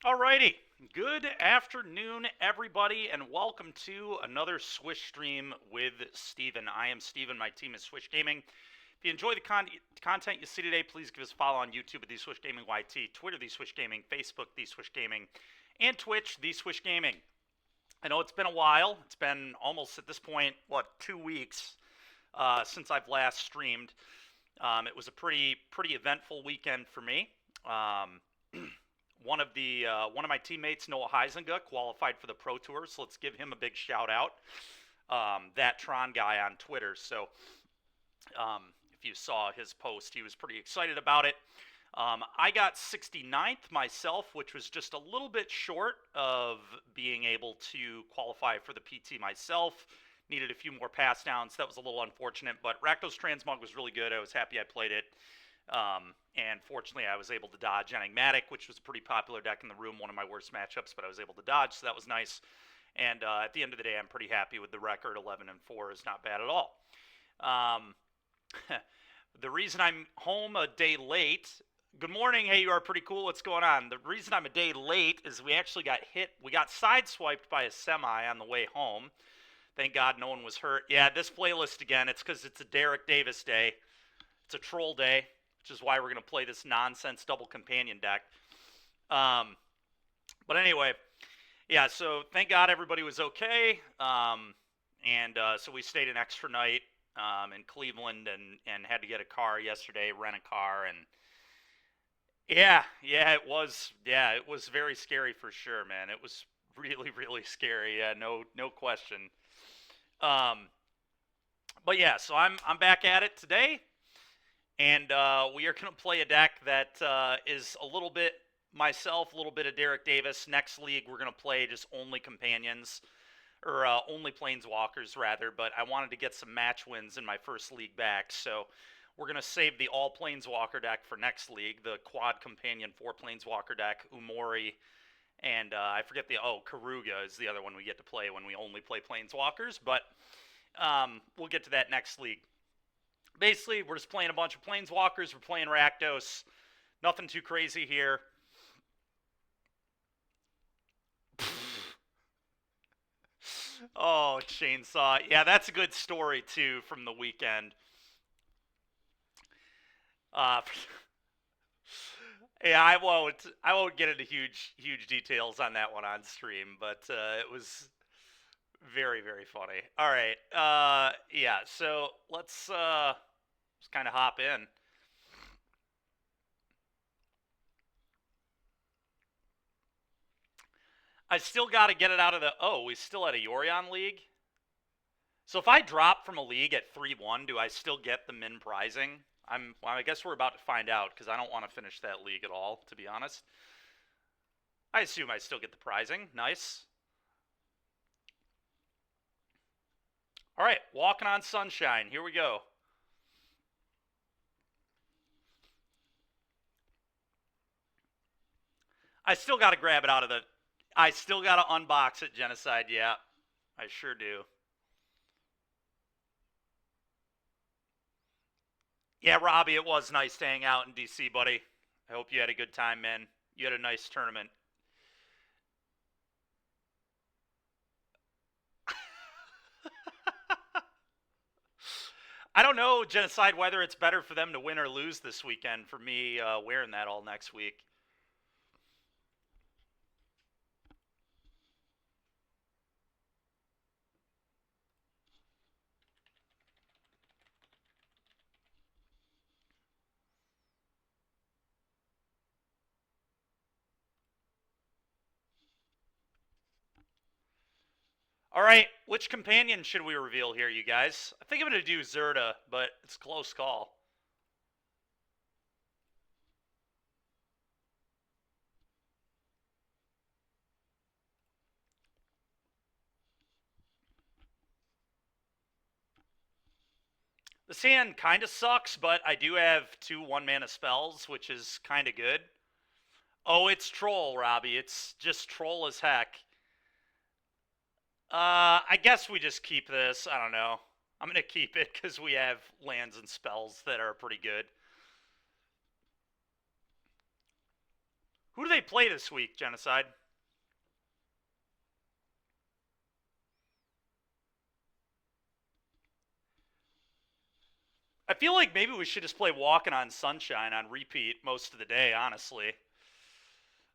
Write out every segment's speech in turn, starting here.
Alrighty, good afternoon, everybody, and welcome to another Swish stream with Steven. I am Steven, my team is Swish Gaming. If you enjoy the content you see today, please give us a follow on YouTube at The Swish Gaming YT, Twitter, The Swish Gaming, Facebook, The Swish Gaming, and Twitch, The Swish Gaming. I know it's been a while. It's been almost, at this point, 2 weeks since I've last streamed. It was a pretty eventful weekend for me. One of my teammates, Noah Heisinga, qualified for the Pro Tour, so let's give him a big shout out. That Tron guy on Twitter. So if you saw his post, he was pretty excited about it. I got 69th myself, which was just a little bit short of being able to qualify for the PT myself. Needed a few more pass downs. That was a little unfortunate, but Rakdos Transmog was really good. I was happy I played it. And fortunately, I was able to dodge Enigmatic, which was a pretty popular deck in the room, one of my worst matchups, but I was able to dodge, so that was nice. And at the end of the day, I'm pretty happy with the record. 11-4 is not bad at all. The reason I'm home a day late... Good morning. Hey, you are pretty cool. What's going on? The reason I'm a day late is we actually got hit. We got sideswiped by a semi on the way home. Thank God no one was hurt. Yeah, this playlist again, it's because it's a Derek Davis day. It's a troll day, which is why we're going to play this nonsense double companion deck. But anyway, yeah, so thank God everybody was okay. So we stayed an extra night in Cleveland and had to get a car yesterday, rent a car, and it was very scary for sure, man. It was really, really scary. Yeah, no question. But yeah, so I'm back at it today. And we are going to play a deck that is a little bit myself, a little bit of Derek Davis. Next league, we're going to play just only companions, or only planeswalkers, rather. But I wanted to get some match wins in my first league back. So we're going to save the all planeswalker deck for next league, the quad companion 4 planeswalker deck, Umori. And I forget Karuga is the other one we get to play when we only play planeswalkers. But we'll get to that next league. Basically, we're just playing a bunch of planeswalkers. We're playing Rakdos. Nothing too crazy here. Oh, Chainsaw. Yeah, that's a good story, too, from the weekend. Yeah, I won't get into huge details on that one on stream, but it was very, very funny. All right. Yeah, so let's just kind of hop in. I still got to get it out of the... Oh, we still at a Yorion League? So if I drop from a league at 3-1, do I still get the min prizing? I guess we're about to find out, because I don't want to finish that league at all, to be honest. I assume I still get the prizing. Nice. All right, walking on sunshine. Here we go. I still got to grab it out of the... I still got to unbox it, Genocide. Yeah, I sure do. Yeah, Robbie, it was nice to hang out in DC, buddy. I hope you had a good time, man. You had a nice tournament. I don't know, Genocide, whether it's better for them to win or lose this weekend for me wearing that all next week. All right, which companion should we reveal here, you guys? I think I'm going to do Zirda, but it's a close call. This hand kind of sucks, but I do have 2 1-mana spells, which is kind of good. Oh, it's Troll, Robbie. It's just Troll as heck. I guess we just keep this. I don't know. I'm going to keep it because we have lands and spells that are pretty good. Who do they play this week, Genocide? I feel like maybe we should just play Walking on Sunshine on repeat most of the day, honestly.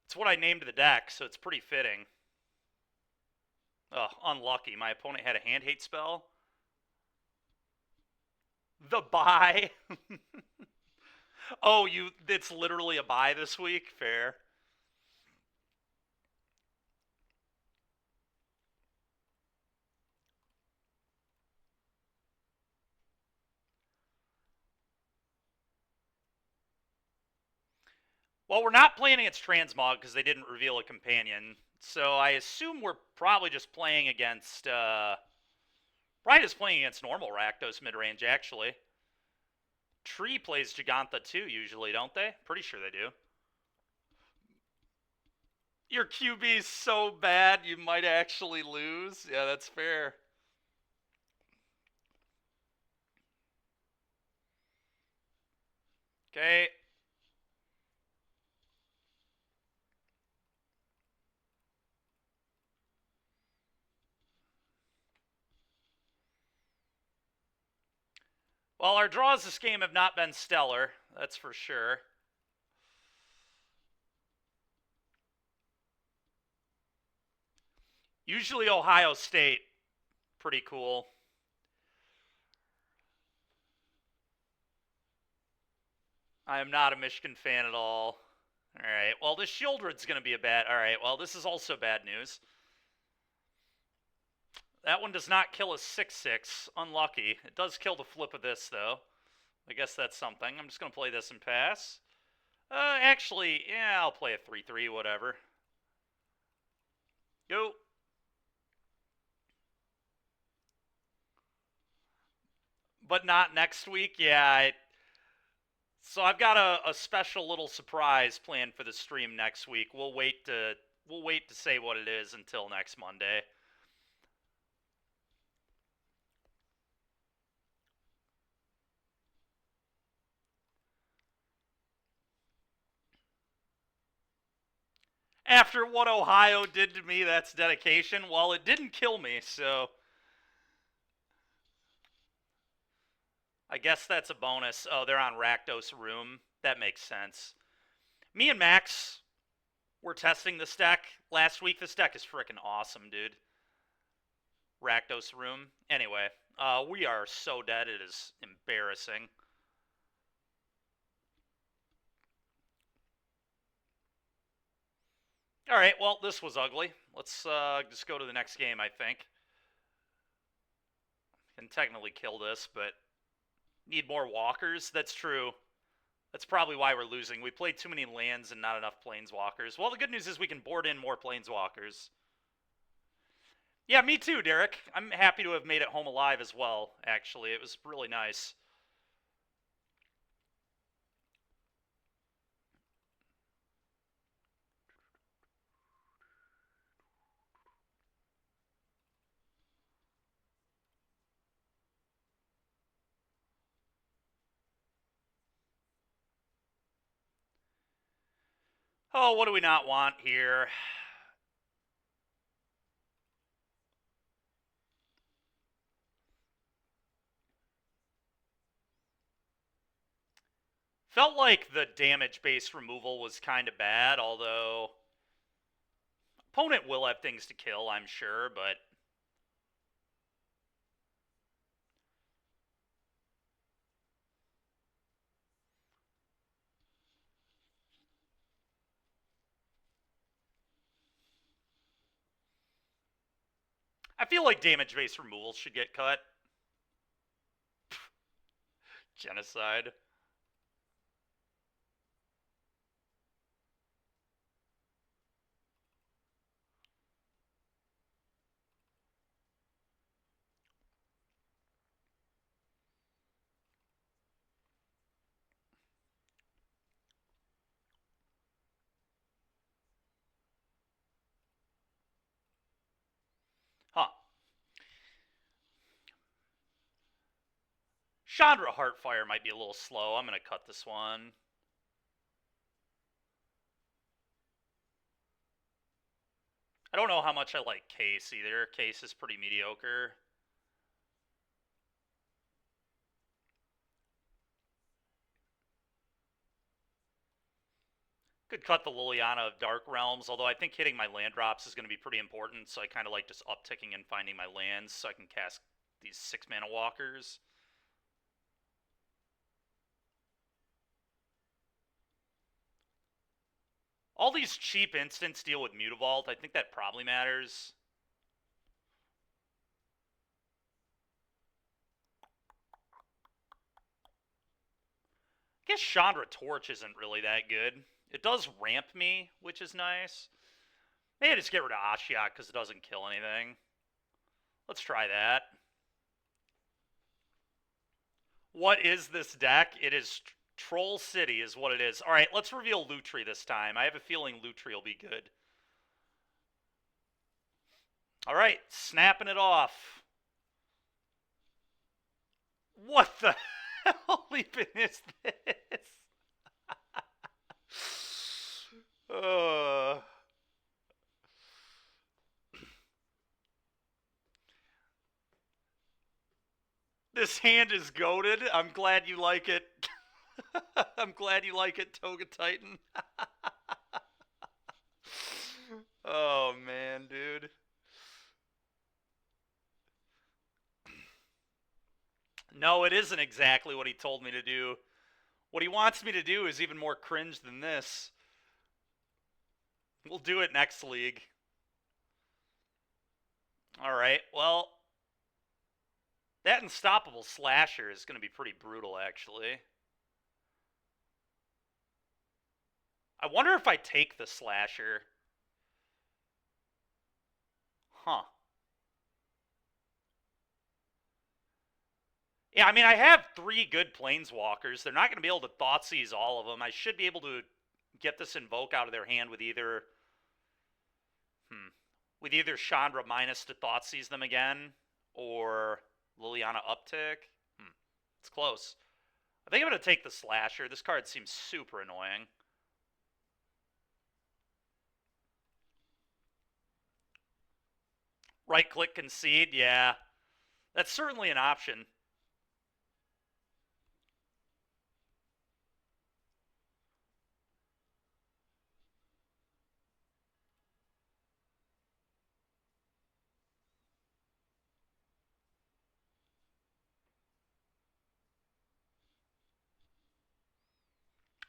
It's what I named the deck, so it's pretty fitting. Ugh, unlucky. My opponent had a hand hate spell. The bye. Oh, it's literally a bye this week? Fair. Well, we're not playing against Transmog because they didn't reveal a companion. So I assume we're probably just playing against normal Rakdos mid-range, actually. Tree plays Giganta too, usually, don't they? Pretty sure they do. Your QB's so bad you might actually lose. Yeah, that's fair. Okay. Well, our draws this game have not been stellar, that's for sure. Usually Ohio State, pretty cool. I am not a Michigan fan at all. All right, well, this Shieldred's going to be a bad... All right, well, this is also bad news. That one does not kill a 6/6. Unlucky. It does kill the flip of this, though. I guess that's something. I'm just going to play this and pass. Actually, yeah, I'll play a 3/3, whatever. Go. But not next week? Yeah, so I've got a special little surprise planned for the stream next week. We'll wait to say what it is until next Monday. After what Ohio did to me, that's dedication. Well, it didn't kill me, so I guess that's a bonus. Oh, they're on Rakdos Room. That makes sense. Me and Max were testing this deck last week. This deck is freaking awesome, dude. Rakdos Room. Anyway, we are so dead, it is embarrassing. All right, well, this was ugly. Let's just go to the next game, I think. Can technically kill this, but need more walkers. That's true. That's probably why we're losing. We played too many lands and not enough planeswalkers. Well, the good news is we can board in more planeswalkers. Yeah, me too, Derek. I'm happy to have made it home alive as well, actually. It was really nice. Oh, what do we not want here? Felt like the damage-based removal was kind of bad, although opponent will have things to kill, I'm sure, but I feel like damage-based removal should get cut. Genocide. Huh. Chandra Heartfire might be a little slow. I'm going to cut this one. I don't know how much I like Case either. Case is pretty mediocre. Could cut the Liliana of Dark Realms, although I think hitting my land drops is going to be pretty important, so I kind of like just upticking and finding my lands so I can cast these 6-mana walkers. All these cheap instants deal with Mutavault. I think that probably matters. I guess Chandra Torch isn't really that good. It does ramp me, which is nice. Maybe I just get rid of Ashiok because it doesn't kill anything. Let's try that. What is this deck? It is Troll City is what it is. All right, let's reveal Lutri this time. I have a feeling Lutri will be good. All right, snapping it off. What the hell even is this? This hand is goated. I'm glad you like it. I'm glad you like it, Toga Titan. Oh, man, dude. No, it isn't exactly what he told me to do. What he wants me to do is even more cringe than this. We'll do it next league. Alright, well, that Unstoppable Slasher is going to be pretty brutal, actually. I wonder if I take the Slasher. Huh. Yeah, I mean, I have 3 good Planeswalkers. They're not going to be able to Thoughtseize all of them. I should be able to get this Invoke out of their hand with either... with either Chandra minus to Thoughtseize them again, or Liliana uptick. It's close. I think I'm going to take the Slasher. This card seems super annoying. Right-click concede, yeah. That's certainly an option.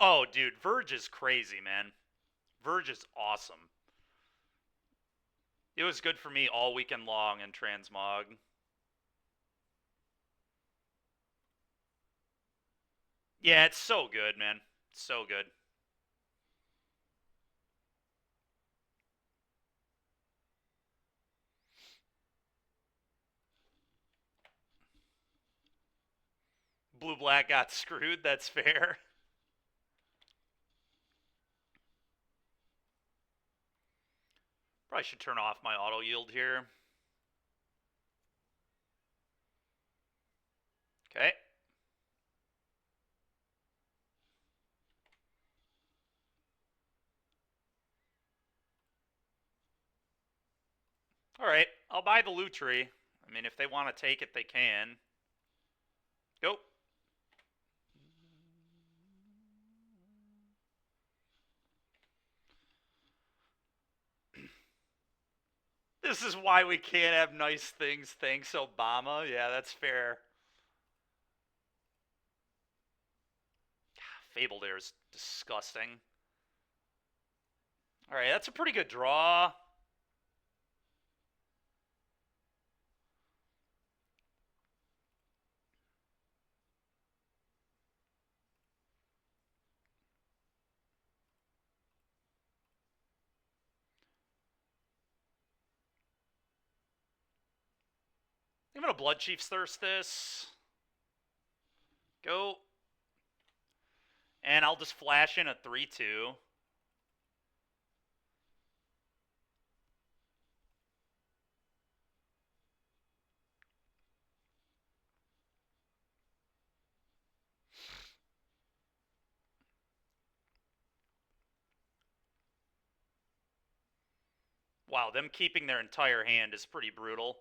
Oh, dude, Verge is crazy, man. Verge is awesome. It was good for me all weekend long in Transmog. Yeah, it's so good, man. So good. Blue-black got screwed, that's fair. Probably should turn off my auto yield here. Okay. Alright, I'll buy the Lutri. I mean, if they want to take it, they can. Go. This is why we can't have nice things, thanks Obama. Yeah, that's fair. Fabled Air is disgusting. Alright, that's a pretty good draw. I'm going to Blood Chief's Thirst this. Go. And I'll just flash in a 3-2. Wow, them keeping their entire hand is pretty brutal.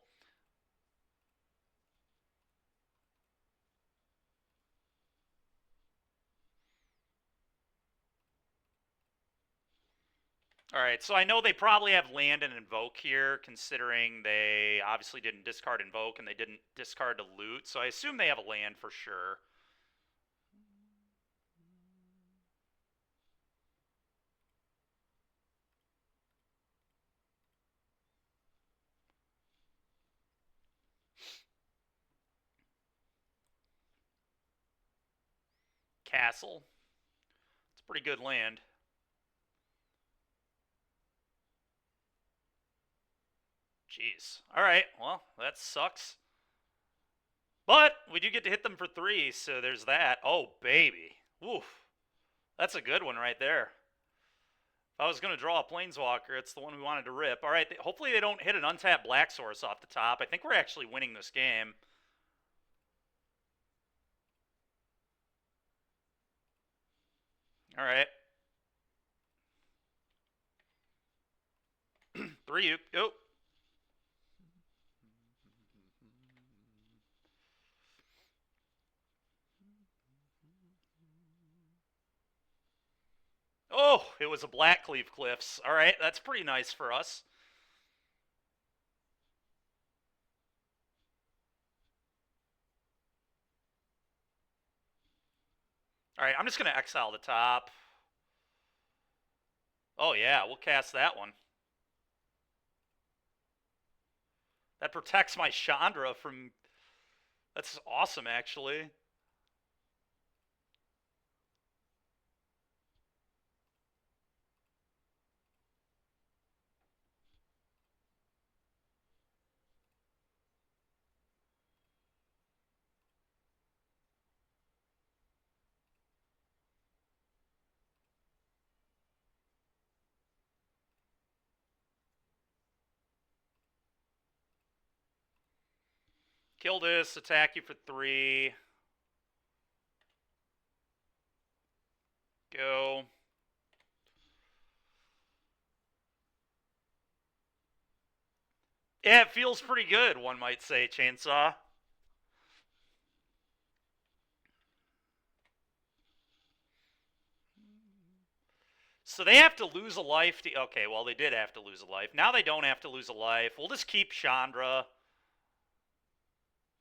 Alright, so I know they probably have land and invoke here, considering they obviously didn't discard invoke and they didn't discard to loot, so I assume they have a land for sure. Castle. It's a pretty good land. Jeez. Alright, well, that sucks. But we do get to hit them for 3, so there's that. Oh, baby. Woof. That's a good one right there. If I was going to draw a Planeswalker, it's the one we wanted to rip. Alright, hopefully they don't hit an untapped Black Source off the top. I think we're actually winning this game. Alright. 3 oh. Oh, it was a Blackcleave Cliffs. Alright, that's pretty nice for us. Alright, I'm just going to exile the top. Oh yeah, we'll cast that one. That protects my Chandra from... That's awesome, actually. Kill this, attack you for 3. Go. Yeah, it feels pretty good, one might say, Chainsaw. So they have to lose a life to... Okay, well, they did have to lose a life. Now they don't have to lose a life. We'll just keep Chandra.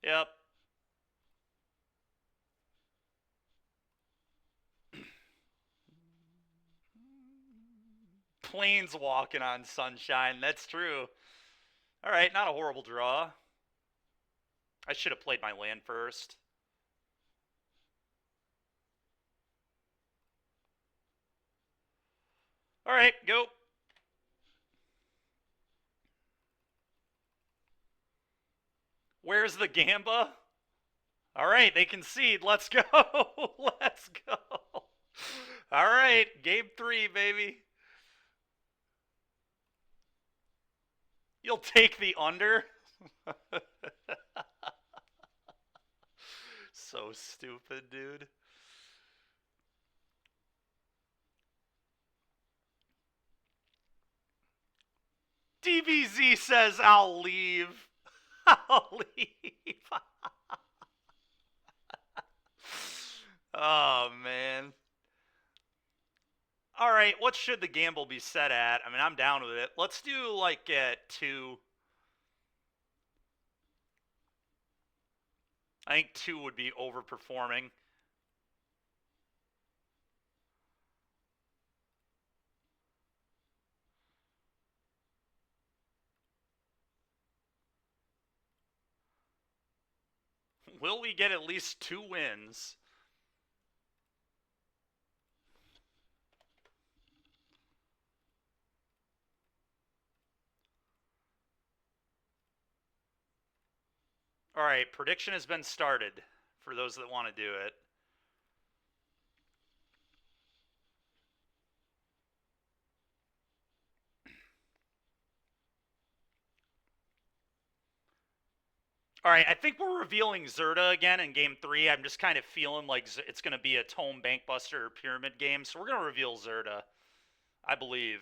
Yep. Planes walking on sunshine. That's true. Alright, not a horrible draw. I should have played my land first. Alright, go. Where's the Gamba? Alright, they concede. Let's go. Let's go. Alright, game 3, baby. You'll take the under? So stupid, dude. DBZ says I'll leave. I'll leave. Oh, man. Alright, what should the gamble be set at? I mean, I'm down with it. Let's do, like, at 2. I think 2 would be overperforming. Will we get at least 2 wins? Alright, prediction has been started for those that want to do it. Alright, I think we're revealing Zirda again in Game 3. I'm just kind of feeling like it's going to be a Tome Bankbuster or Pyramid game, so we're going to reveal Zirda, I believe.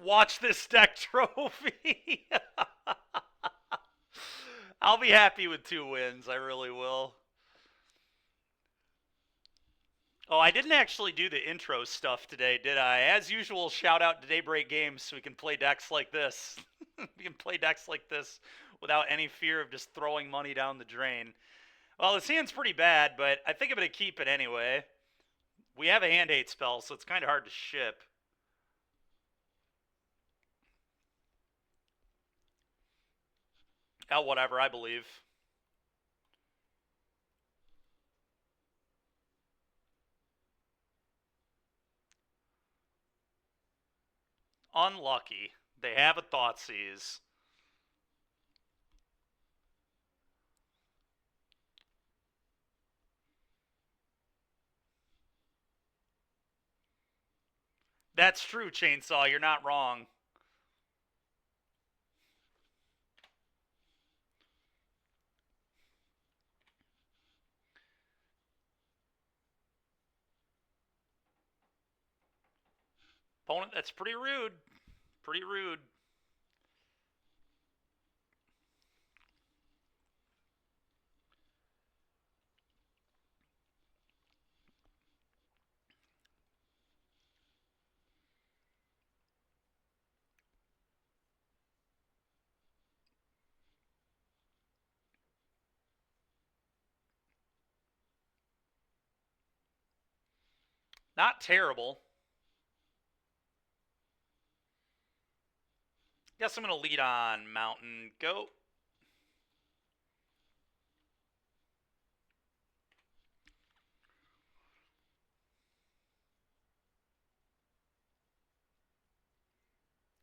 Watch this deck trophy. I'll be happy with 2 wins. I really will. Oh, I didn't actually do the intro stuff today, did I? As usual, shout out to Daybreak Games so we can play decks like this. We can play decks like this without any fear of just throwing money down the drain. Well, this hand's pretty bad, but I think I'm going to keep it anyway. We have a hand 8 spell, so it's kind of hard to ship. Oh, whatever, I believe. Unlucky. They have a Thoughtseize. That's true, Chainsaw. You're not wrong. Opponent, that's pretty rude. Pretty rude. Not terrible. Guess I'm going to lead on Mountain Goat.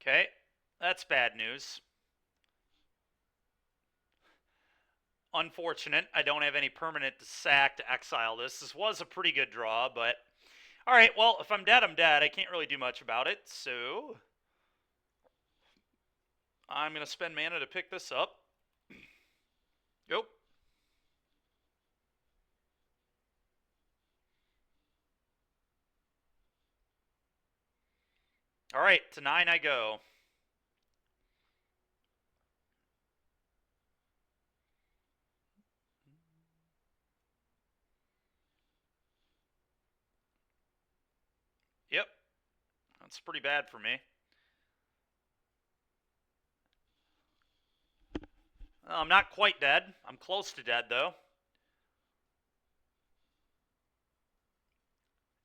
Okay, that's bad news. Unfortunate. I don't have any permanent to sack to exile this. This was a pretty good draw, but... Alright, well, if I'm dead, I'm dead. I can't really do much about it, so... I'm going to spend mana to pick this up. Yep. Alright, to 9 I go. Yep. That's pretty bad for me. I'm not quite dead. I'm close to dead, though.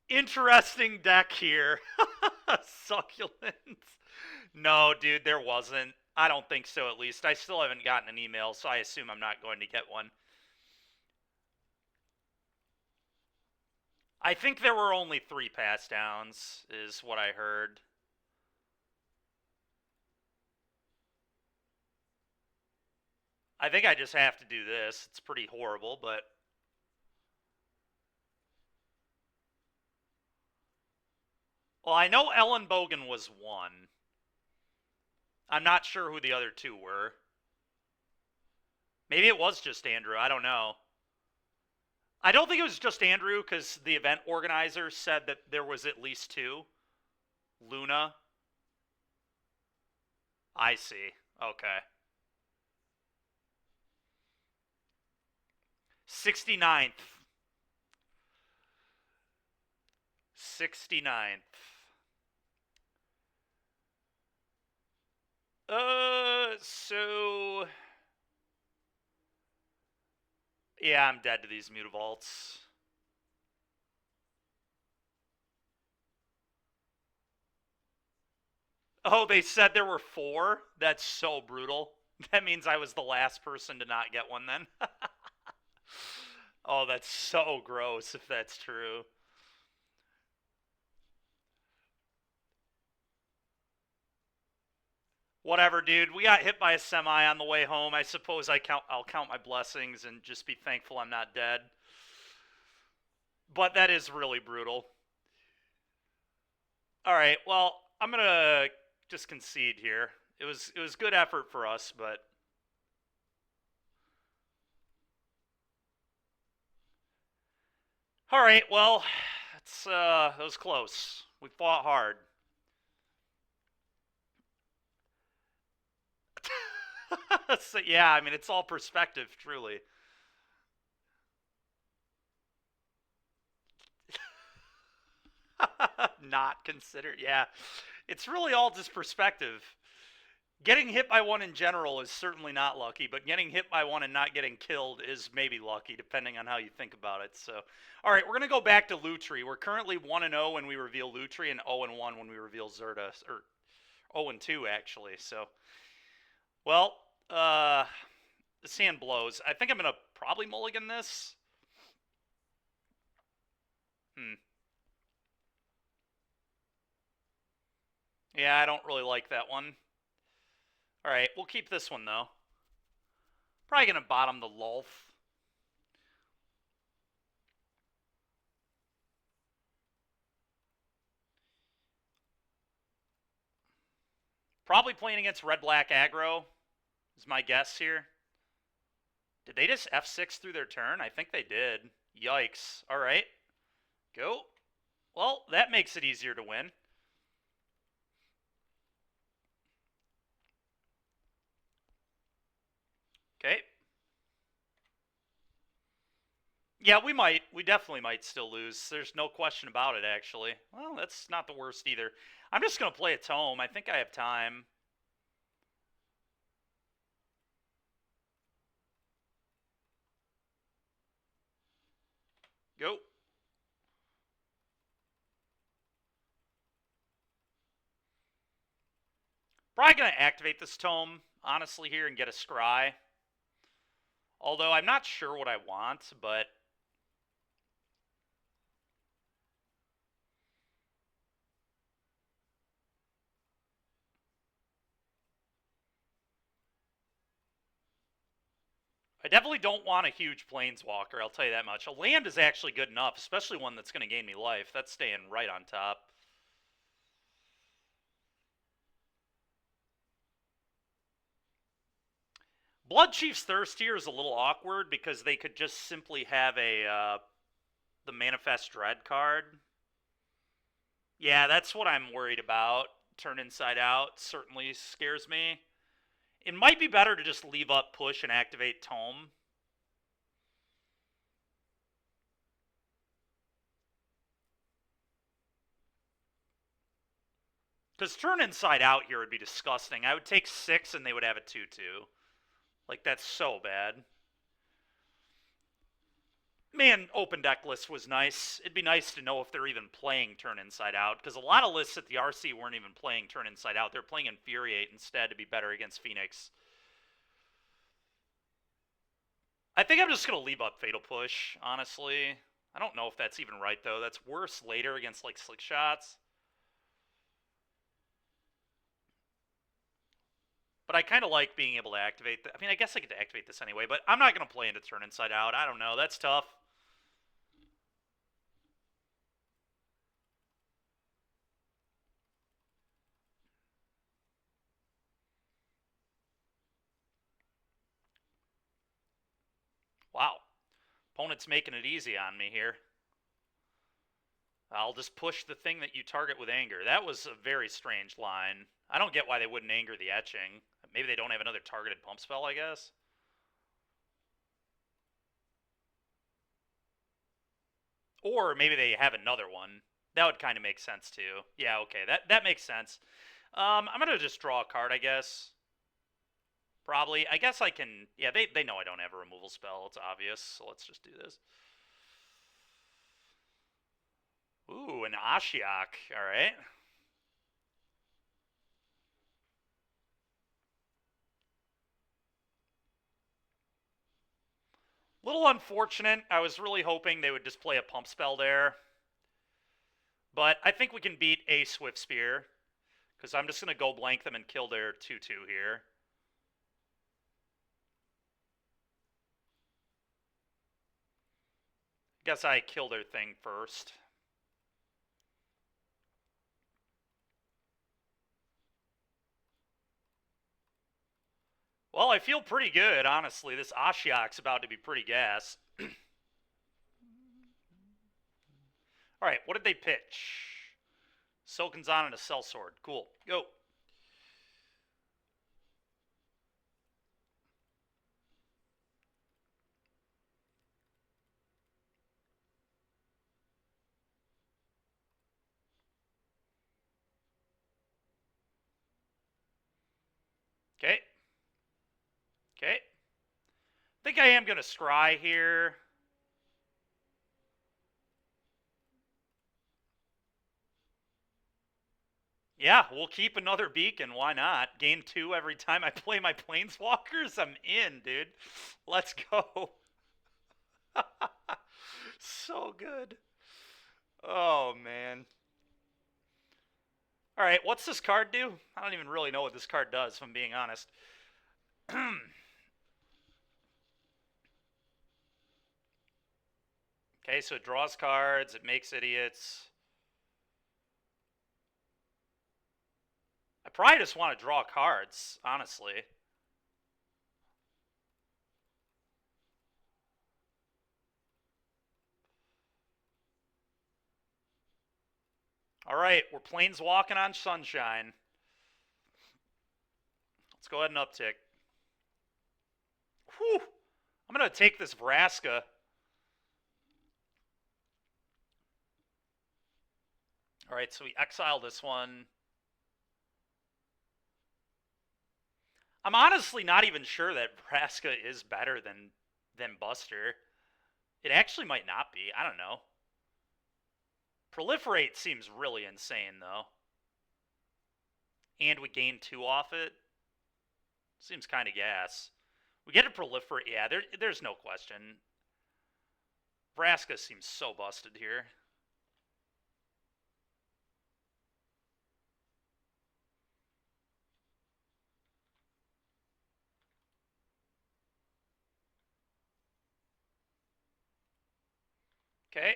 Interesting deck here. Succulent. No, dude, there wasn't. I don't think so, at least. I still haven't gotten an email, so I assume I'm not going to get one. I think there were only 3 pass downs, is what I heard. I think I just have to do this. It's pretty horrible, but... Well, I know Ellen Bogan was 1. I'm not sure who the other 2 were. Maybe it was just Andrew. I don't know. I don't think it was just Andrew, because the event organizer said that there was at least 2. Luna. I see. Okay. 69th. 69th. So... Yeah, I'm dead to these Mutavaults. Oh, they said there were 4? That's so brutal. That means I was the last person to not get one then. Oh, that's so gross if that's true. Whatever, dude. We got hit by a semi on the way home. I suppose I'll count my blessings and just be thankful I'm not dead. But that is really brutal. All right, well, I'm gonna just concede here. It was good effort for us, but all right, well, it's that was close. We fought hard. So, yeah, I mean, it's all perspective, truly. Not considered, yeah. It's really all just perspective. Getting hit by one in general is certainly not lucky, but getting hit by one and not getting killed is maybe lucky, depending on how you think about it. So, all right, we're gonna go back to lutri. We're currently 1-0 when we reveal lutri, and 0-1 when we reveal zirda, or 0-2 actually. So, well, this hand blows. I think I'm gonna probably mulligan this. Yeah, I don't really like that one. All right, we'll keep this one though. Probably gonna bottom the lulf. Probably playing against red-black aggro is my guess here. Did they just F6 through their turn? I think they did. Yikes. All right. Go. Well, that makes it easier to win. Okay. Yeah, we might. We definitely might still lose. There's no question about it, actually. Well, that's not the worst either. I'm just going to play a tome. I think I have time. Go. Probably going to activate this tome, honestly, here and get a scry. Although I'm not sure what I want, but I definitely don't want a huge planeswalker, I'll tell you that much. A land is actually good enough, especially one that's going to gain me life. That's staying right on top. Blood Chief's Thirst here is a little awkward because they could just simply have the Manifest Dread card. Yeah, that's what I'm worried about. Turn Inside Out certainly scares me. It might be better to just leave up Push and activate Tome. Because Turn Inside Out here would be disgusting. I would take 6 and they would have a 2-2. Like, that's so bad. Man, open deck list was nice. It'd be nice to know if they're even playing Turn Inside Out, because a lot of lists at the RC weren't even playing Turn Inside Out. They're playing Infuriate instead to be better against Phoenix. I think I'm just going to leave up Fatal Push, honestly. I don't know if that's even right, though. That's worse later against, like, Slick Shots. But I kind of like being able to activate... I mean, I guess I get to activate this anyway, but I'm not going to play into Turn Inside Out. I don't know. That's tough. Wow. Opponent's making it easy on me here. I'll just push the thing that you target with anger. That was a very strange line. I don't get why they wouldn't anger the etching. Maybe they don't have another targeted pump spell, I guess. Or maybe they have another one. That would kind of make sense, too. Yeah, okay, that makes sense. I'm going to just draw a card, I guess. Probably. I guess I can... Yeah, they know I don't have a removal spell. It's obvious, so let's just do this. Ooh, an Ashiok. All right. Little unfortunate. I was really hoping they would just play a pump spell there. But I think we can beat a Swift Spear, because I'm just going to go blank them and kill their 2-2 here. Guess I kill their thing first. Well, I feel pretty good, honestly. This Ashiok's about to be pretty gas. Alright, what did they pitch? Silken's on and a Sellsword. Cool. Go. think I am going to scry here. Yeah, we'll keep another beacon. Why not? Gain 2 every time I play my planeswalkers. I'm in, dude. Let's go. So good. Oh, man. All right, what's this card do? I don't even really know what this card does, if I'm being honest. Okay, so it draws cards, it makes idiots. I probably just want to draw cards, honestly. All right, we're planeswalking on Sunshine. Let's go ahead and uptick. Whew. I'm going to take this Vraska. All right, so we exile this one. I'm honestly not even sure that Vraska is better than Buster. It actually might not be. I don't know. Proliferate seems really insane, though. And we gain 2 off it. Seems kind of gas. We get to proliferate. Yeah, there's no question. Vraska seems so busted here. Okay.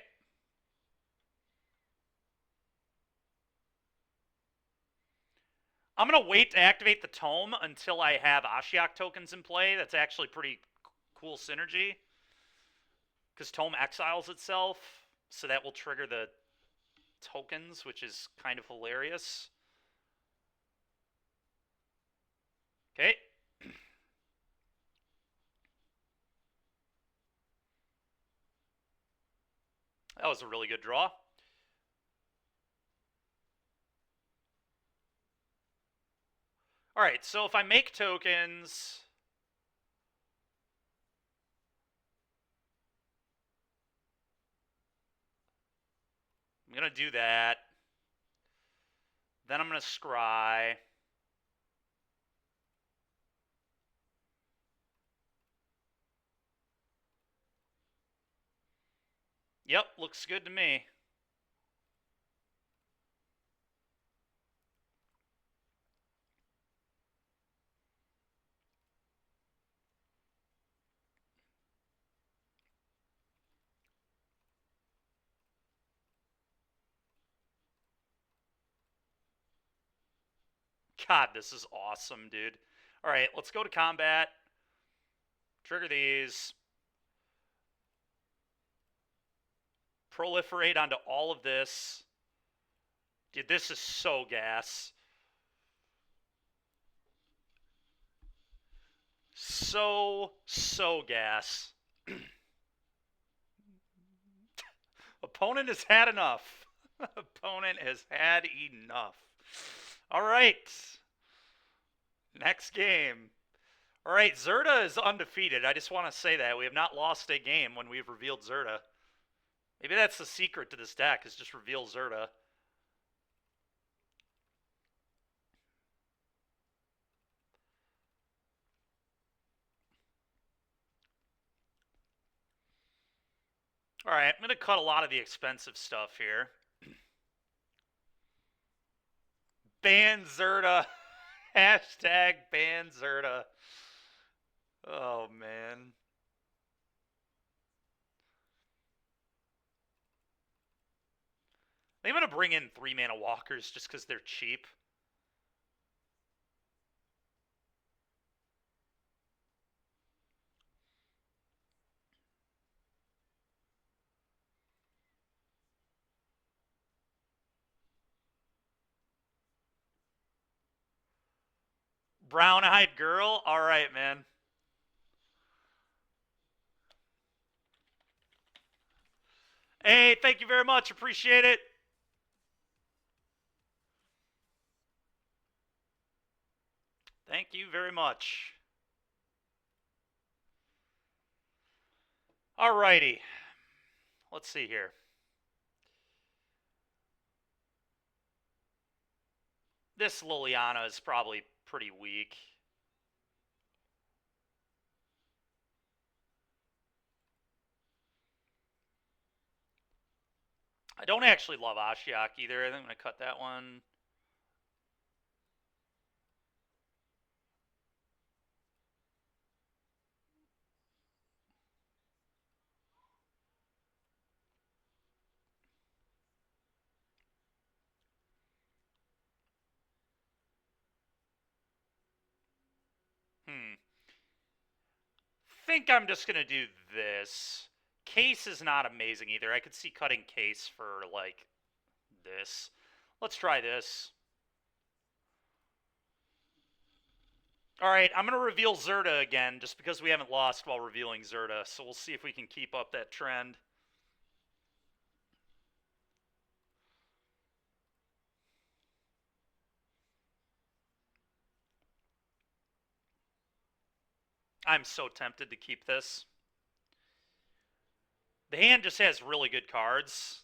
I'm going to wait to activate the Tome until I have Ashiok tokens in play. That's actually pretty cool synergy. Because Tome exiles itself, so that will trigger the tokens, which is kind of hilarious. Okay. That was a really good draw. All right, so if I make tokens, I'm going to do that. Then I'm going to scry. Yep, looks good to me. God, this is awesome, dude. All right, let's go to combat. Trigger these. Proliferate onto all of this. Dude, this is so gas. So gas. Opponent has had enough. Opponent has had enough. All right. Next game. All right, Zirda is undefeated. I just want to say that. We have not lost a game when we've revealed Zirda. Maybe that's the secret to this deck, is just reveal Zirda. All right, I'm going to cut a lot of the expensive stuff here. Ban Zirda. Hashtag ban Zirda. Oh, man. I'm going to bring in 3-mana walkers just because they're cheap. Brown-eyed girl? All right, man. Hey, thank you very much. Appreciate it. Thank you very much. Alrighty. Let's see here. This Liliana is probably pretty weak. I don't actually love Ashiok either. I think I'm going to cut that one. Think I'm just going to do this. Case is not amazing either. I could see cutting Case for, like, this. Let's try this. Alright, I'm going to reveal Zirda again, just because we haven't lost while revealing Zirda, so we'll see if we can keep up that trend. I'm so tempted to keep this. The hand just has really good cards.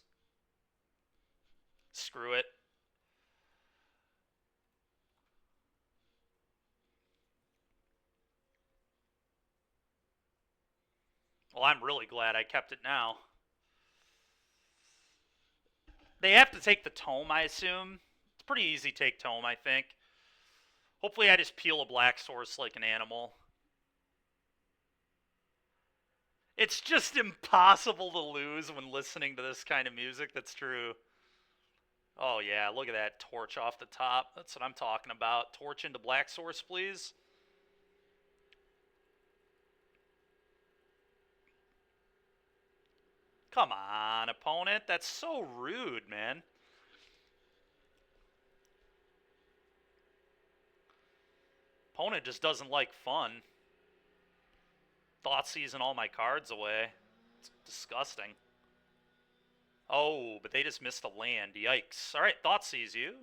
Screw it. Well, I'm really glad I kept it now. They have to take the Tome, I assume. It's pretty easy to take Tome, I think. Hopefully I just peel a black source like an animal. It's just impossible to lose when listening to this kind of music, that's true. Oh yeah, look at that torch off the top. That's what I'm talking about. Torch into black source, please. Come on, opponent. That's so rude, man. Opponent just doesn't like fun. Thoughtseizing all my cards away. It's disgusting. Oh, but they just missed a land. Yikes. Alright, Thoughtseize you.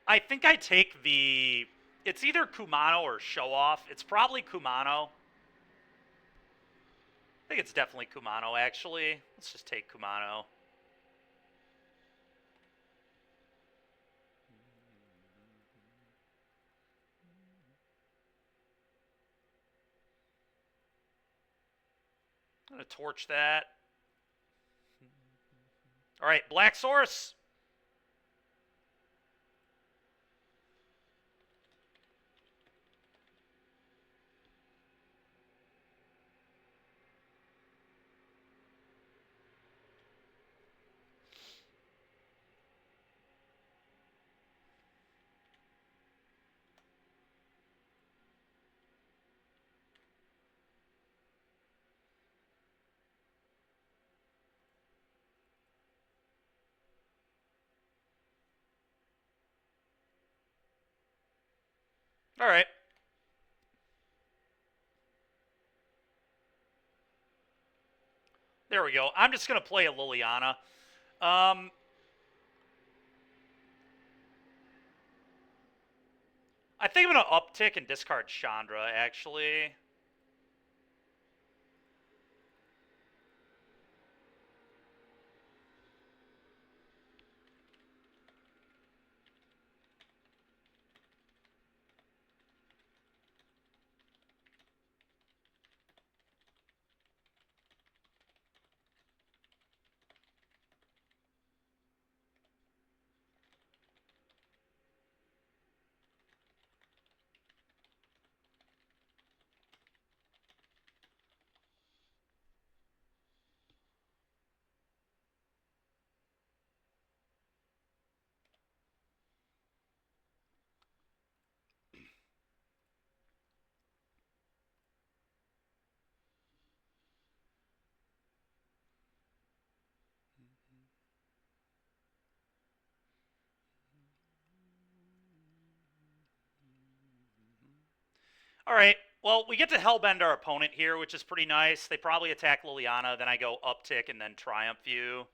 I think I take the... It's either Kumano or Show Off. It's probably Kumano. I think it's definitely Kumano, actually. Let's just take Kumano. I'm going to torch that. Alright, Black Source. Alright. There we go. I'm just going to play a Liliana. I think I'm going to uptick and discard Chandra, actually. Alright. well, we get to hellbend our opponent here, which is pretty nice. They probably attack Liliana, then I go uptick and then Triumph View.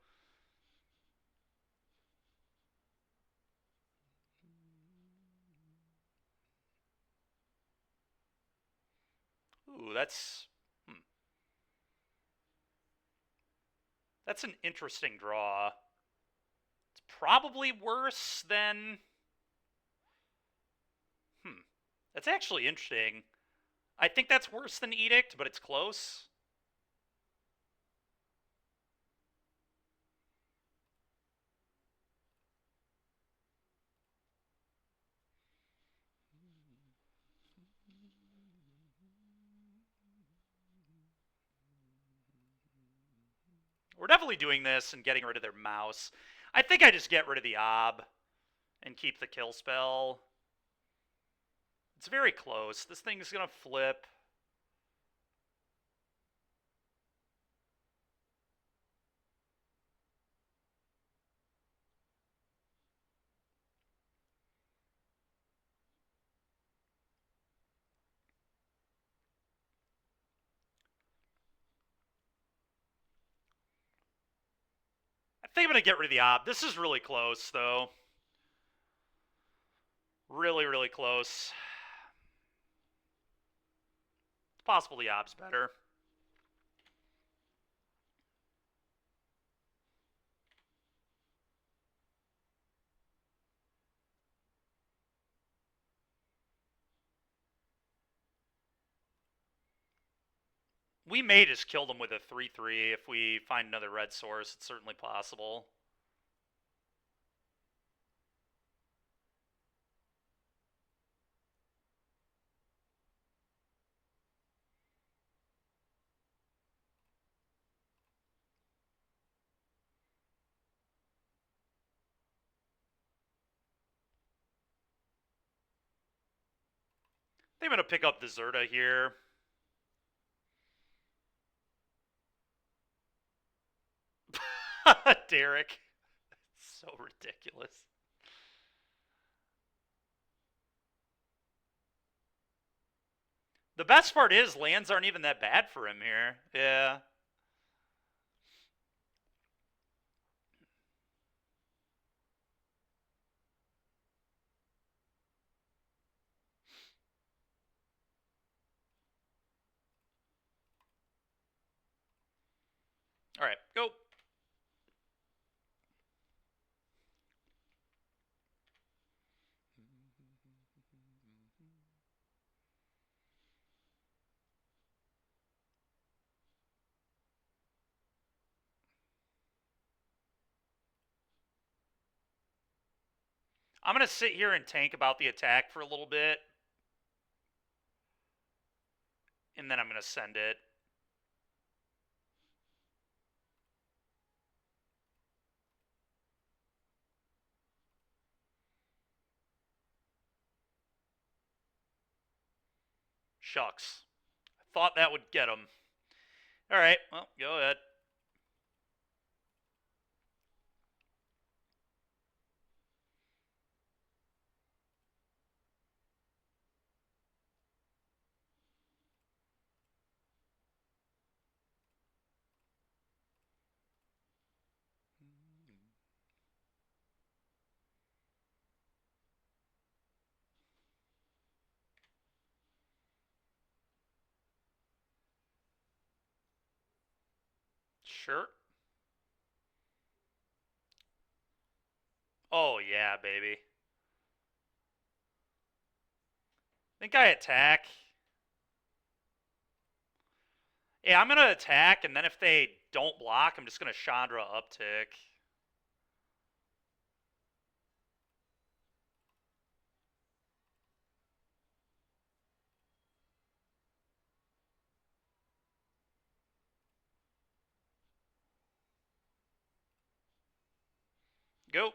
Ooh, that's an interesting draw. It's probably worse than... That's actually interesting. I think that's worse than Edict, but it's close. We're definitely doing this and getting rid of their mouse. I think I just get rid of the Ob and keep the kill spell. It's very close. This thing's gonna flip. I think I'm gonna get rid of the Ob. This is really close, though. Really, really close. It's possible the Ob's better. We may just kill them with a 3-3 if we find another red source. It's certainly possible. They're going to pick up the Zirda here. Derek. So ridiculous. The best part is lands aren't even that bad for him here. Yeah. All right, go. I'm going to sit here and tank about the attack for a little bit. And then I'm going to send it. Shucks. I thought that would get him. All right, well, go ahead. Sure. Oh, yeah, baby. Think I attack. Yeah, I'm going to attack, and then if they don't block, I'm just going to Chandra uptick. Go.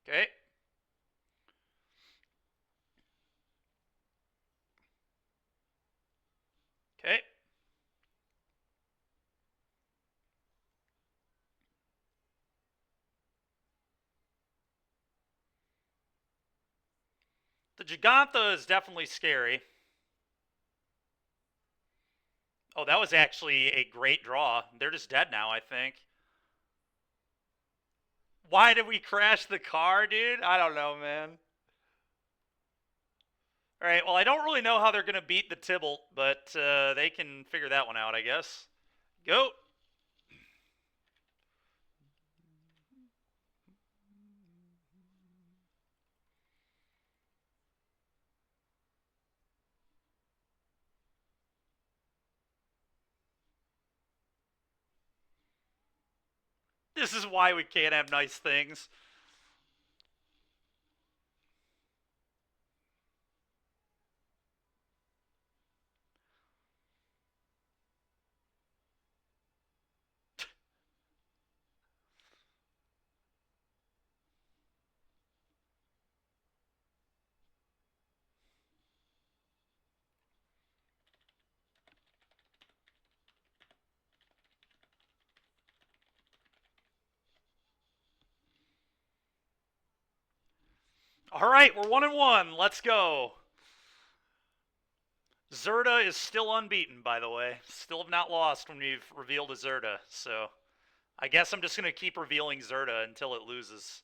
Okay. The Gigantha is definitely scary. Oh, that was actually a great draw. They're just dead now, I think. Why did we crash the car, dude? I don't know, man. Alright, well, I don't really know how they're going to beat the Tybalt, but they can figure that one out, I guess. Go! This is why we can't have nice things. Alright, we're 1-1. Let's go. Zirda is still unbeaten, by the way. Still have not lost when we've revealed a Zirda, so I guess I'm just going to keep revealing Zirda until it loses.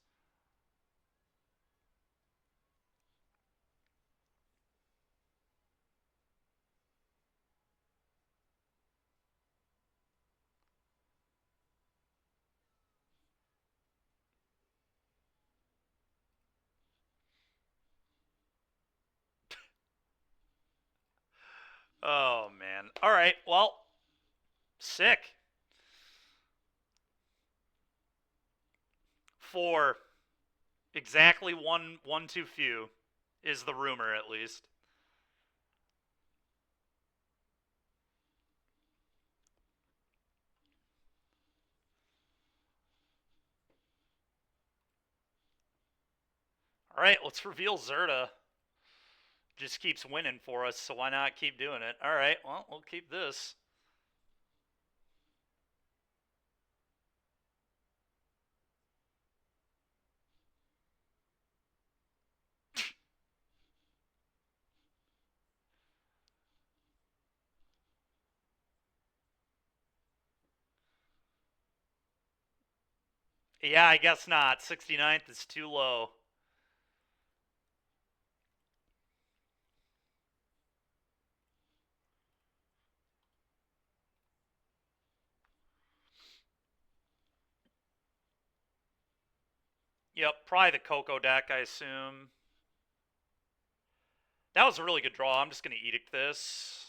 Oh, man. Alright, well, sick. 4. Exactly one too few, is the rumor, at least. Alright, let's reveal Zirda. Just keeps winning for us, so why not keep doing it? Alright, well, we'll keep this. Yeah, I guess not. 69th is too low. Yep, probably the Coco deck, I assume. That was a really good draw. I'm just going to edict this.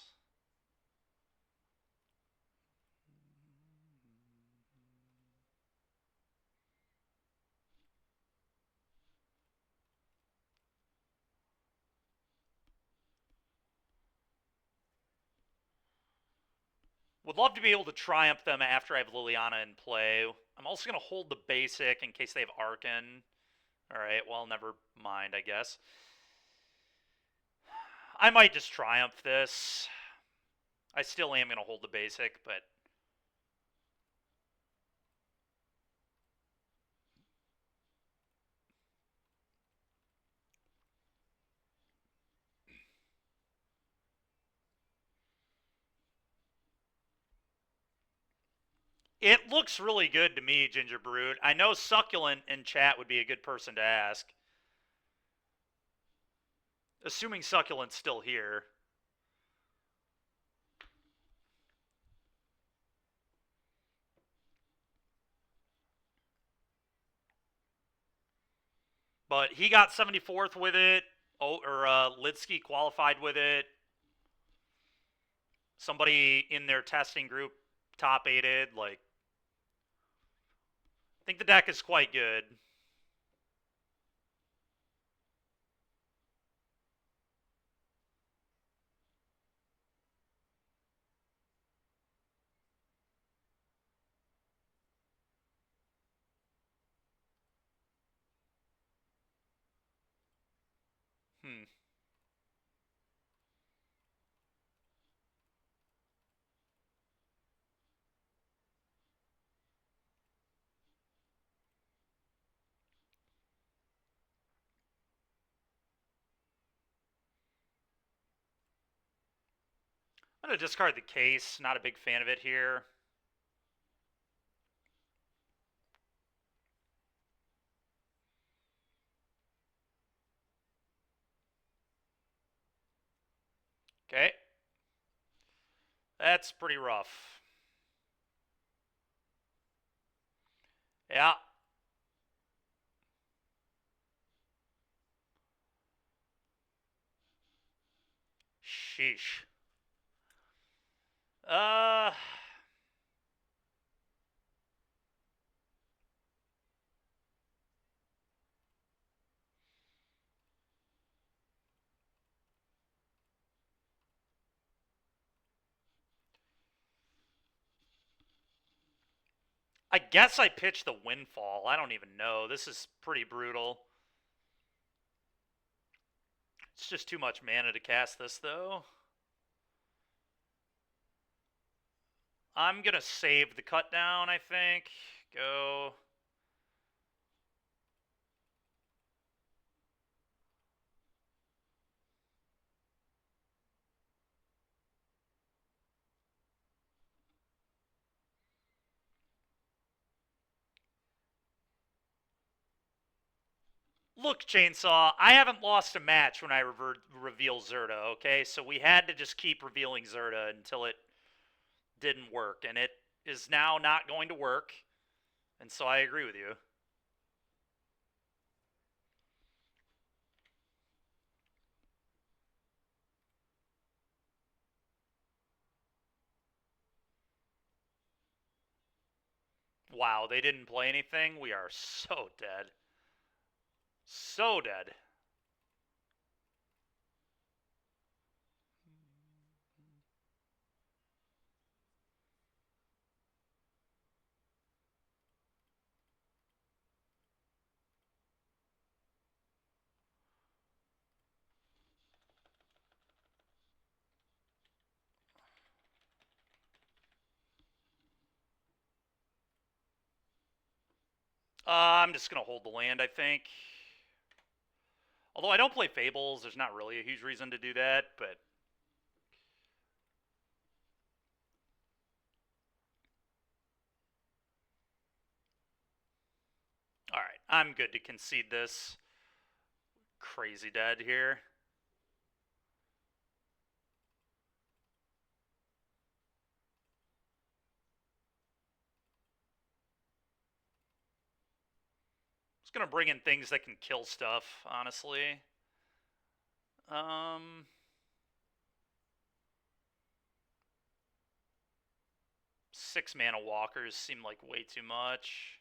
Would love to be able to triumph them after I have Liliana in play. I'm also going to hold the basic in case they have Arcan. Alright, well, never mind, I guess. I might just triumph this. I still am going to hold the basic, but... It looks really good to me, Ginger Brood. I know Succulent in chat would be a good person to ask. Assuming Succulent's still here. But he got 74th with it. Oh, or Litsky qualified with it. Somebody in their testing group top 8'd. Like, I think the deck is quite good. Hmm. going to discard the case. Not a big fan of it here. Okay. That's pretty rough. Yeah. Sheesh. Uh... I guess I pitched the Windfall. I don't even know. This is pretty brutal. It's just too much mana to cast this, though. I'm going to save the cut down, I think. Go. Look, Chainsaw, I haven't lost a match when I reveal Zirda, okay? So we had to just keep revealing Zirda until it didn't work. And it is now not going to work. And so I agree with you. Wow, they didn't play anything? We are so dead. So dead. I'm just going to hold the land, I think. Although I don't play Fables, there's not really a huge reason to do that, but... Alright, I'm good to concede this. Crazy dead here. Just gonna bring in things that can kill stuff, honestly. 6 mana walkers seem like way too much.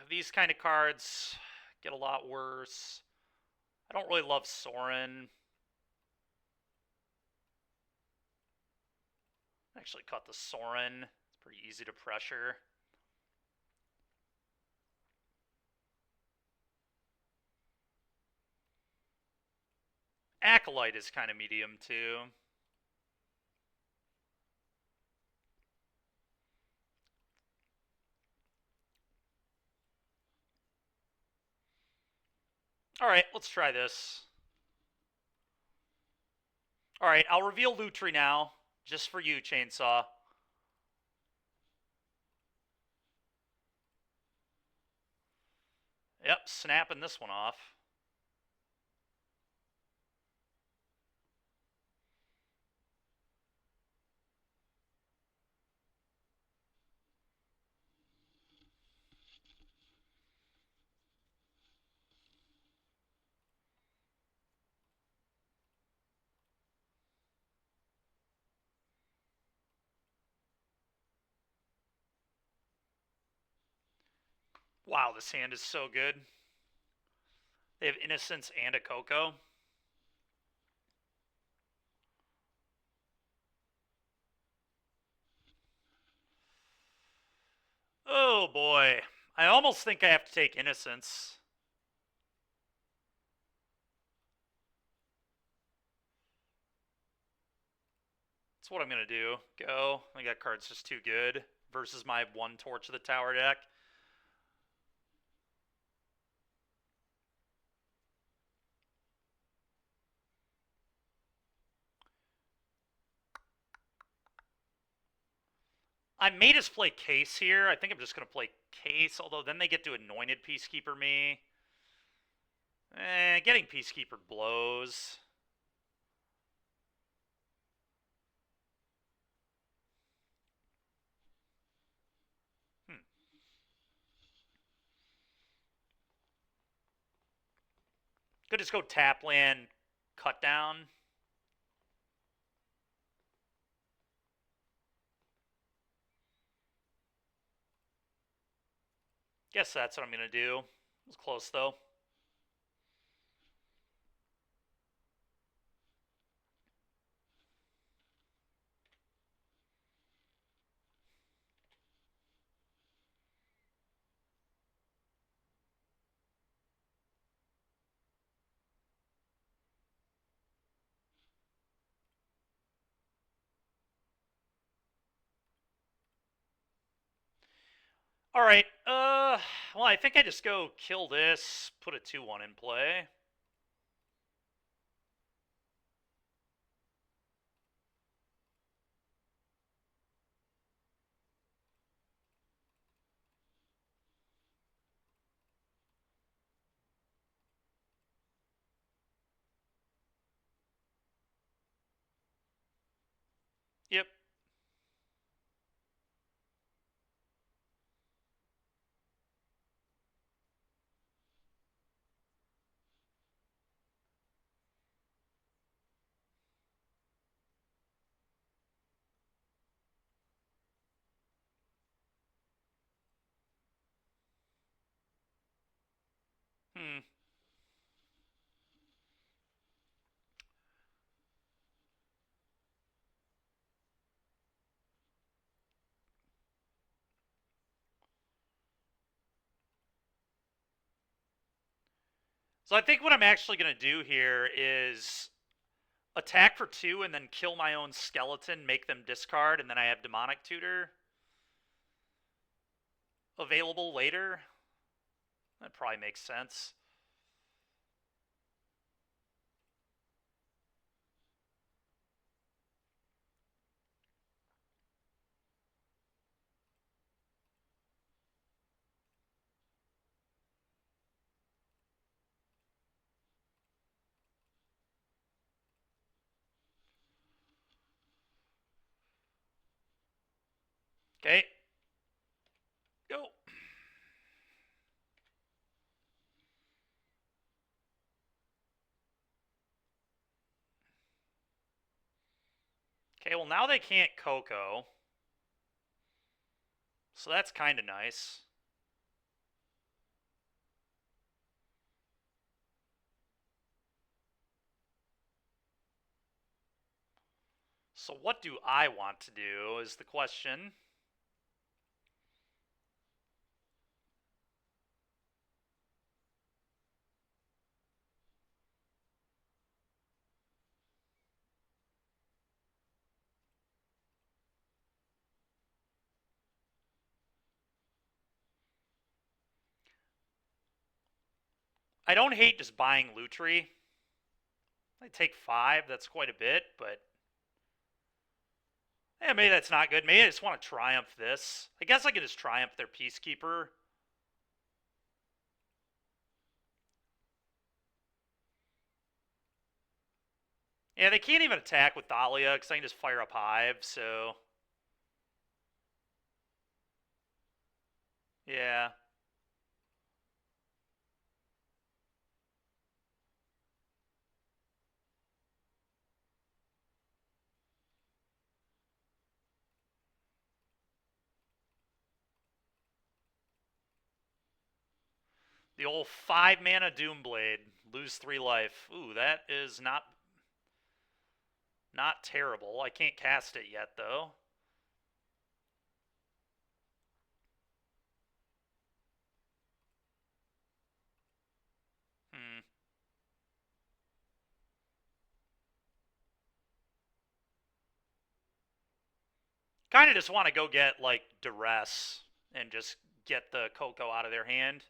These kind of cards get a lot worse. I don't really love Sorin. Actually cut the Sorin. It's pretty easy to pressure. Acolyte is kind of medium too. Alright, let's try this. Alright, I'll reveal Lutri now, just for you, Chainsaw. Yep, snapping this one off. Wow, this hand is so good. They have Innocence and a Coco. Oh boy. I almost think I have to take innocence. That's what I'm going to do. Go. I think that card's just too good versus my one Torch of the Tower deck. I may just play Case here. I think I'm just going to play Case, although then they get to Anointed Peacekeeper me. Getting Peacekeeper blows. Could just go tap land, cut down. Guess that's what I'm going to do. It was close, though. Alright, well, I think I just go kill this, put a 2-1 in play. Yep. Hmm. So I think what I'm actually going to do here is attack for 2 and then kill my own skeleton, make them discard, and then I have Demonic Tutor available later. That probably makes sense. Okay. Go. Okay, well now they can't Coco. So that's kind of nice. So what do I want to do is the question. I don't hate just buying lutri. I take 5, that's quite a bit, but yeah, maybe that's not good. Maybe I just want to triumph this. I guess I could just triumph their Peacekeeper. Yeah, they can't even attack with Dahlia because I can just fire up Hive, so yeah. The old 5-mana Doomblade. Lose 3 life. Ooh, that is not terrible. I can't cast it yet, though. Kind of just want to go get, like, duress and just get the Coco out of their hand.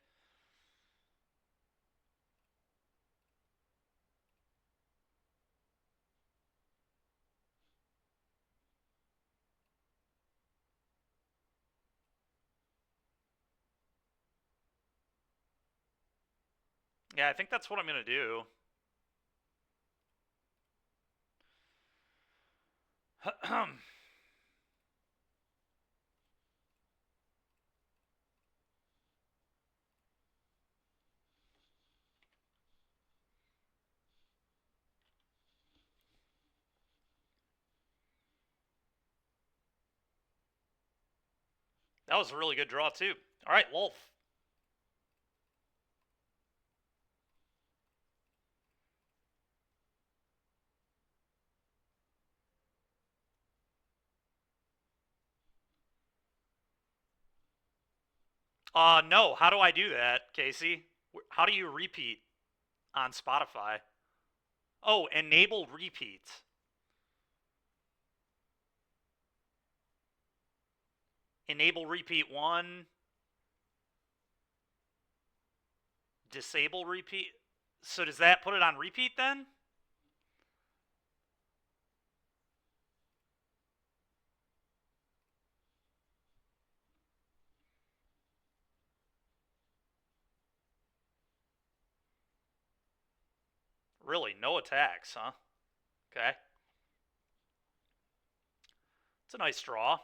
Yeah, I think that's what I'm going to do. That was a really good draw, too. All right, Wolf. No. How do I do that, Casey? How do you repeat on Spotify? Oh, enable repeat. Enable repeat 1. Disable repeat. So does that put it on repeat then? Really? No attacks, huh? Okay. It's a nice draw.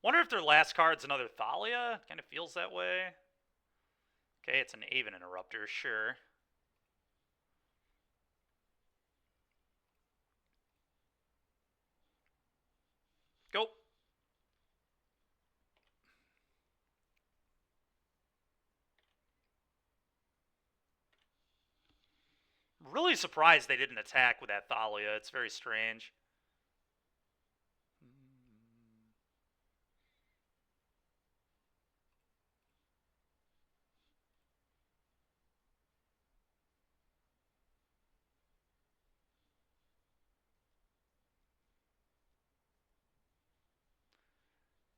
Wonder if their last card's another Thalia? Kind of feels that way. Okay, it's an Aven Interrupter, sure. Go. Really surprised they didn't attack with that Thalia. It's very strange.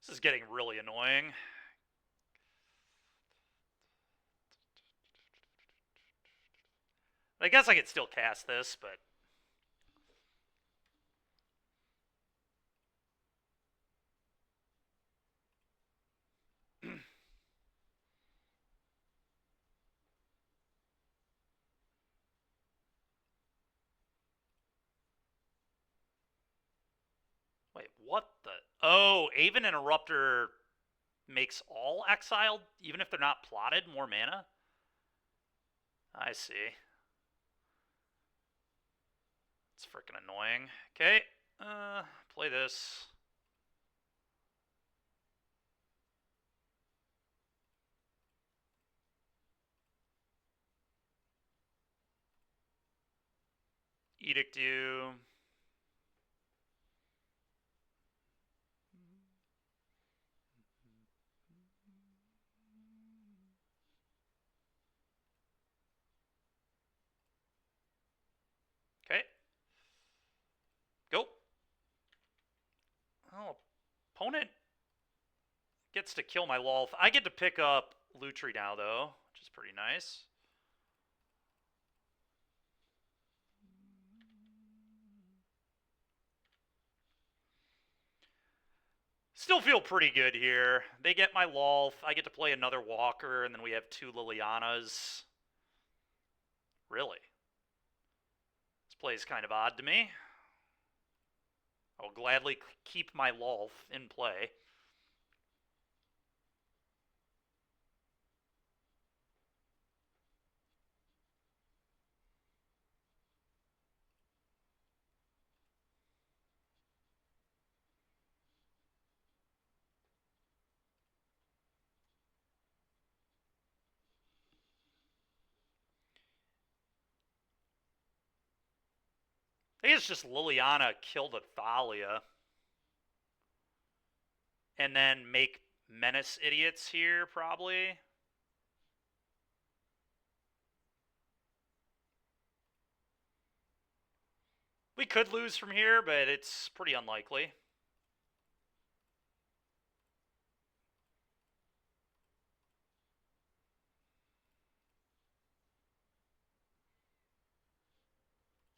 This is getting really annoying. I guess I could still cast this, but... Wait, what the... Oh, Aven Interrupter makes all exiled, even if they're not plotted, more mana? I see. It's freaking annoying. Okay, play this. Edict you. Okay. Go. Oh, opponent gets to kill my Lolth. I get to pick up Lutri now, though, which is pretty nice. Still feel pretty good here. They get my Lolth. I get to play another Walker, and then we have 2 Lilianas. Really? This play is kind of odd to me. I'll gladly keep my Lolth in play. I think it's just Liliana kill the Thalia. And then make menace idiots here, probably. We could lose from here, but it's pretty unlikely.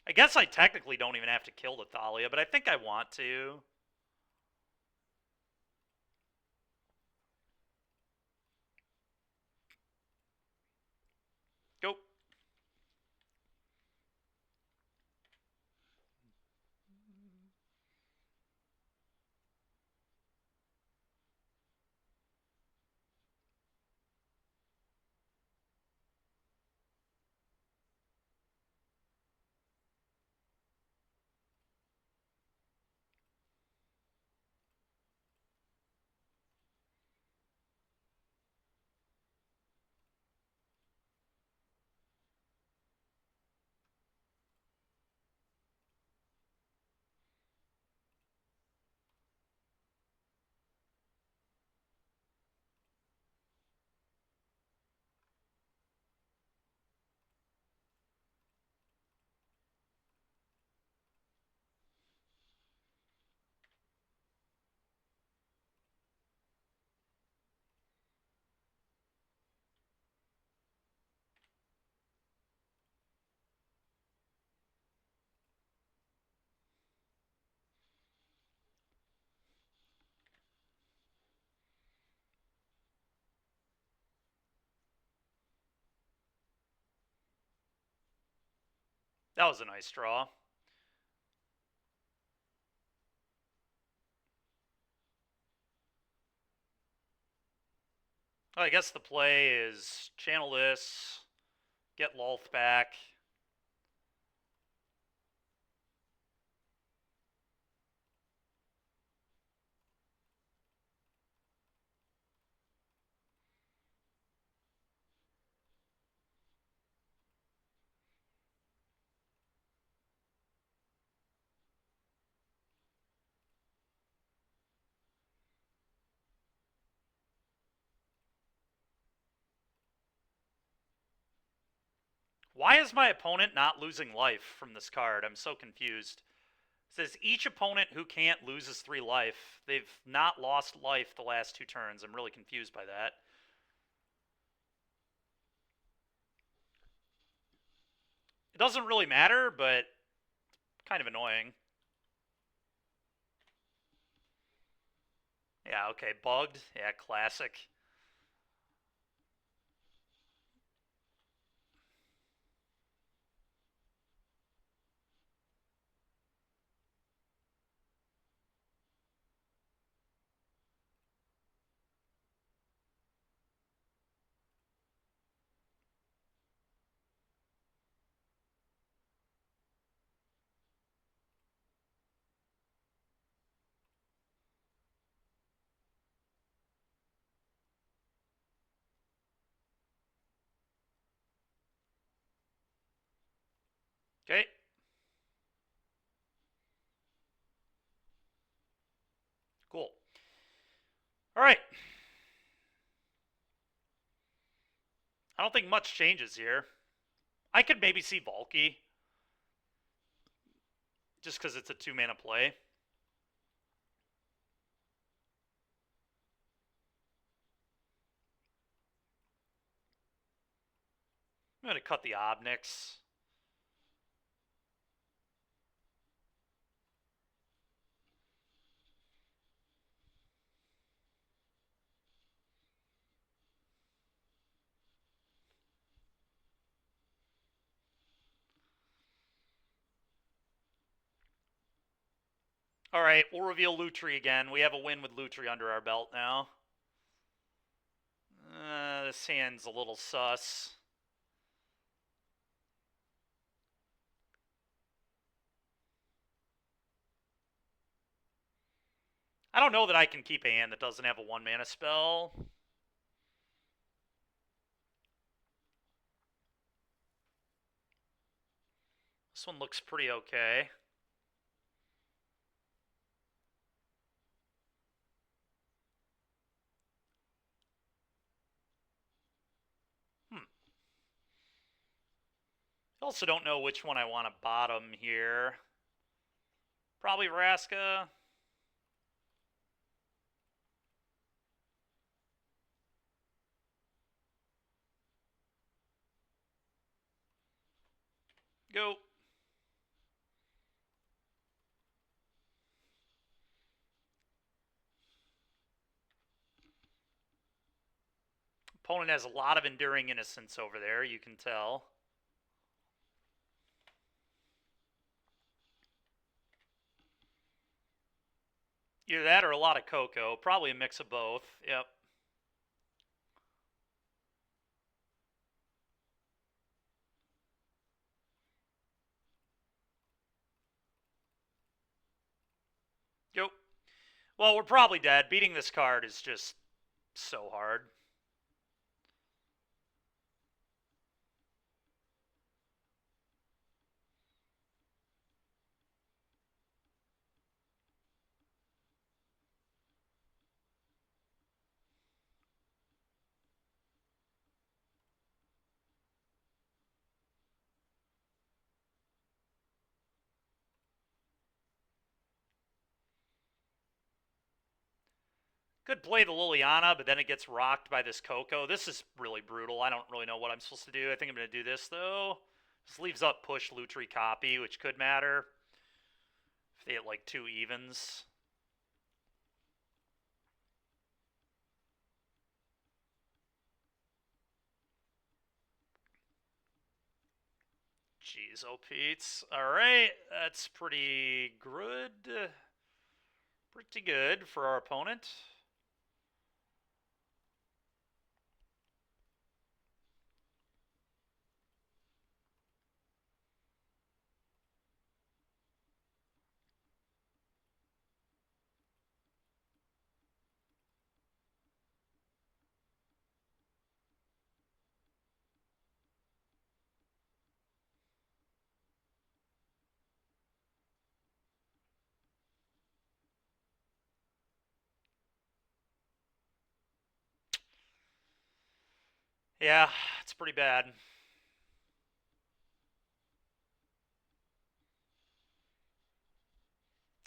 I guess I technically don't even have to kill the Thalia, but I think I want to. Go. That was a nice draw. Well, I guess the play is channel this, get Lolth back. Why is my opponent not losing life from this card? I'm so confused. It says each opponent who can't loses 3 life. They've not lost life the last 2 turns. I'm really confused by that. It doesn't really matter, but kind of annoying. Yeah, okay, bugged. Yeah, classic. Okay. Cool. All right. I don't think much changes here. I could maybe see Valky, just because it's a 2-mana play. I'm going to cut the Obnix. All right, we'll reveal Lutri again. We have a win with Lutri under our belt now. This hand's a little sus. I don't know that I can keep a hand that doesn't have a 1-mana spell. This one looks pretty okay. Also don't know which one I want to bottom here. Probably Vraska. Go. Opponent has a lot of enduring innocence over there, you can tell. Either that or a lot of cocoa. Probably a mix of both. Yep. Yep. Well, we're probably dead. Beating this card is just so hard. Could play the Liliana, but then it gets rocked by this Coco. This is really brutal. I don't really know what I'm supposed to do. I think I'm going to do this, though. This leaves up push lutri copy, which could matter. If they hit like 2 evens. Jeez, oh Pete's. Alright, that's pretty good. Pretty good for our opponent. Yeah, it's pretty bad.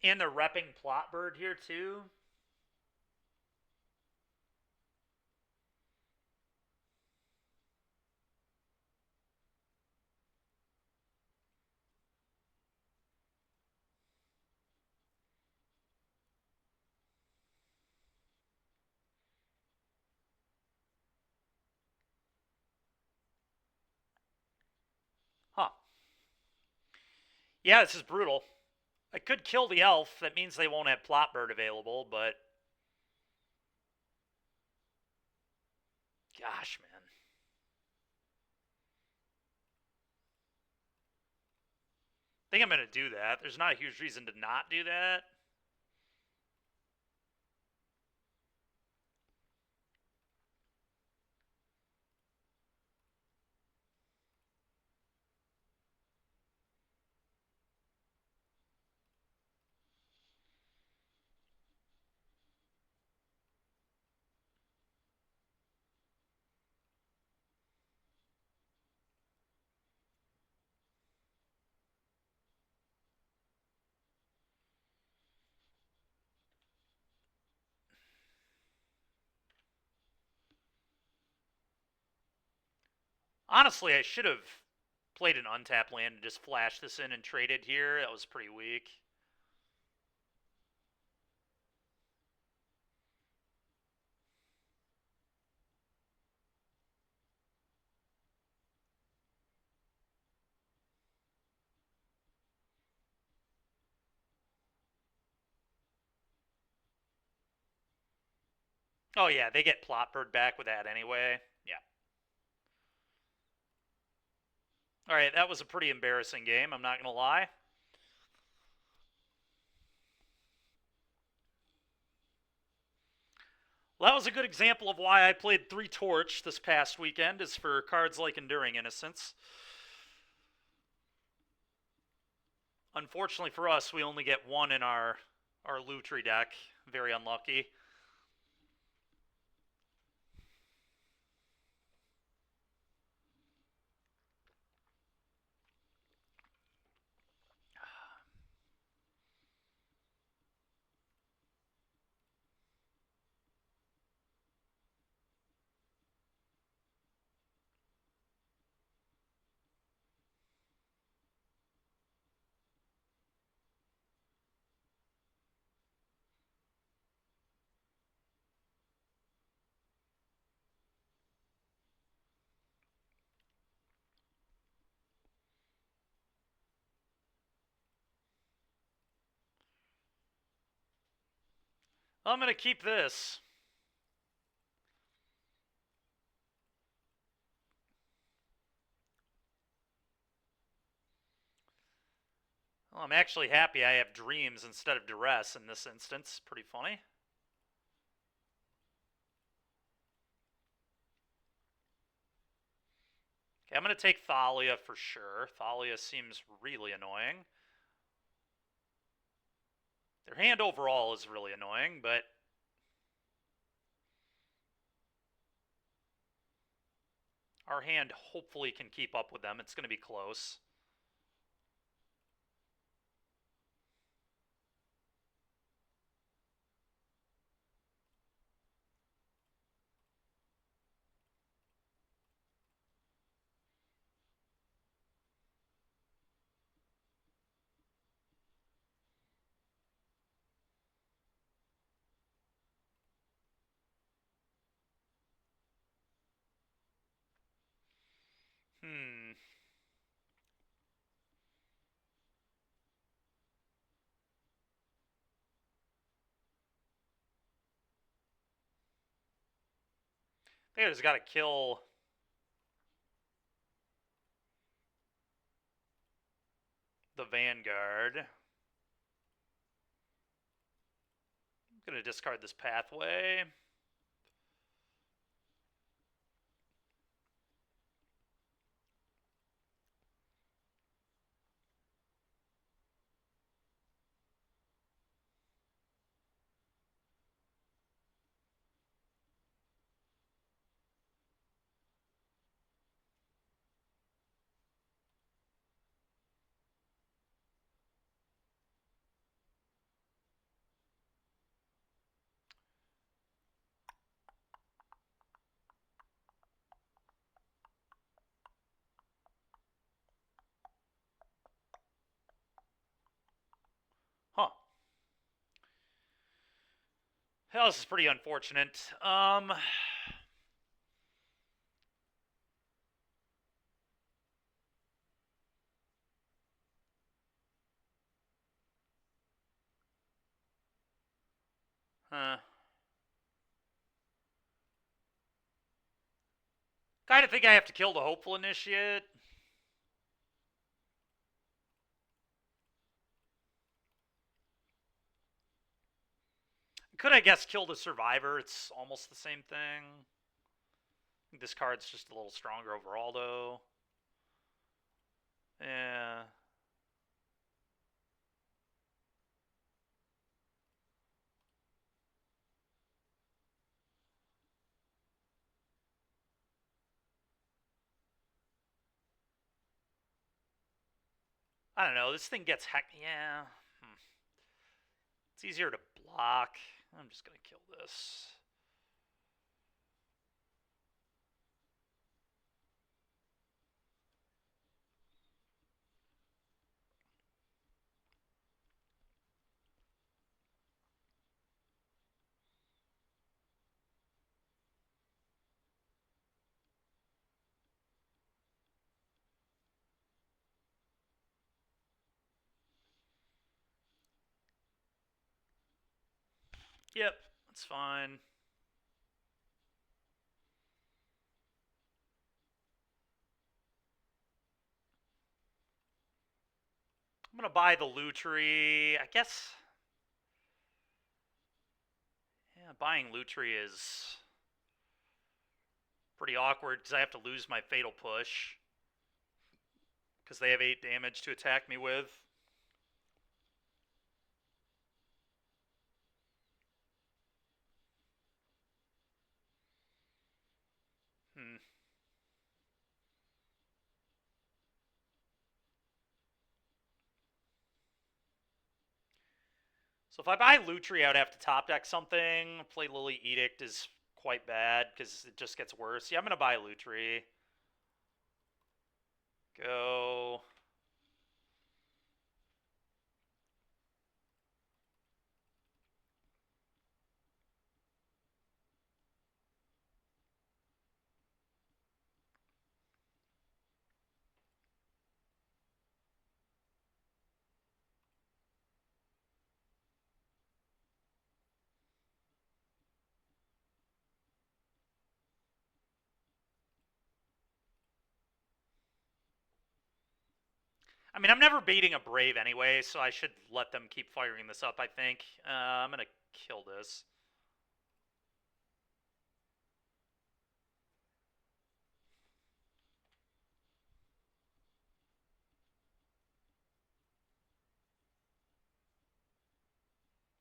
And they're repping Plotbird here, too. Huh. Yeah, this is brutal. I could kill the elf. That means they won't have Plotbird available, but... Gosh, man. I think I'm going to do that. There's not a huge reason to not do that. Honestly, I should have played an untapped land and just flashed this in and traded here. That was pretty weak. Oh, yeah, they get Plotbird back with that anyway. Yeah. Alright, that was a pretty embarrassing game, I'm not going to lie. Well, that was a good example of why I played 3 Torch this past weekend, is for cards like Enduring Innocence. Unfortunately for us, we only get 1 in our Lutri deck. Very unlucky. I'm gonna keep this. Well, I'm actually happy I have dreams instead of duress in this instance. Pretty funny. Okay, I'm going to take Thalia for sure. Thalia seems really annoying. Their hand overall is really annoying, but our hand hopefully can keep up with them. It's going to be close. Hmm. I think I just got to kill the Vanguard. I'm going to discard this pathway. Huh. Hell, this is pretty unfortunate. Huh. Kind of think I have to kill the Hopeful Initiate. Could I guess kill the Survivor? It's almost the same thing. This card's just a little stronger overall, though. Yeah. I don't know. This thing gets heck. Yeah. It's easier to block. I'm just going to kill this. Yep. That's fine. I'm going to buy the lutri. I guess. Yeah, buying lutri is pretty awkward because I have to lose my fatal push. Because they have 8 damage to attack me with. Hmm. So if I buy Lutri, I would have to top deck something. Play Lily Edict is quite bad because it just gets worse. Yeah, I'm going to buy Lutri. Go. I mean, I'm never beating a Brave anyway, so I should let them keep firing this up, I think. I'm going to kill this.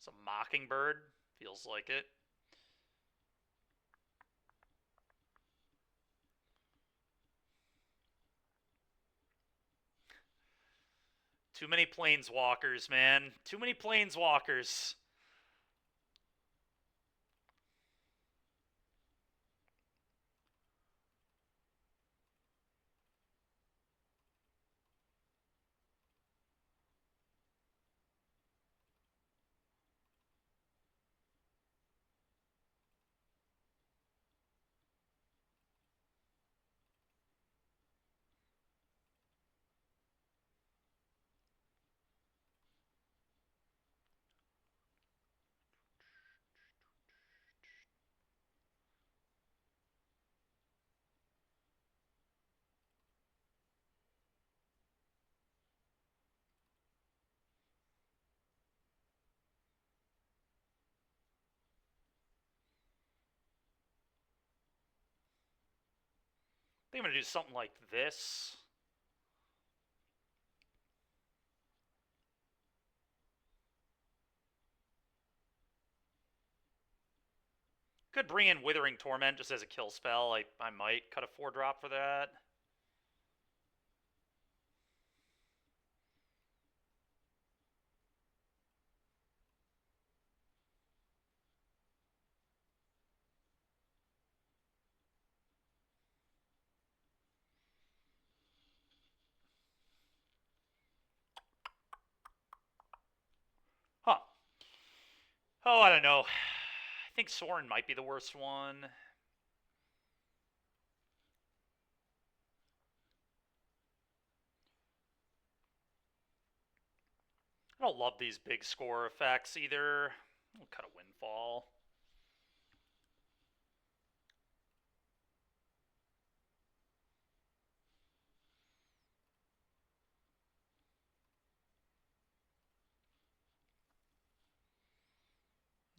It's a Mockingbird. Feels like it. Too many planeswalkers, man. Too many planeswalkers. I think I'm going to do something like this. Could bring in Withering Torment just as a kill spell. I might cut a 4-drop for that. Huh. Oh, I don't know. I think Sorin might be the worst one. I don't love these big score effects either. We'll cut a Windfall.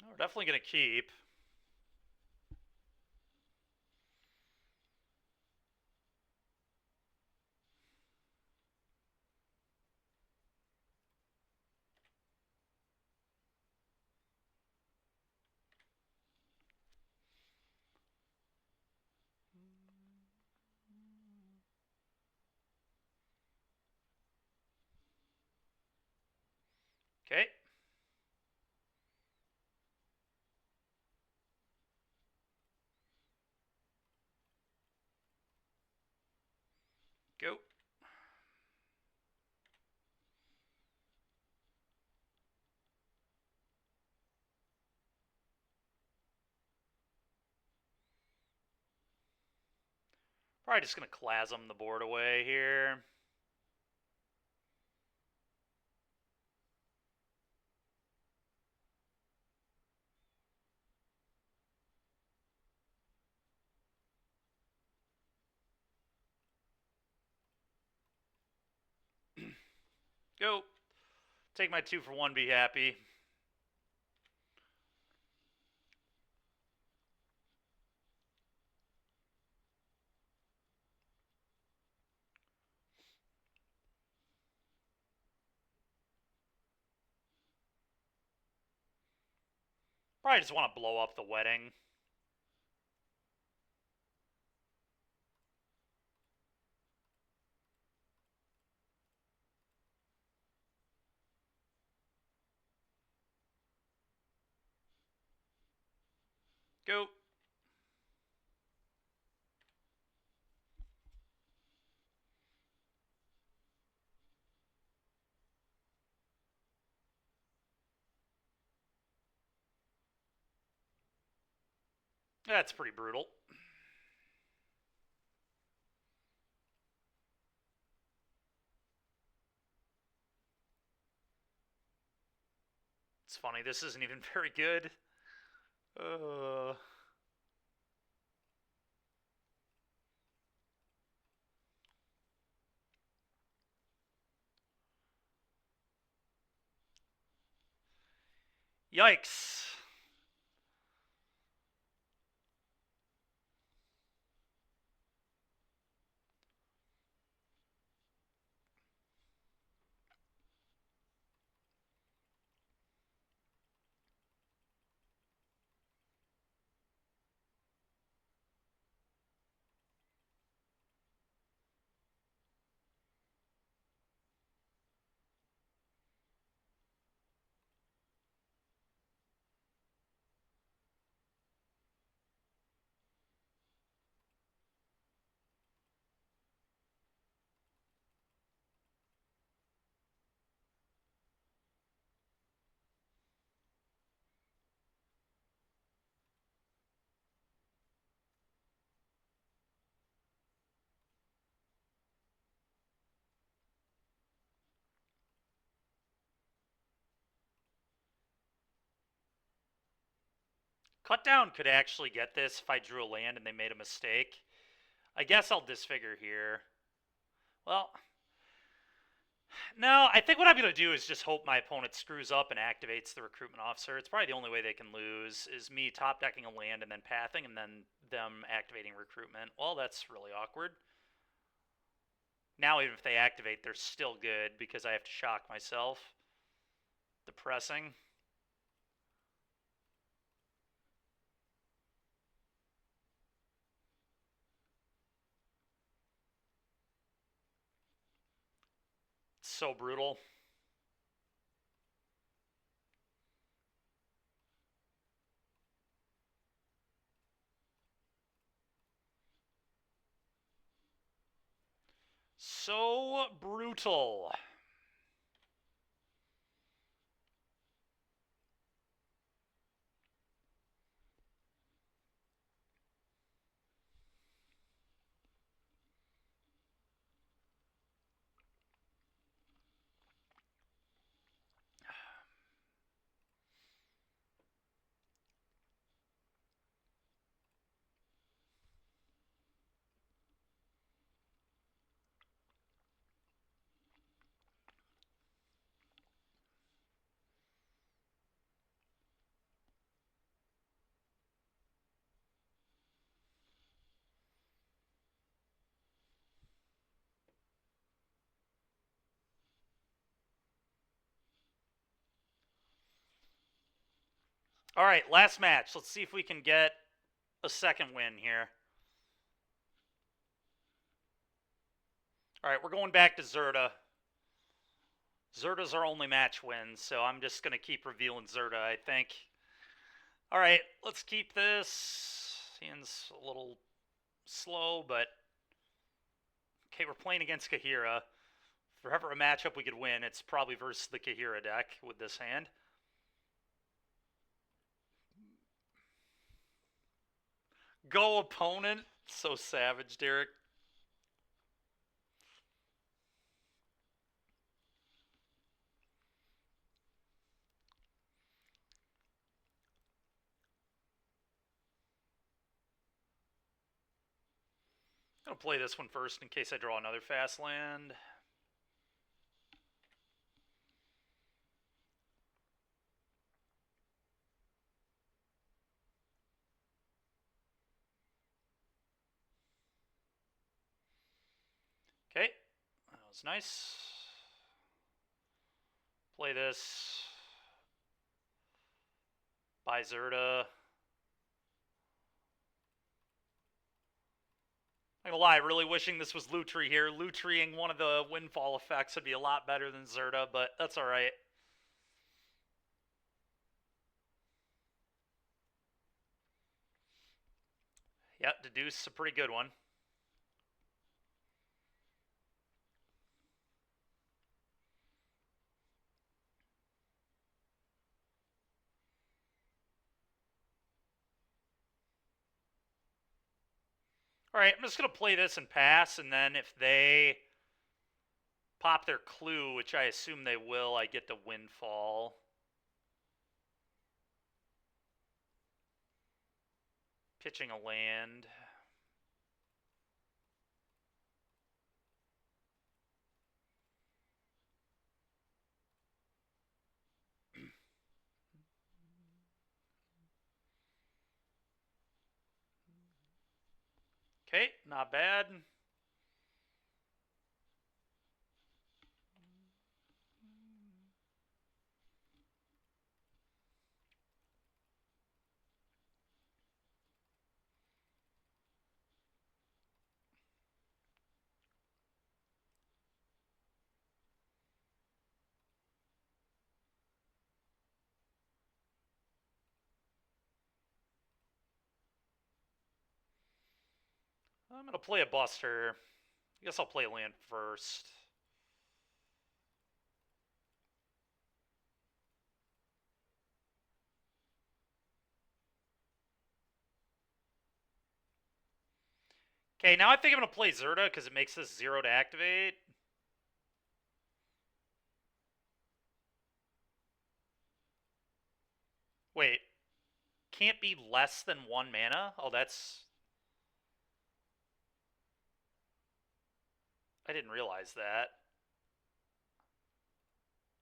We're definitely going to keep. Okay. Go. Probably just going to Clasm the board away here. Go. Take my 2 for 1, be happy. Probably just want to blow up the wedding. Go. That's pretty brutal. It's funny, this isn't even very good. Yikes. Cut down could actually get this if I drew a land and they made a mistake. I guess I'll disfigure here. Well, no, I think what I'm going to do is just hope my opponent screws up and activates the recruitment officer. It's probably the only way they can lose, is me top decking a land and then pathing and then them activating recruitment. Well, that's really awkward. Now even if they activate, they're still good because I have to shock myself. Depressing. So brutal. So brutal. All right, last match. Let's see if we can get a second win here. All right, we're going back to Zirda. Zirda's our only match win, so I'm just going to keep revealing Zirda, I think. All right, let's keep this. Hand's a little slow, but... Okay, we're playing against Kahira. If there ever a matchup we could win, it's probably versus the Kahira deck with this hand. Go opponent. So savage, Derek. I'm going to play this one first in case I draw another fast land. Okay, that was nice. Play this. Buy Zirda. I'm gonna lie, really wishing this was lutri here. Lutriing one of the windfall effects would be a lot better than Zirda, but that's alright. Yep, deduce a pretty good one. Alright, I'm just going to play this and pass, and then if they pop their clue, which I assume they will, I get the windfall. Pitching a land. Okay, not bad. I'm going to play a Buster. I guess I'll play land first. Okay, now I think I'm going to play Zirda because it makes this 0 to activate. Wait, can't be less than 1 mana? Oh, that's... I didn't realize that.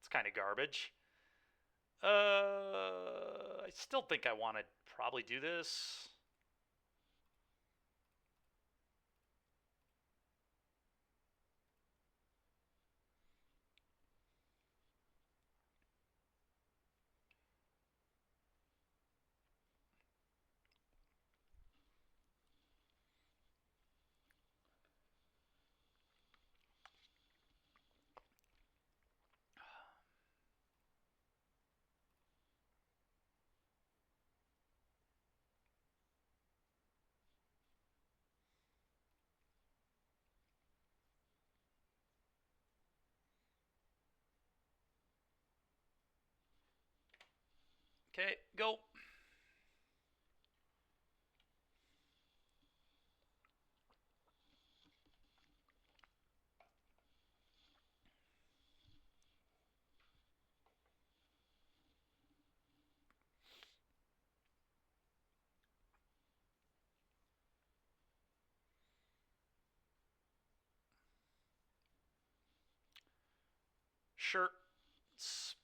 It's kind of garbage. I still think I want to probably do this. Okay, go. Sure. It's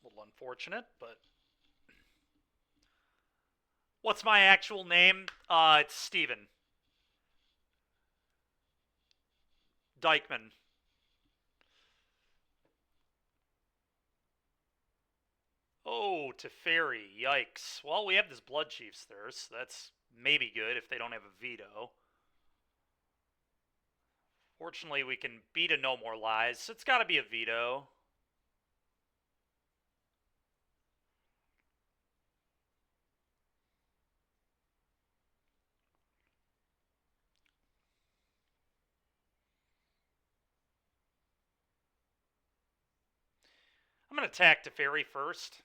a little unfortunate, but... What's my actual name? It's Steven. Dykeman. Oh, Teferi. Yikes. Well, we have this Blood Chief's Thirst. That's maybe good if they don't have a veto. Fortunately, we can beat a No More Lies, so it's got to be a veto. I'm going to attack Teferi first.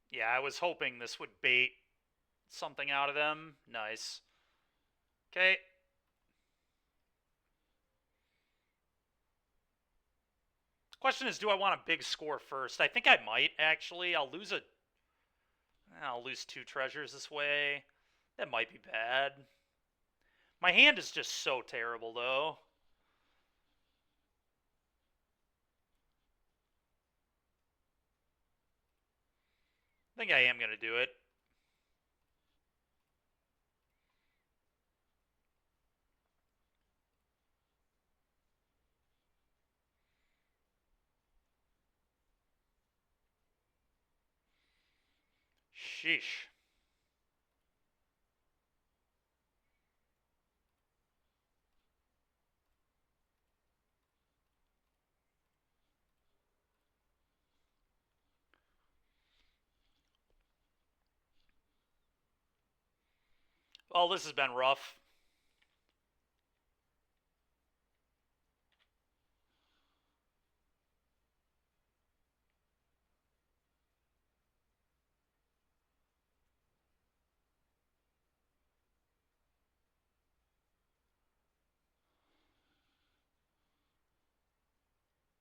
Yeah, I was hoping this would bait something out of them. Nice. Okay. Question is, do I want a big score first? I think I might, actually. I'll lose 2 treasures this way. That might be bad. My hand is just so terrible, though. I think I am going to do it. Sheesh. Well, this has been rough.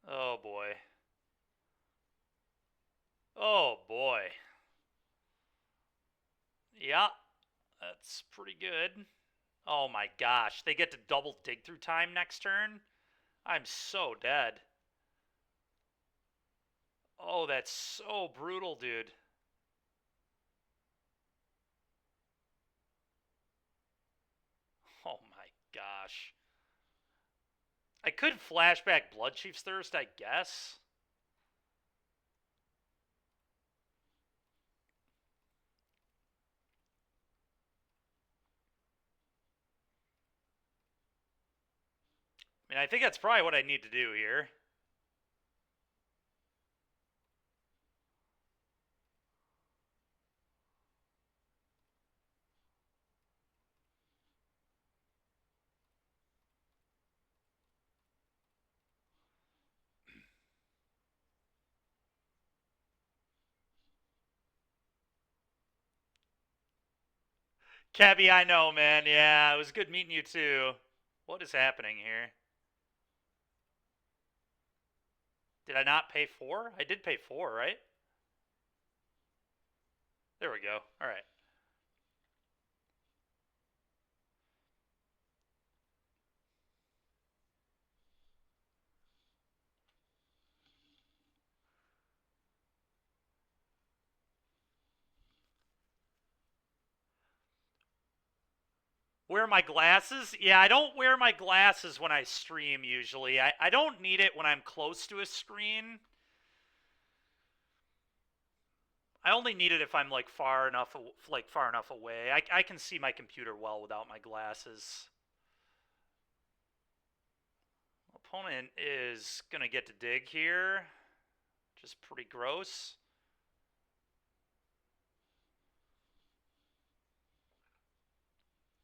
Oh, boy. Oh, boy. Yeah, that's pretty good. Oh, my gosh. They get to double dig through time next turn? I'm so dead. Oh, that's so brutal, dude. Oh my gosh. I could flashback Blood Chief's Thirst, I guess. I mean, I think that's probably what I need to do here. Cabby, I know, man. Yeah, it was good meeting you too. What is happening here? Did I not pay 4? I did pay 4, right? There we go. All right. Wear my glasses? Yeah, I don't wear my glasses when I stream usually. I don't need it when I'm close to a screen. I only need it if I'm like far enough away. I can see my computer well without my glasses. Opponent is gonna get to dig here. Just pretty gross.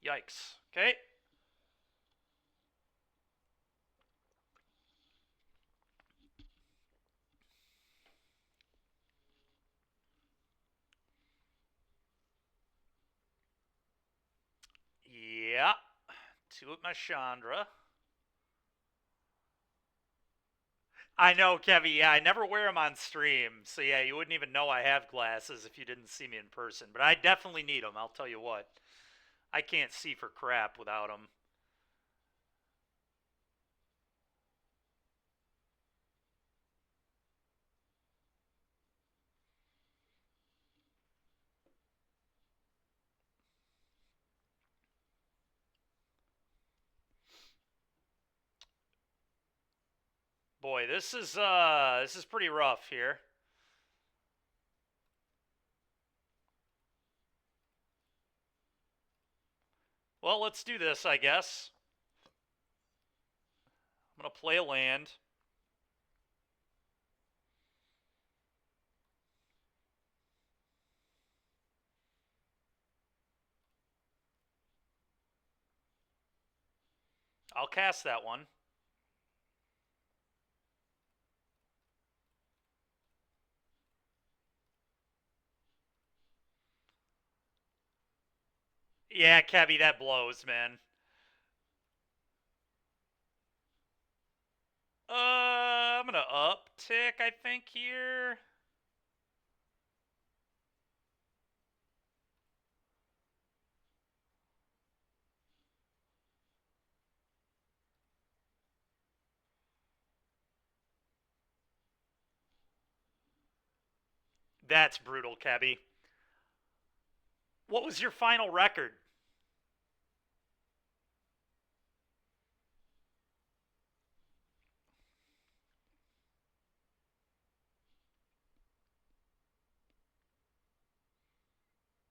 Yikes. Okay. Yeah. 2 at my Chandra. I know, Kevy. Yeah, I never wear them on stream. So, yeah, you wouldn't even know I have glasses if you didn't see me in person. But I definitely need them, I'll tell you what. I can't see for crap without them. Boy, this is pretty rough here. Well, let's do this, I guess. I'm going to play a land. I'll cast that one. Yeah, Kevy, that blows, man. I'm going to uptick, I think, here. That's brutal, Kevy. What was your final record?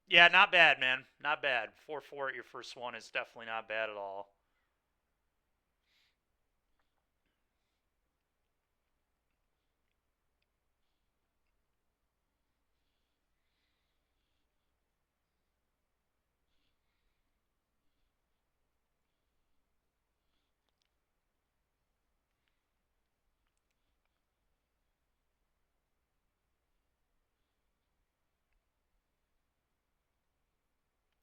Yeah, not bad, man. Not bad. 4-4 at your first one is definitely not bad at all.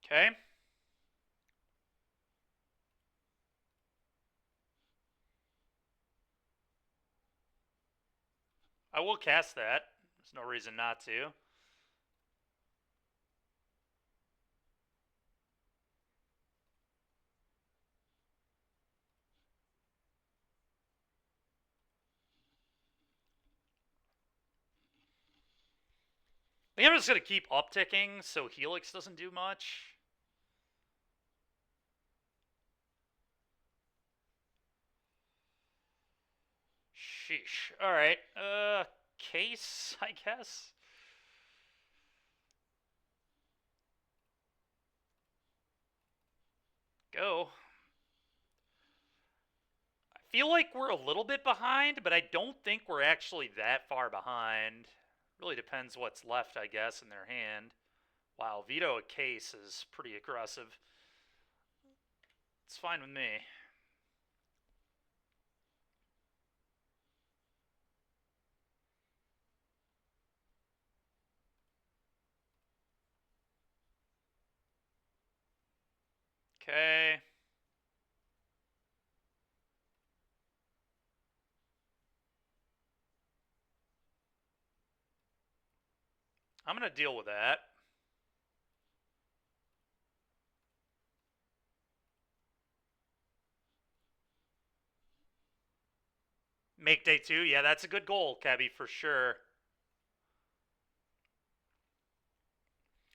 Okay. I will cast that. There's no reason not to. I think I'm just going to keep upticking so Helix doesn't do much. Sheesh. Alright. Case, I guess? Go. I feel like we're a little bit behind, but I don't think we're actually that far behind. Really depends what's left, I guess, in their hand. Wow, veto a case is pretty aggressive. It's fine with me. Okay. I'm going to deal with that. Make day 2. Yeah, that's a good goal, Cabby, for sure.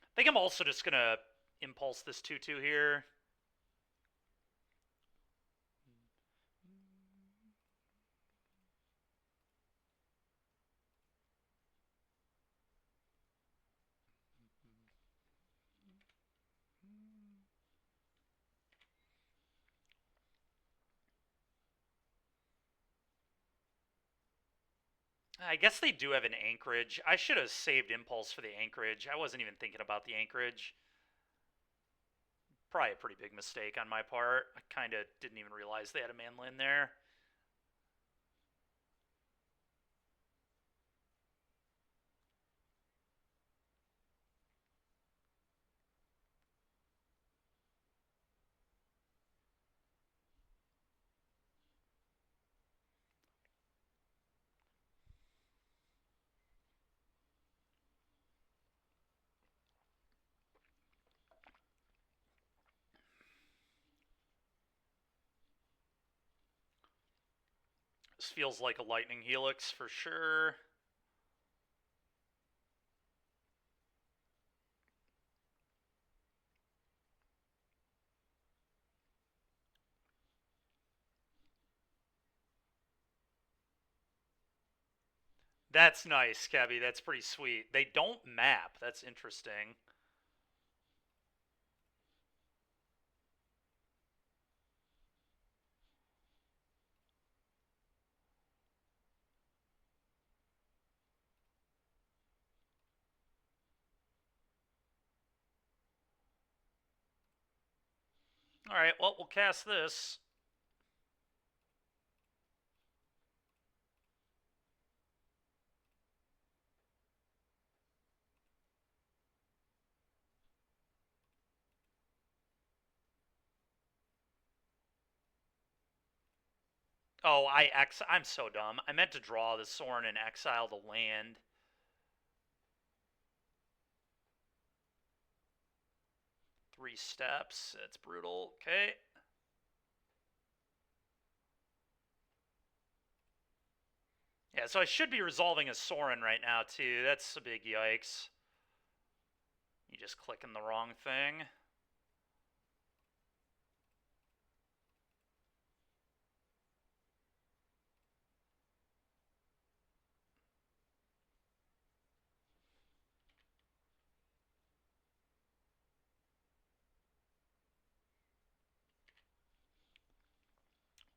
I think I'm also just going to impulse this 2-2 here. I guess they do have an anchorage. I should have saved impulse for the anchorage. I wasn't even thinking about the anchorage. Probably a pretty big mistake on my part. I kind of didn't even realize they had a manland there. This feels like a lightning helix for sure. That's nice, Cabby. That's pretty sweet. They don't map. That's interesting. Alright, well, we'll cast this. Oh, I'm so dumb. I meant to draw the Sorin and exile the land. Three steps. That's brutal. Okay. Yeah, so I should be resolving a Sorin right now, too. That's a big yikes. You just clicking the wrong thing.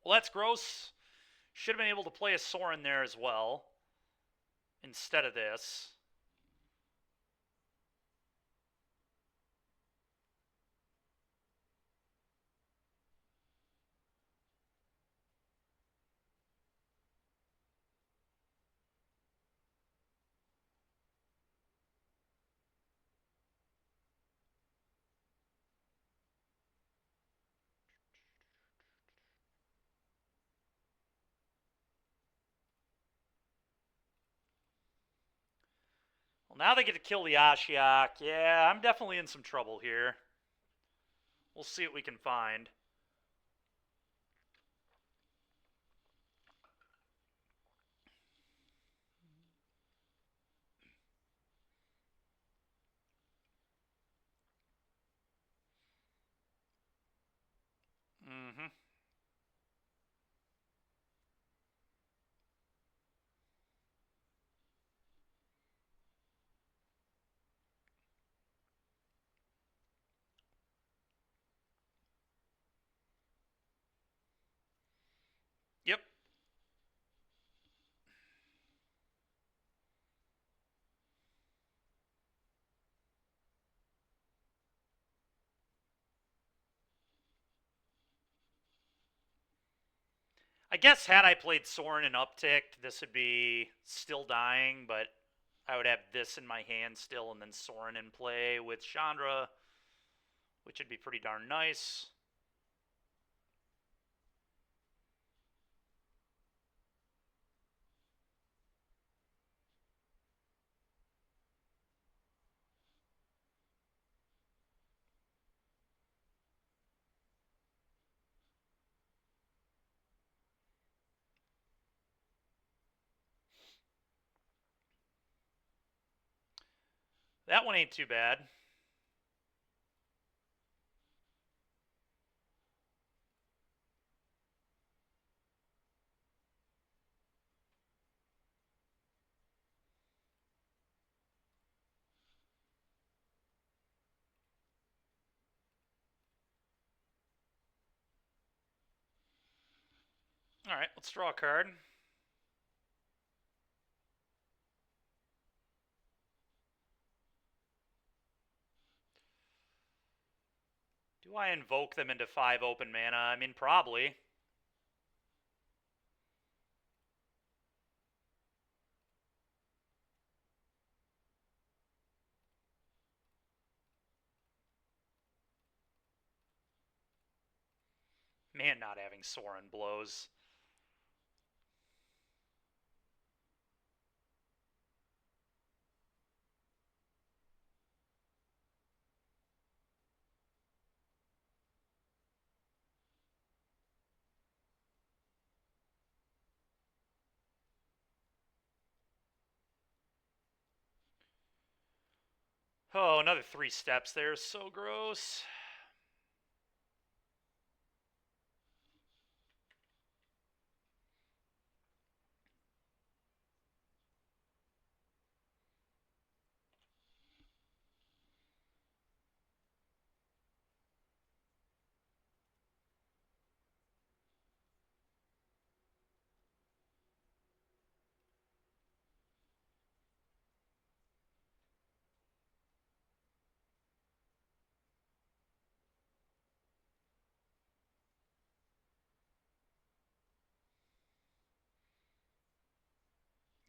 Well, that's gross. Should have been able to play a Sorin there as well. Instead of this. Well, now they get to kill the Ashiok. Yeah, I'm definitely in some trouble here. We'll see what we can find. Mm-hmm. Yep. I guess had I played Soren and upticked, this would be still dying, but I would have this in my hand still and then Soren in play with Chandra, which would be pretty darn nice. That one ain't too bad. All right, let's draw a card. Do I invoke them into 5 open mana? I mean, probably. Man, not having Soren blows. Oh, another 3 steps there. So gross.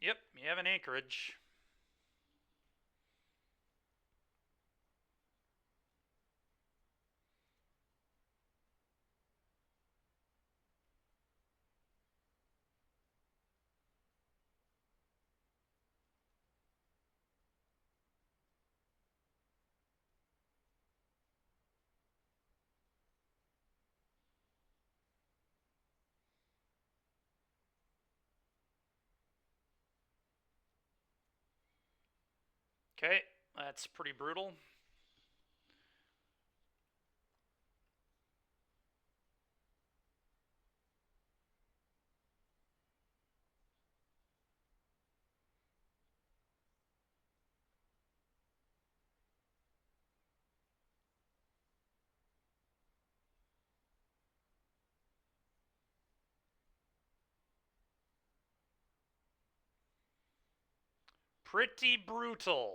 Yep, you have an anchorage. Okay, that's pretty brutal. Pretty brutal.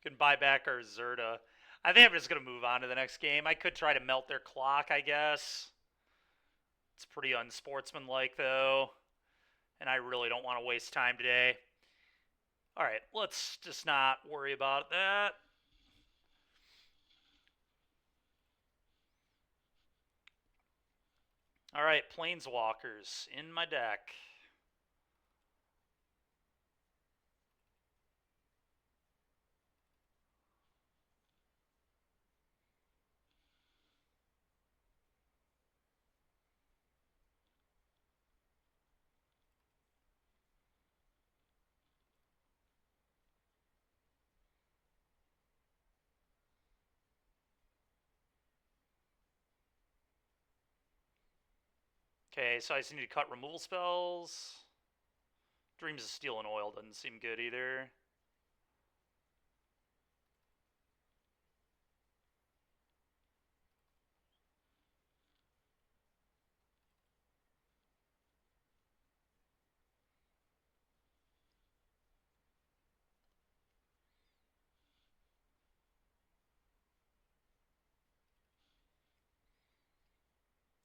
Can buy back our Zirda. I think I'm just going to move on to the next game. I could try to melt their clock, I guess. It's pretty unsportsmanlike, though. And I really don't want to waste time today. Alright, let's just not worry about that. Alright, Planeswalkers in my deck. Okay, so I just need to cut removal spells. Dreams of Steel and Oil doesn't seem good either.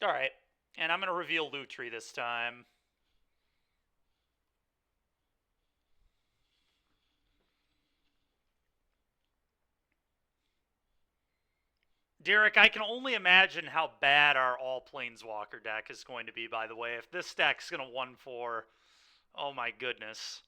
Alright, and I'm going to reveal Lutri this time. Derek, I can only imagine how bad our all Planeswalker deck is going to be, by the way. If this deck's going to 1-4, oh my goodness.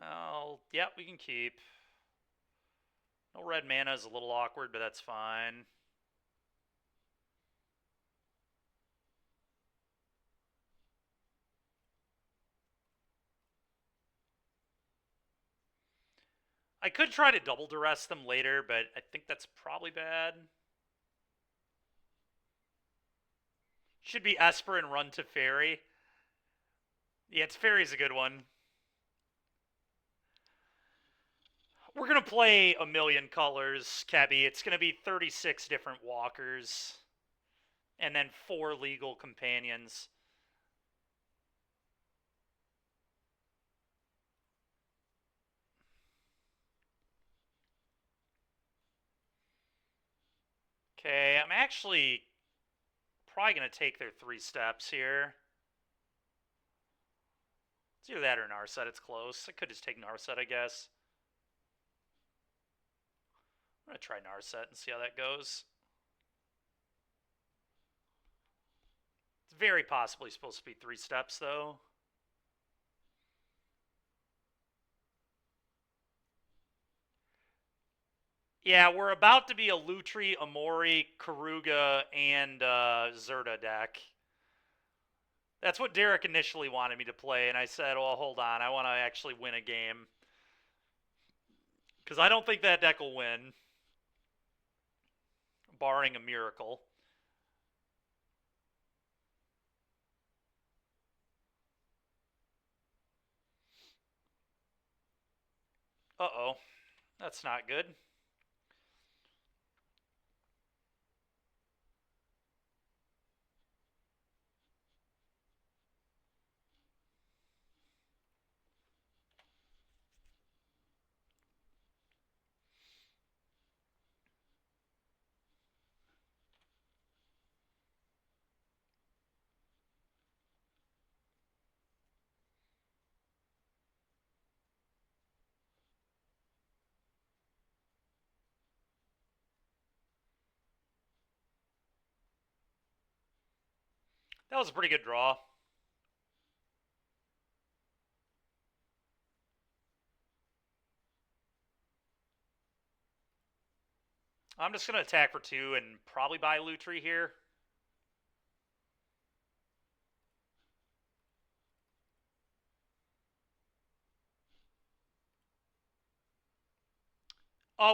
Well, yeah, we can keep. No red mana is a little awkward, but that's fine. I could try to double duress them later, but I think that's probably bad. Should be Esper and run to Fairy. Yeah, Fairy's a good one. We're going to play a million colors, Kebby. It's going to be 36 different walkers. And then 4 legal companions. Okay, I'm actually probably going to take their 3 steps here. It's either that or Narset. It's close. I could just take Narset, I guess. I'm going to try Narset and see how that goes. It's very possibly supposed to be 3 steps, though. Yeah, we're about to be a Lutri, Amori, Karuga, and Zirda deck. That's what Derek initially wanted me to play, and I said, well, hold on. I want to actually win a game. Because I don't think that deck will win. Barring a miracle. Uh-oh. That's not good. That was a pretty good draw. I'm just going to attack for 2 and probably buy Lutri here.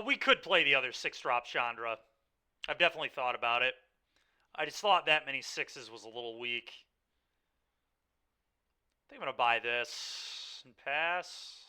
We could play the other 6-drop Chandra. I've definitely thought about it. I just thought that many 6s was a little weak. I think I'm going to buy this and pass.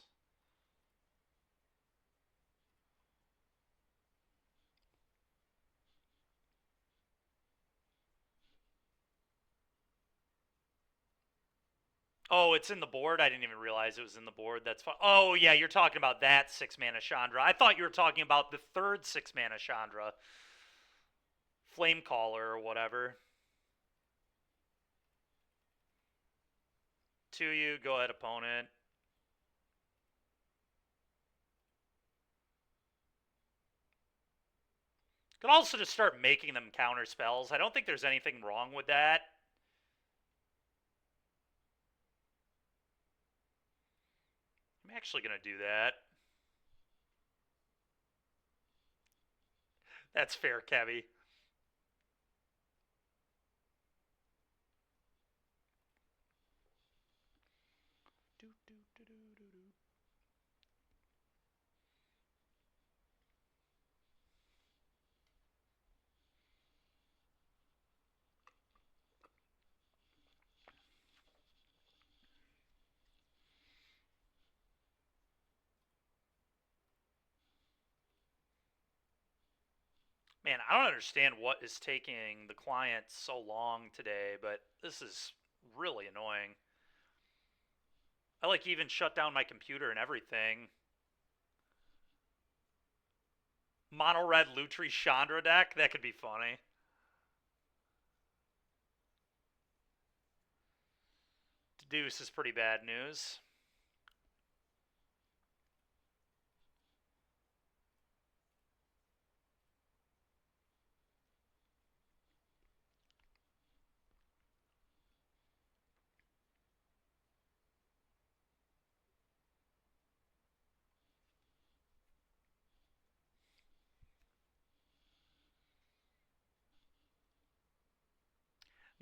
Oh, it's in the board? I didn't even realize it was in the board. That's fine. Oh, yeah, you're talking about that 6-mana Chandra. I thought you were talking about the third 6-mana Chandra. Flamecaller or whatever. To you, go ahead, opponent. Could also just start making them counter spells. I don't think there's anything wrong with that. I'm actually going to do that. That's fair, Kevy. Man, I don't understand what is taking the client so long today, but this is really annoying. I like even shut down my computer and everything. Mono red Lutri Chandra deck? That could be funny. Deuce is pretty bad news.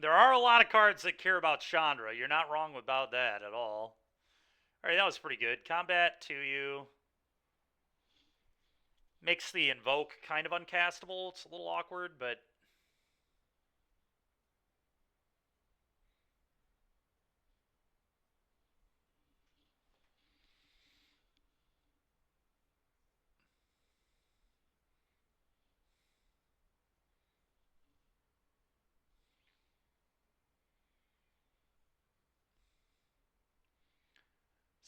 There are a lot of cards that care about Chandra. You're not wrong about that at all. Alright, that was pretty good. Combat to you. Makes the invoke kind of uncastable. It's a little awkward, but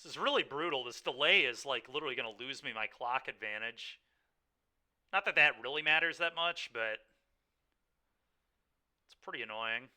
this is really brutal. This delay is like literally going to lose me my clock advantage. Not that that really matters that much, but it's pretty annoying.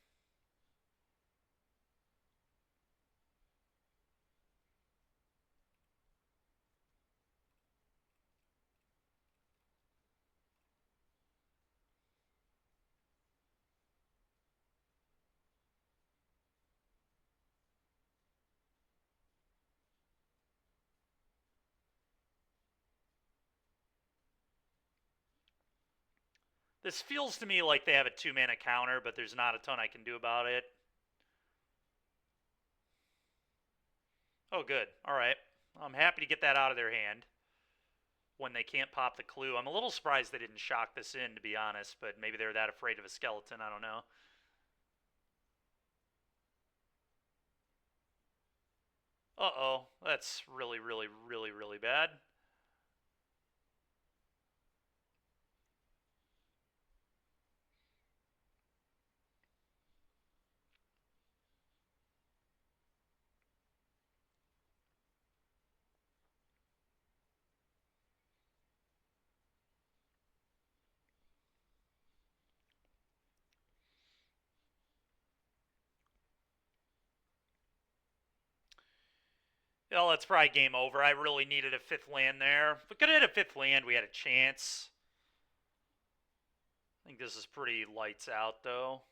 This feels to me like they have a 2-mana counter, but there's not a ton I can do about it. Oh, good. Alright. I'm happy to get that out of their hand when they can't pop the clue. I'm a little surprised they didn't shock this in, to be honest, but maybe they're that afraid of a skeleton. I don't know. Uh-oh. That's really, really, really, really bad. Well, that's probably game over. I really needed a 5th land there. If we could have hit a 5th land, we had a chance. I think this is pretty lights out, though.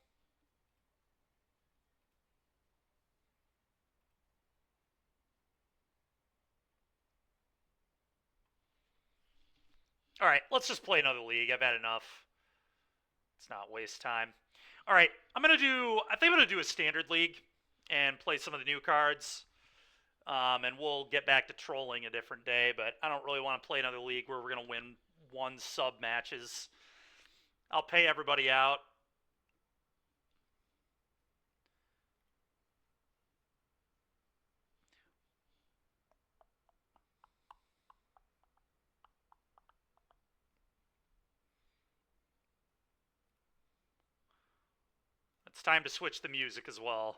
Alright, let's just play another league. I've had enough. Let's not waste time. Alright, I think I'm gonna do a standard league and play some of the new cards. And we'll get back to trolling a different day, but I don't really want to play another league where we're going to win 1 sub matches. I'll pay everybody out. It's time to switch the music as well.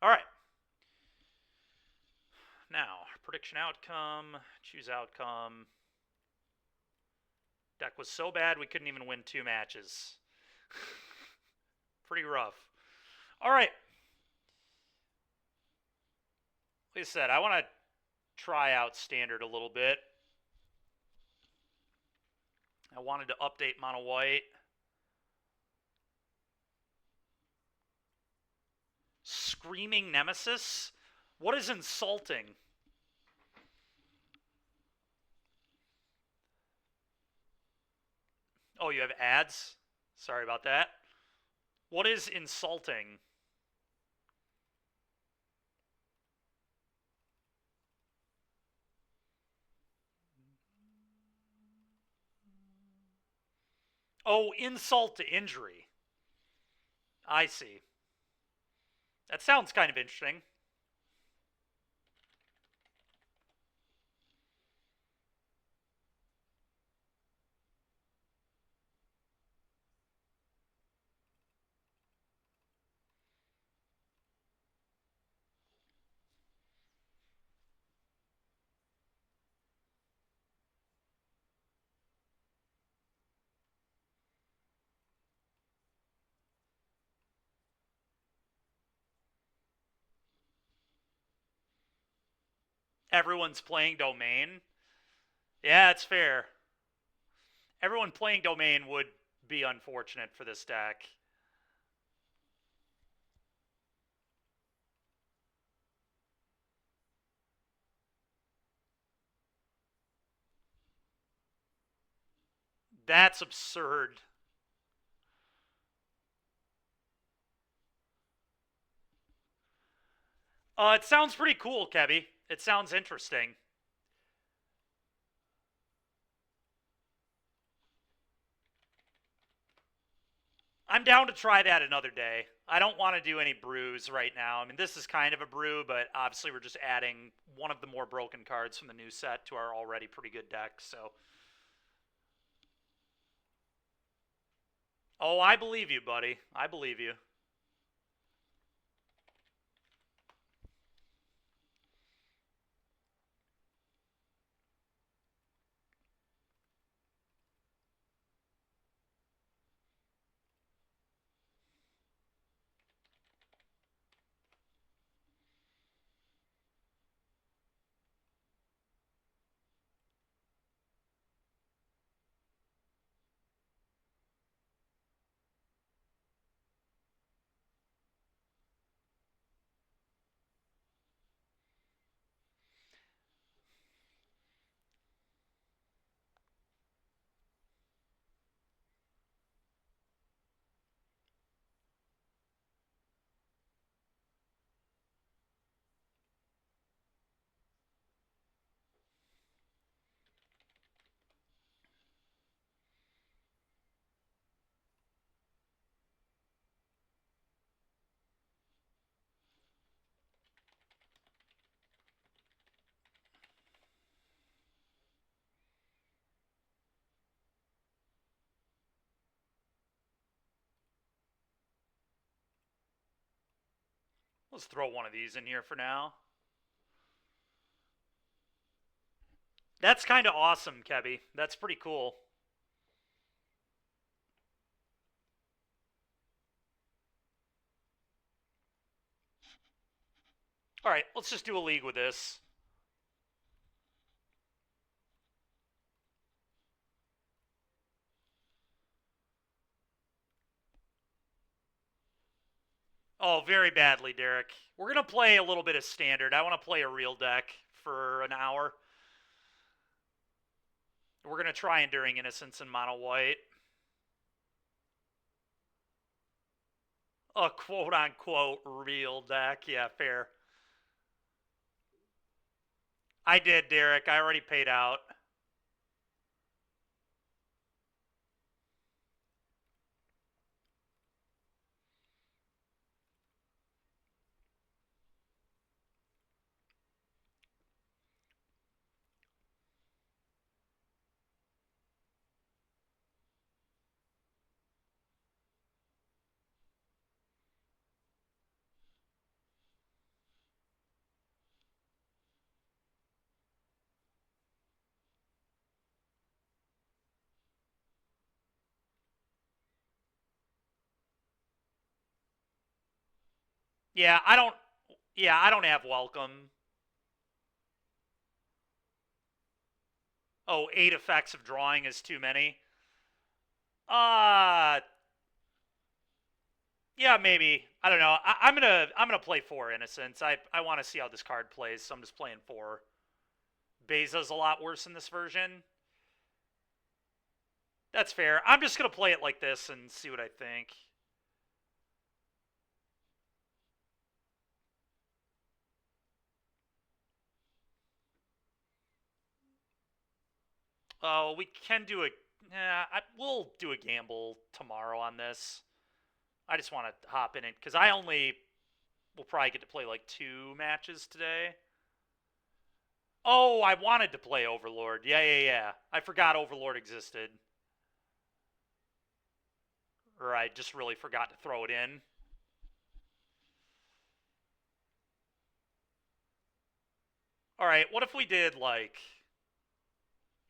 Alright. Now, prediction outcome, choose outcome. Deck was so bad we couldn't even win 2 matches. Pretty rough. Alright. Like I said, I want to try out standard a little bit. I wanted to update mono white. Screaming Nemesis? What is insulting? Oh, you have ads? Sorry about that. What is insulting? Oh, insult to injury. I see. That sounds kind of interesting. Everyone's playing Domain. Yeah, it's fair. Everyone playing Domain would be unfortunate for this deck. That's absurd. It sounds pretty cool, Kevy. It sounds interesting. I'm down to try that another day. I don't want to do any brews right now. I mean, this is kind of a brew, but obviously we're just adding one of the more broken cards from the new set to our already pretty good deck, so. Oh, I believe you, buddy. I believe you. Let's throw one of these in here for now. That's kind of awesome, Kebby. That's pretty cool. All right, let's just do a league with this. Oh, very badly, Derek. We're going to play a little bit of standard. I want to play a real deck for an hour. We're going to try Enduring Innocence in mono white. A quote unquote real deck. Yeah, fair. I did, Derek. I already paid out. Yeah, I don't. Yeah, I don't have welcome. Oh, 8 effects of drawing is too many. Uh yeah, maybe. I don't know. I'm gonna play 4 Innocence. I want to see how this card plays, so I'm just playing 4. Beza's a lot worse in this version. That's fair. I'm just gonna play it like this and see what I think. Oh, we can do a. We'll do a gamble tomorrow on this. I just want to hop in it because I only will probably get to play like 2 matches today. Oh, I wanted to play Overlord. Yeah. I forgot Overlord existed. Or I just really forgot to throw it in. All right, what if we did like.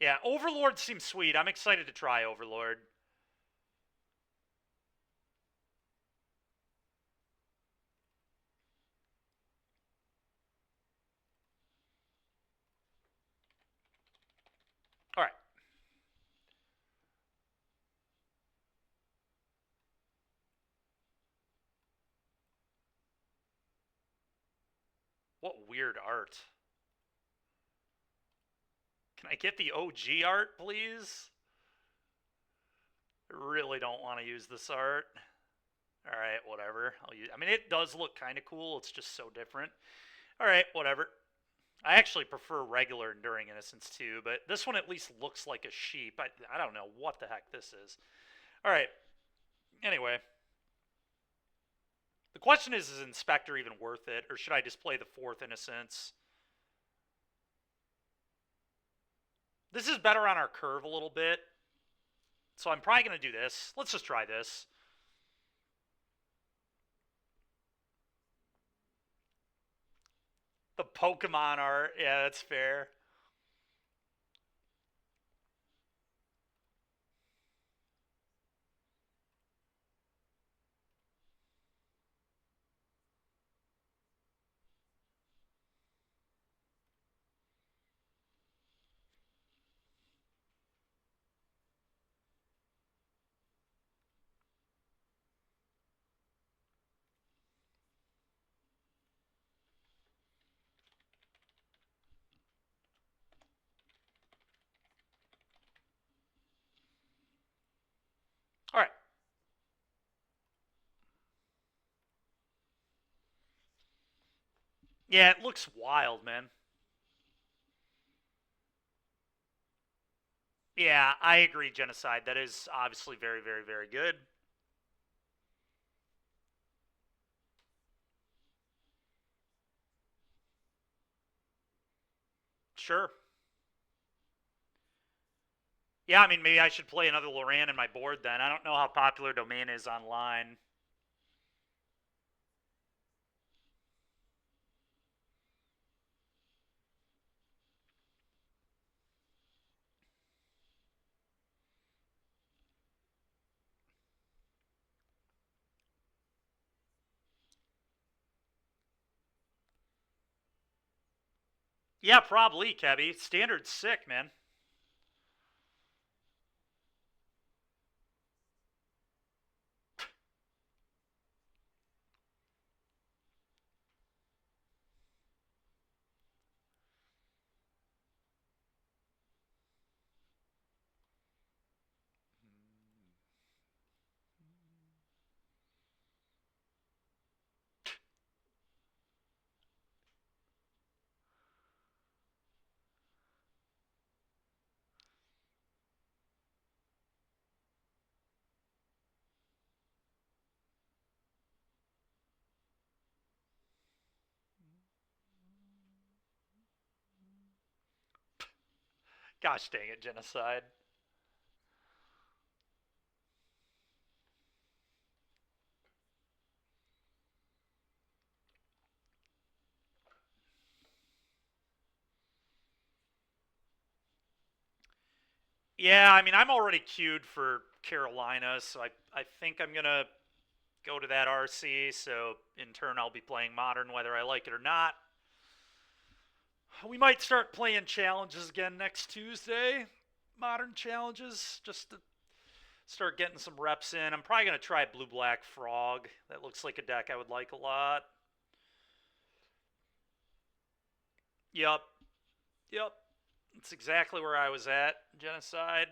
Yeah, Overlord seems sweet. I'm excited to try Overlord. All right. What weird art. Can I get the OG art, please? I really don't want to use this art. All right, whatever. I mean, it does look kind of cool. It's just so different. All right, whatever. I actually prefer regular Enduring Innocence too, but this one at least looks like a sheep. I don't know what the heck this is. All right. Anyway, the question is Inspector even worth it, or should I just play the fourth Innocence? This is better on our curve a little bit, so I'm probably going to do this. Let's just try this. The Pokemon art. Yeah, that's fair. All right. Yeah, it looks wild, man. Yeah, I agree, Genocide. That is obviously very, very, very good. Sure. Yeah, I mean, maybe I should play another Loran in my board then. I don't know how popular Domain is online. Yeah, probably, Kebby. Standard's sick, man. Gosh dang it, Genocide. Yeah, I mean, I'm already queued for Carolina, so I think I'm going to go to that RC, so in turn I'll be playing Modern whether I like it or not. We might start playing challenges again next Tuesday. Modern challenges, just to start getting some reps in. I'm probably going to try Blue Black Frog. That looks like a deck I would like a lot. Yep. Yep. That's exactly where I was at. Genocide.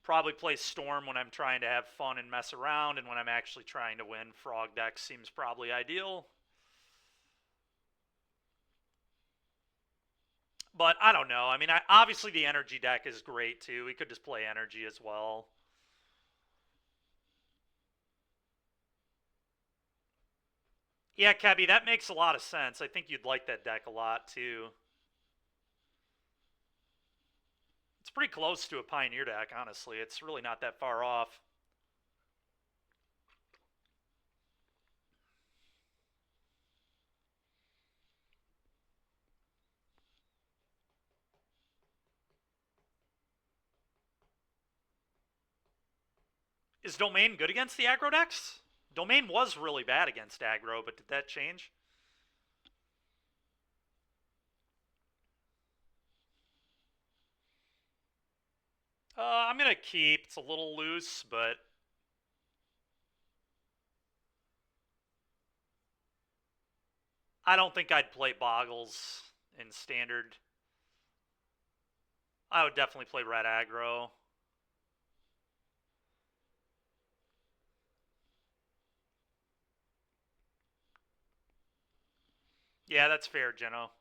Probably play Storm when I'm trying to have fun and mess around, and when I'm actually trying to win, Frog deck seems probably ideal. But I don't know. I mean, obviously the energy deck is great too. We could just play energy as well. Yeah, Kebby, that makes a lot of sense. I think you'd like that deck a lot too. It's pretty close to a Pioneer deck, honestly. It's really not that far off. Is Domain good against the aggro decks? Domain was really bad against aggro, but did that change? I'm going to keep. It's a little loose, but I don't think I'd play Boggles in Standard. I would definitely play red aggro. Yeah, that's fair, Geno.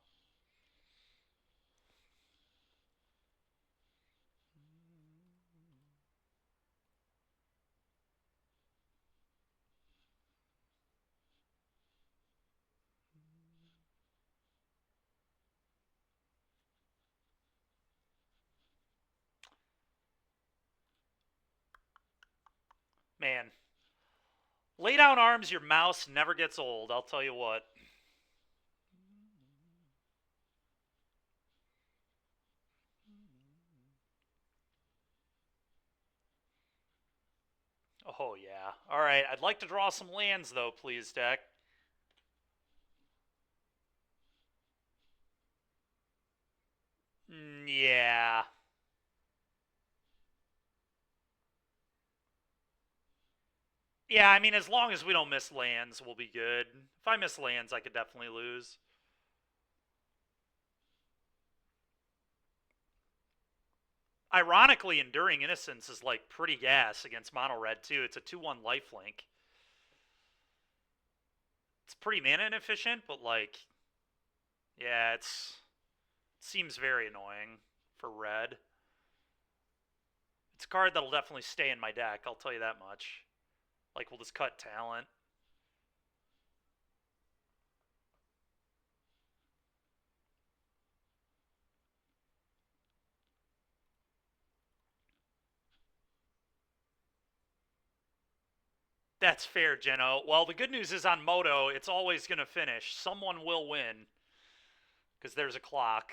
Man, lay down arms, your mouse never gets old, I'll tell you what. Oh, yeah. Alright, I'd like to draw some lands, though, please, deck. Yeah. Yeah, I mean, as long as we don't miss lands, we'll be good. If I miss lands, I could definitely lose. Ironically, Enduring Innocence is like pretty gas against mono red too. It's a 2/1 lifelink. It's pretty mana inefficient, but like, yeah, it seems very annoying for red. It's a card that'll definitely stay in my deck, I'll tell you that much. Like, we'll just cut talent. That's fair, Geno. Well, the good news is on Moto, it's always going to finish. Someone will win because there's a clock.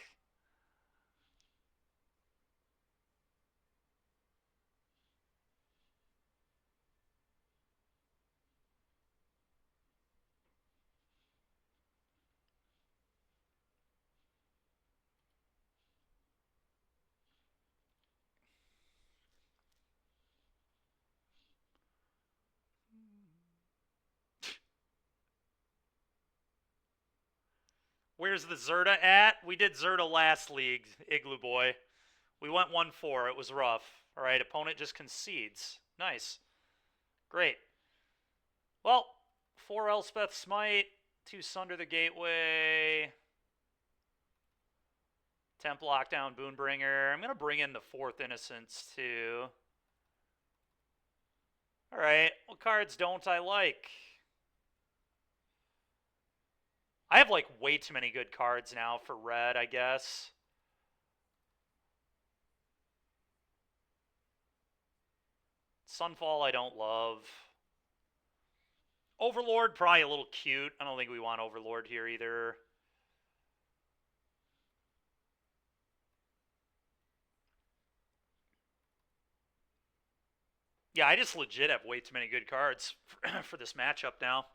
Where's the Zirda at? We did Zirda last league, Igloo Boy. We went 1-4. It was rough. All right, opponent just concedes. Nice. Great. Well, 4 Elspeth Smite, 2 Sunder the Gateway, Temp Lockdown Boonbringer. I'm going to bring in the 4th Innocence, too. All right, what cards don't I like? I have, like, way too many good cards now for red, I guess. Sunfall I don't love. Overlord, probably a little cute. I don't think we want Overlord here either. Yeah, I just legit have way too many good cards for this matchup now.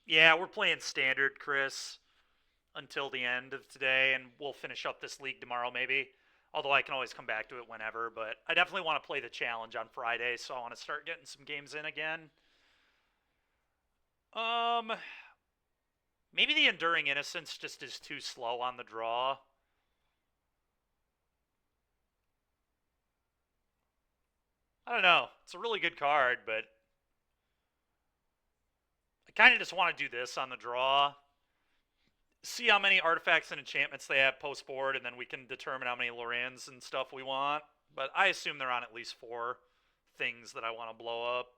Yeah, we're playing standard, Chris, until the end of today, and we'll finish up this league tomorrow, maybe. Although I can always come back to it whenever, but I definitely want to play the challenge on Friday, so I want to start getting some games in again. Um, maybe the Enduring Innocence just is too slow on the draw. I don't know. It's a really good card, but I kind of just want to do this on the draw. See how many artifacts and enchantments they have post board, and then we can determine how many Lorans and stuff we want. But I assume they're on at least 4 things that I want to blow up.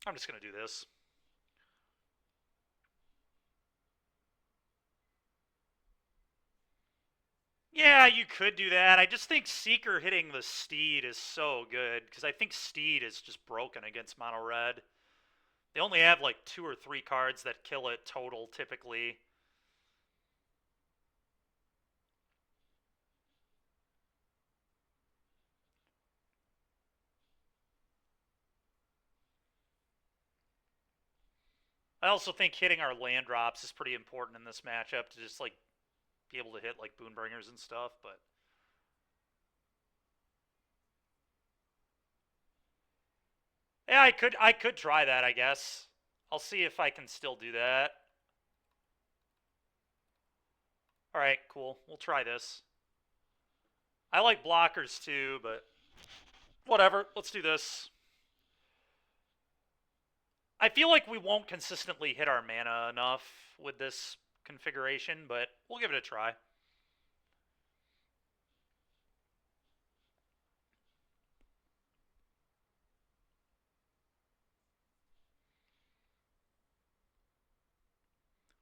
I'm just going to do this. Yeah, you could do that. I just think Seeker hitting the Steed is so good, because I think Steed is just broken against mono red. They only have like 2 or 3 cards that kill it total typically. I also think hitting our land drops is pretty important in this matchup to just like be able to hit like Boonbringers and stuff, but yeah, I could try that, I guess. I'll see if I can still do that. Alright, cool. We'll try this. I like blockers too, but whatever. Let's do this. I feel like we won't consistently hit our mana enough with this configuration, but we'll give it a try.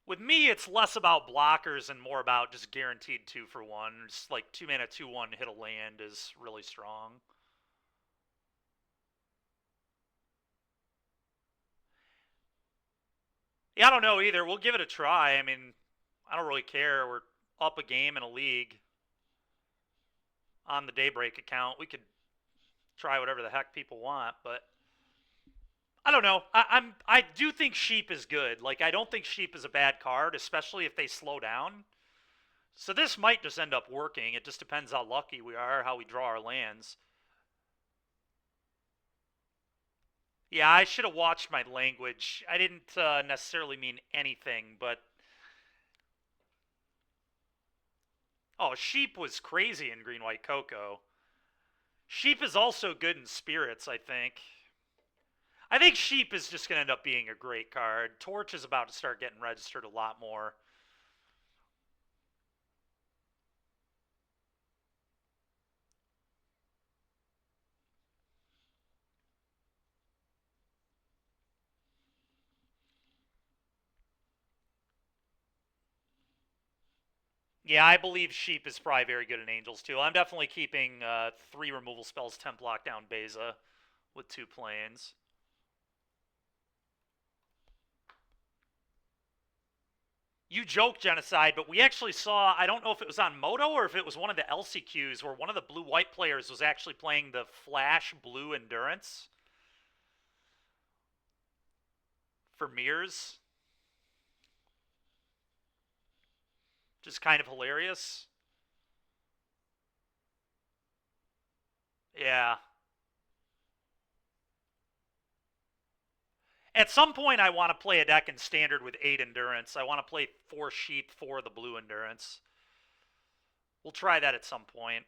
With me, it's less about blockers and more about just guaranteed 2-for-1. Just like 2 mana, 2-1, hit a land is really strong. Yeah, I don't know either. We'll give it a try. I mean, I don't really care. We're up a game in a league on the Daybreak account. We could try whatever the heck people want, but I don't know. I do think Sheep is good. Like, I don't think Sheep is a bad card, especially if they slow down. So this might just end up working. It just depends how lucky we are, how we draw our lands. Yeah, I should have watched my language. I didn't necessarily mean anything, but oh, Sheep was crazy in Green White Cocoa. Sheep is also good in Spirits, I think. I think Sheep is just going to end up being a great card. Torch is about to start getting registered a lot more. Yeah, I believe Sheep is probably very good in Angels too. I'm definitely keeping 3 removal spells, temp lockdown Beza with 2 planes. You joke, Genocide, but we actually saw, I don't know if it was on Moto or if it was one of the LCQs where one of the blue-white players was actually playing the Flash Blue Endurance for mirrors. Just kind of hilarious. Yeah. At some point, I want to play a deck in Standard with 8 Endurance. I want to play 4 Sheep for the blue Endurance. We'll try that at some point.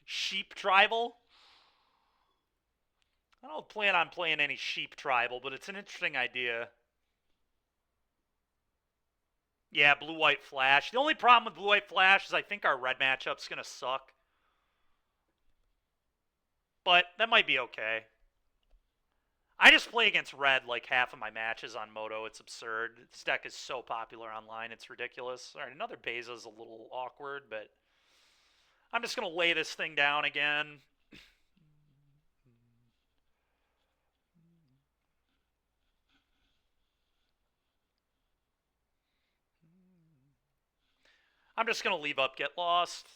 Sheep Tribal? I don't plan on playing any Sheep Tribal, but it's an interesting idea. Yeah, blue-white Flash. The only problem with blue-white Flash is I think our red matchup's going to suck. But that might be okay. I just play against red like half of my matches on Moto. It's absurd. This deck is so popular online. It's ridiculous. All right, another Beza's a little awkward, but I'm just going to lay this thing down again. I'm just going to leave up Get Lost.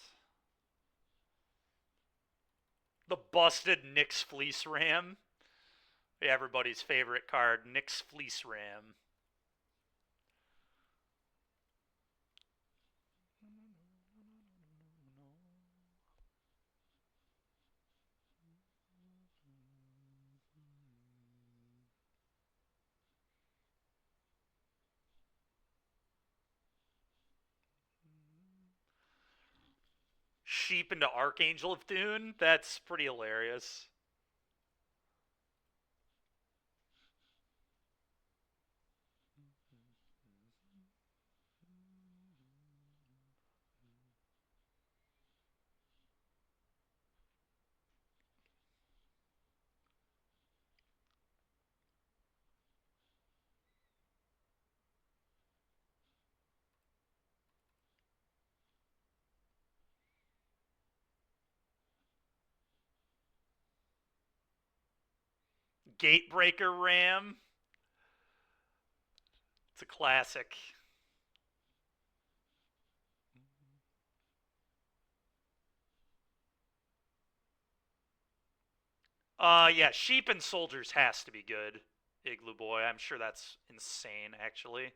The busted Nyx Fleece Ram. Everybody's favorite card, Nyx Fleece Ram. Sheep into Archangel of Dune? That's pretty hilarious. Gatebreaker Ram. It's a classic. Yeah, Sheep and Soldiers has to be good Igloo Boy. I'm sure that's insane, actually.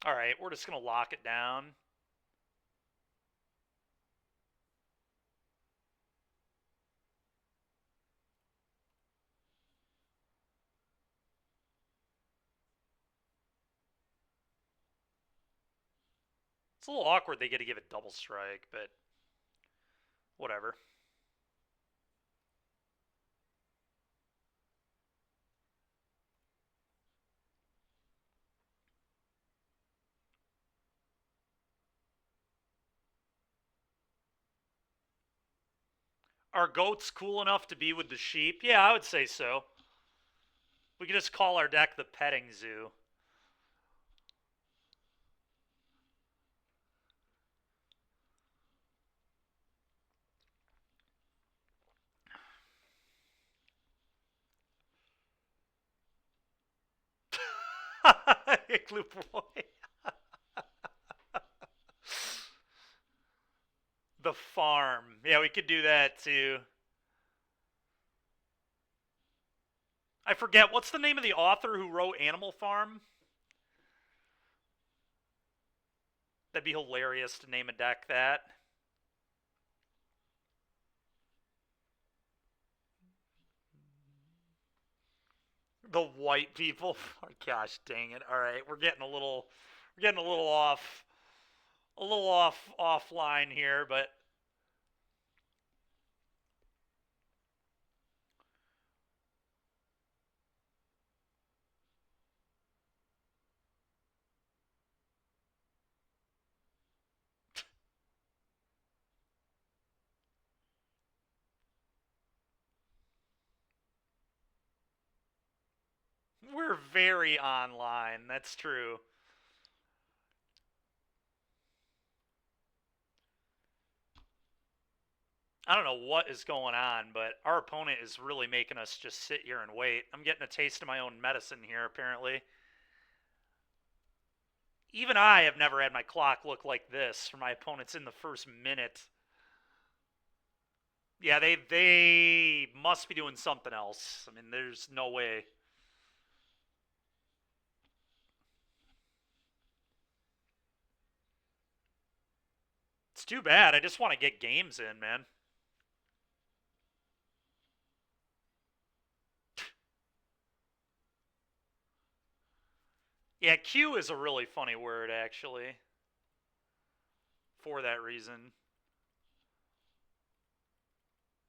All right, we're just going to lock it down. It's a little awkward they get to give it double strike, but whatever. Are goats cool enough to be with the sheep? Yeah, I would say so. We could just call our deck the petting zoo. Igloo Boy. The farm. Yeah, we could do that too. I forget, what's the name of the author who wrote Animal Farm? That'd be hilarious to name a deck that. The white people. Oh, gosh, dang it! All right, we're getting a little offline here, but we're very online. That's true. I don't know what is going on, but our opponent is really making us just sit here and wait. I'm getting a taste of my own medicine here, apparently. Even I have never had my clock look like this for my opponents in the first minute. Yeah, they must be doing something else. I mean, there's no way. It's too bad. I just want to get games in, man. Yeah, Q is a really funny word, actually, for that reason.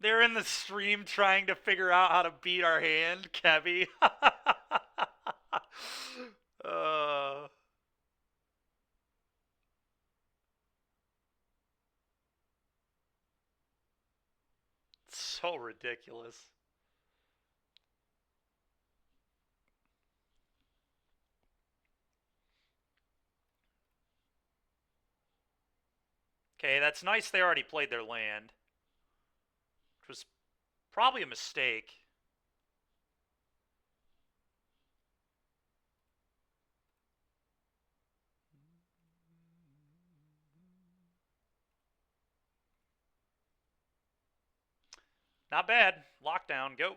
They're in the stream trying to figure out how to beat our hand, Kevy. uh, so ridiculous. Okay, that's nice they already played their land, which was probably a mistake. Not bad. Lockdown, go.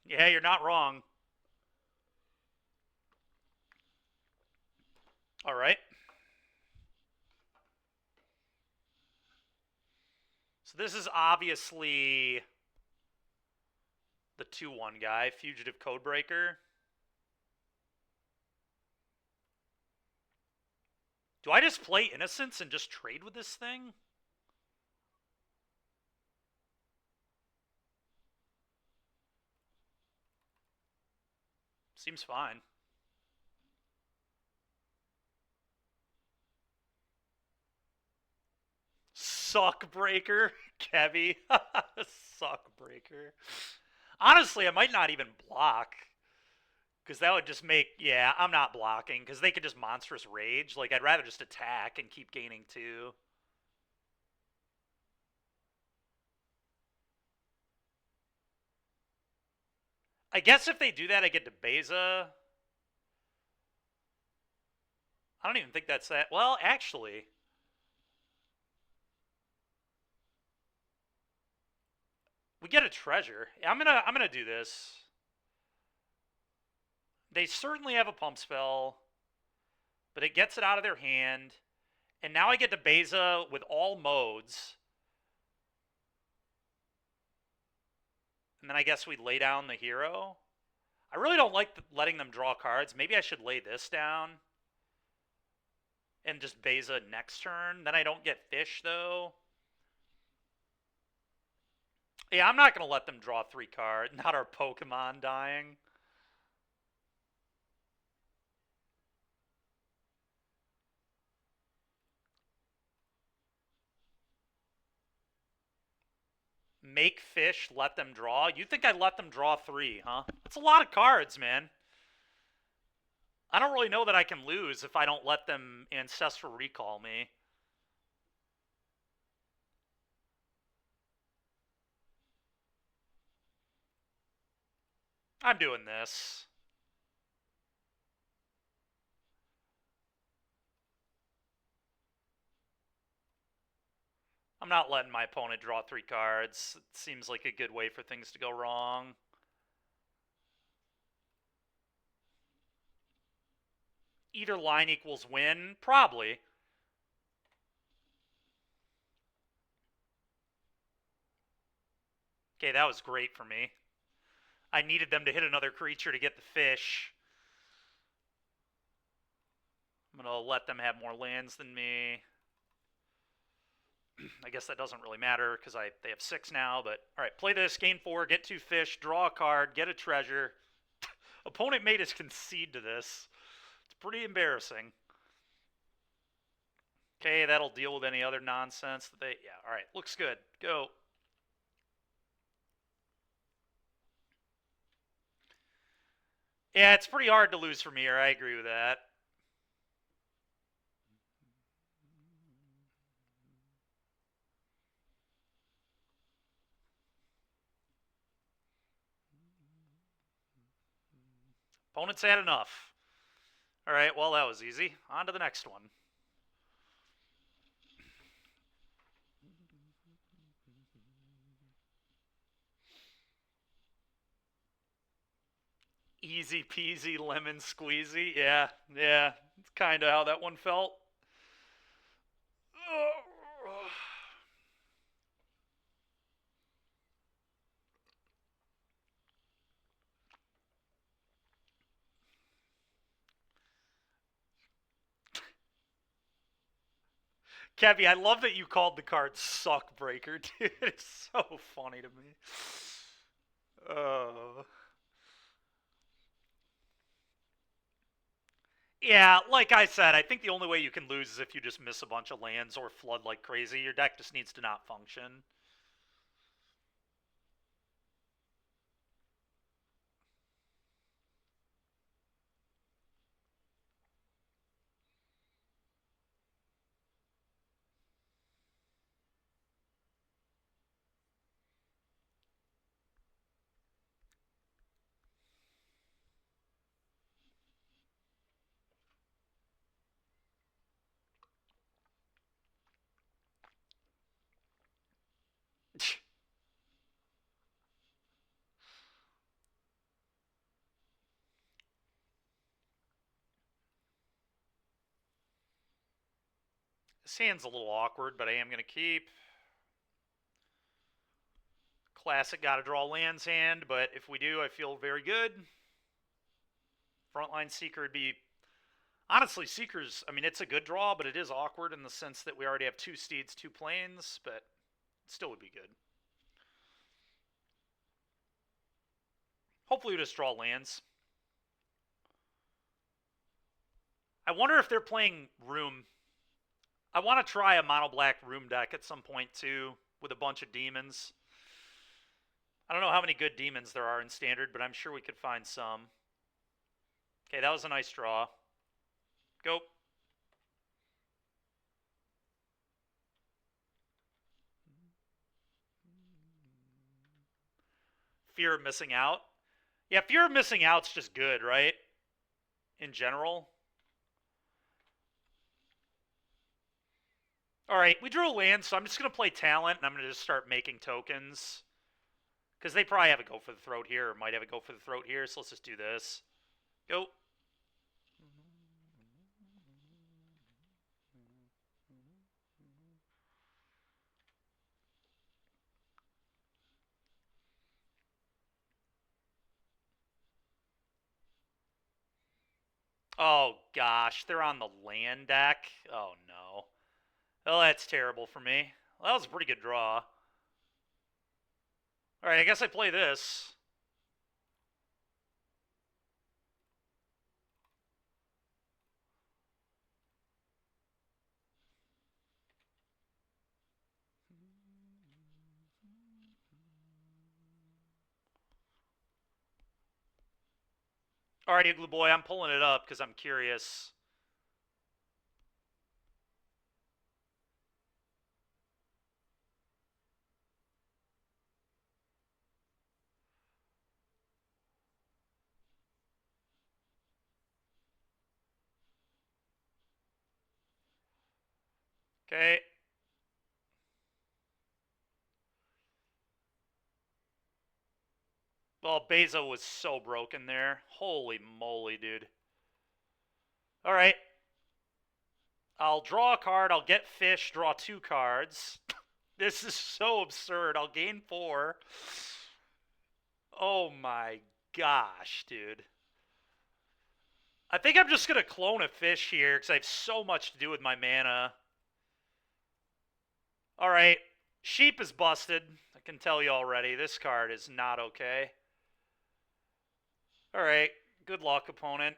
Yeah, you're not wrong. All right. So this is obviously the 2-1 guy, Fugitive Codebreaker. Do I just play Innocence and just trade with this thing? Seems fine. Suck breaker, Kevy. Suck breaker. Honestly, I might not even block. Because that would just make, yeah, I'm not blocking. Because they could just monstrous rage. Like, I'd rather just attack and keep gaining 2. I guess if they do that, I get to Beza. I don't even think that's that. Well, actually, we get a treasure. I'm gonna do this. They certainly have a pump spell, but it gets it out of their hand. And now I get to Beza with all modes. And then I guess we lay down the hero. I really don't like letting them draw cards. Maybe I should lay this down and just Beza next turn. Then I don't get fish, though. Yeah, I'm not going to let them draw 3 cards. Not our Pokemon dying. Make fish, let them draw. You think I'd let them draw 3, huh? That's a lot of cards, man. I don't really know that I can lose if I don't let them Ancestral Recall me. I'm doing this. I'm not letting my opponent draw 3 cards. It seems like a good way for things to go wrong. Either line equals win? Probably. Okay, that was great for me. I needed them to hit another creature to get the fish. I'm going to let them have more lands than me. I guess that doesn't really matter because they have 6 now. But all right, play this, gain 4, get 2 fish, draw a card, get a treasure. Opponent made us concede to this. It's pretty embarrassing. Okay, that'll deal with any other nonsense that they. Yeah, all right, looks good. Go. Yeah, it's pretty hard to lose from here. I agree with that. Opponents had enough. All right, well, that was easy. On to the next one. Easy peasy lemon squeezy. Yeah, yeah. It's kind of how that one felt. Kevy, I love that you called the card Suck Breaker, dude. It's so funny to me. Oh. Yeah, like I said, I think the only way you can lose is if you just miss a bunch of lands or flood like crazy. Your deck just needs to not function. This hand's a little awkward, but I am going to keep. Classic gotta draw lands hand, but if we do, I feel very good. Frontline Seeker would be... Honestly, Seeker's... I mean, it's a good draw, but it is awkward in the sense that we already have 2 steeds, 2 plains, but it still would be good. Hopefully we just draw lands. I wonder if they're playing Room. I want to try a mono-black Room deck at some point, too, with a bunch of demons. I don't know how many good demons there are in Standard, but I'm sure we could find some. Okay, that was a nice draw. Go. Fear of missing out. Yeah, fear of missing out's just good, right? In general. Alright, we drew a land, so I'm just going to play Talent, and I'm going to just start making tokens. Because they probably have a go for the throat here, or might have a go for the throat here, so let's just do this. Go. Oh, gosh, they're on the land deck. Oh, no. Oh, that's terrible for me. Well, that was a pretty good draw. Alright, I guess I play this. Alright, Igloo Boy, I'm pulling it up because I'm curious. Okay. Well, Bezo was so broken there. Holy moly, dude. Alright. I'll draw a card. I'll get fish, draw 2 cards. This is so absurd. I'll gain 4. Oh my gosh, dude. I think I'm just going to clone a fish here because I have so much to do with my mana. Alright. Sheep is busted. I can tell you already. This card is not okay. Alright. Good luck, opponent.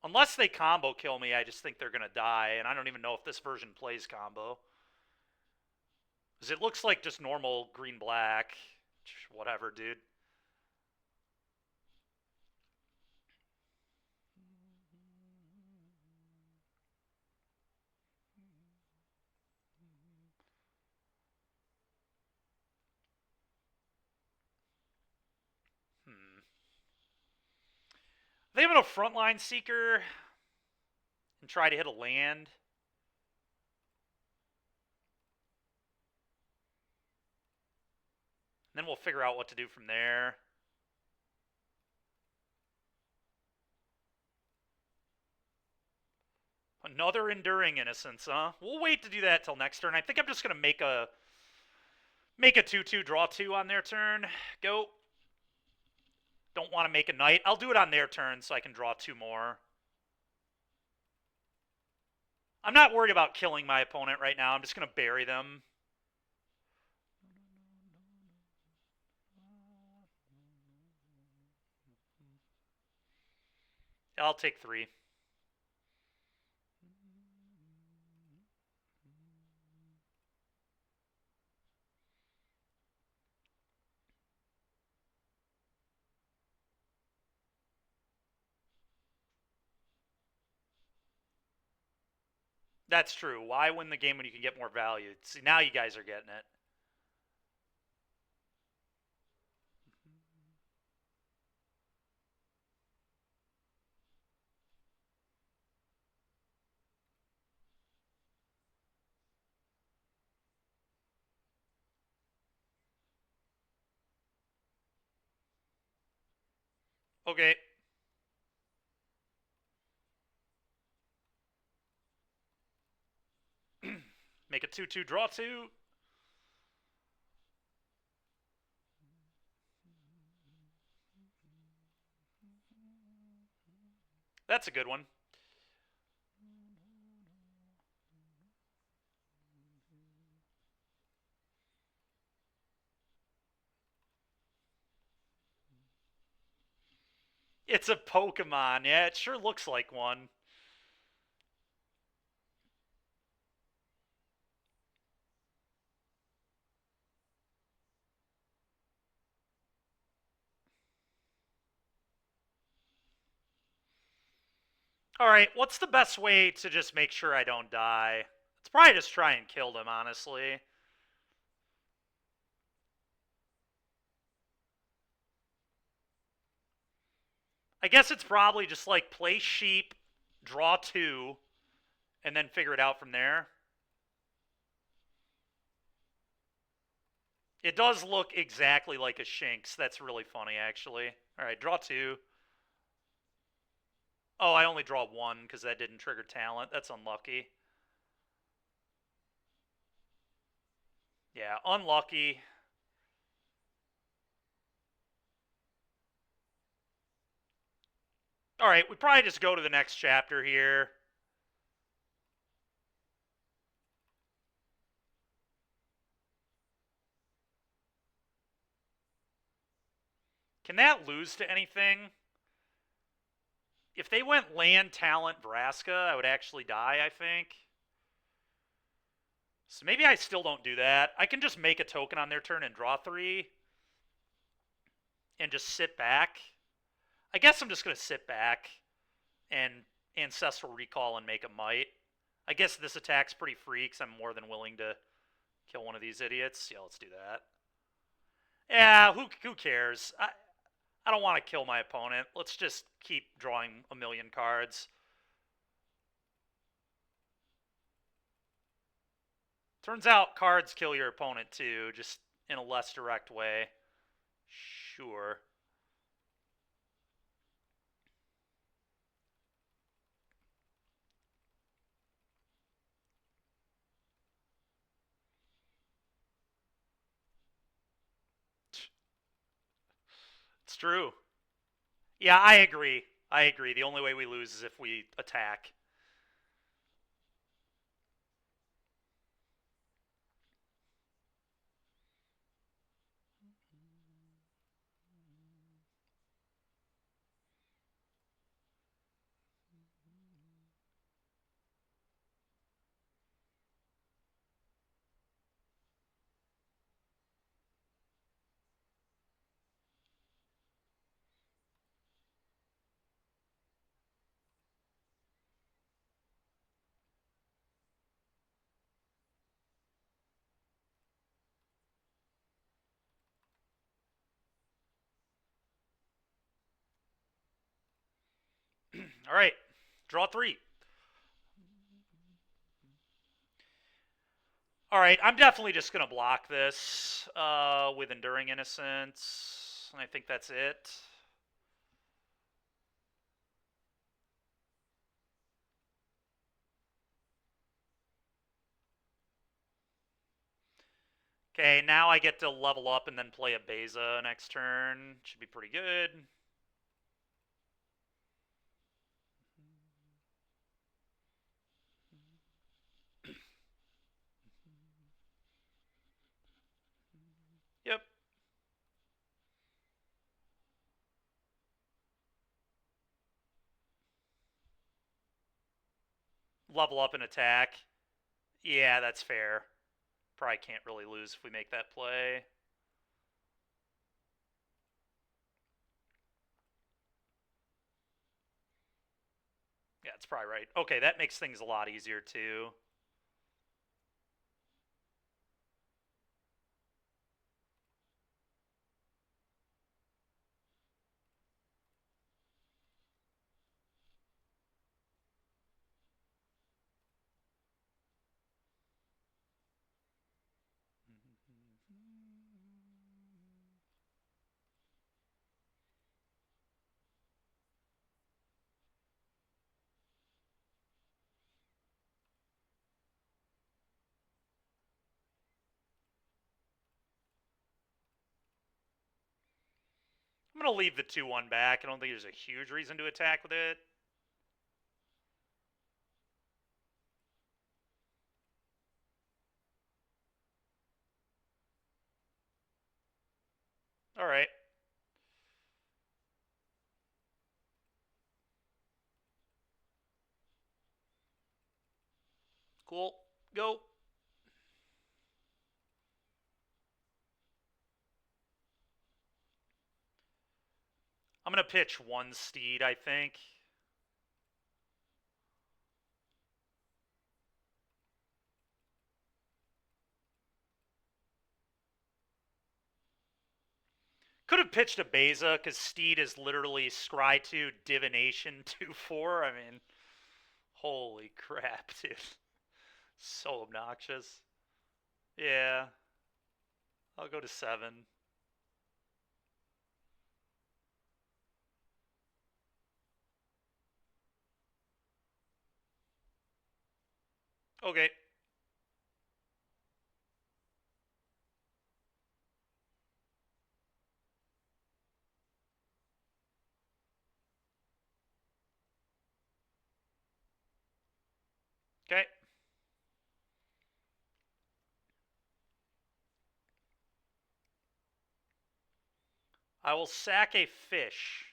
Unless they combo kill me, I just think they're going to die. And I don't even know if this version plays combo. Because it looks like just normal green-black. Whatever, dude. They have a frontline seeker and try to hit a land. And then we'll figure out what to do from there. Another Enduring Innocence, huh? We'll wait to do that till next turn. I think I'm just going to make a 2-2, draw 2 on their turn. Go. Don't want to make a knight. I'll do it on their turn so I can draw 2 more. I'm not worried about killing my opponent right now. I'm just going to bury them. I'll take 3. That's true. Why win the game when you can get more value? See, now you guys are getting it. Okay. Make a 2-2, draw 2. That's a good one. It's a Pokemon. Yeah, it sure looks like one. Alright, what's the best way to just make sure I don't die? It's probably just try and kill them, honestly. I guess it's probably just like play sheep, draw 2, and then figure it out from there. It does look exactly like a Shinx. That's really funny, actually. Alright, draw 2. Oh, I only draw 1 because that didn't trigger talent. That's unlucky. Yeah, unlucky. Alright, we probably just go to the next chapter here. Can that lose to anything? If they went land, talent, Vraska, I would actually die, I think. So maybe I still don't do that. I can just make a token on their turn and draw 3. And just sit back. I guess I'm just going to sit back and Ancestral Recall and make a Might. I guess this attack's pretty free because I'm more than willing to kill one of these idiots. Yeah, let's do that. Yeah, who cares? I don't want to kill my opponent. Let's just keep drawing a million cards. Turns out cards kill your opponent too, just in a less direct way. Sure. It's true. Yeah, I agree. I agree. The only way we lose is if we attack. All right, draw 3. All right, I'm definitely just going to block this with Enduring Innocence. I think that's it. Okay, now I get to level up and then play a Beza next turn. Should be pretty good. Yep. Level up and attack. Yeah, that's fair. Probably can't really lose if we make that play. Yeah, that's probably right. Okay, that makes things a lot easier too. I'm going to leave the 2-1 back. I don't think there's a huge reason to attack with it. All right. Cool. Go. I'm going to pitch 1 Steed, I think. Could have pitched a Beza because Steed is literally Scry 2 Divination 2-4. I mean, holy crap, dude. So obnoxious. Yeah. I'll go to 7. Okay. Okay. I will sack a fish.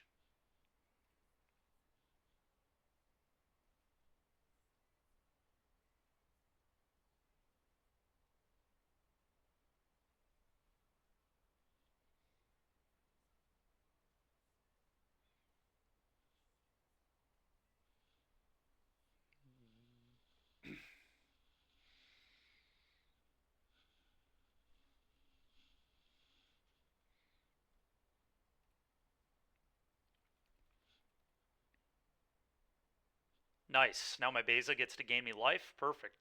Nice. Now my Beza gets to gain me life. Perfect.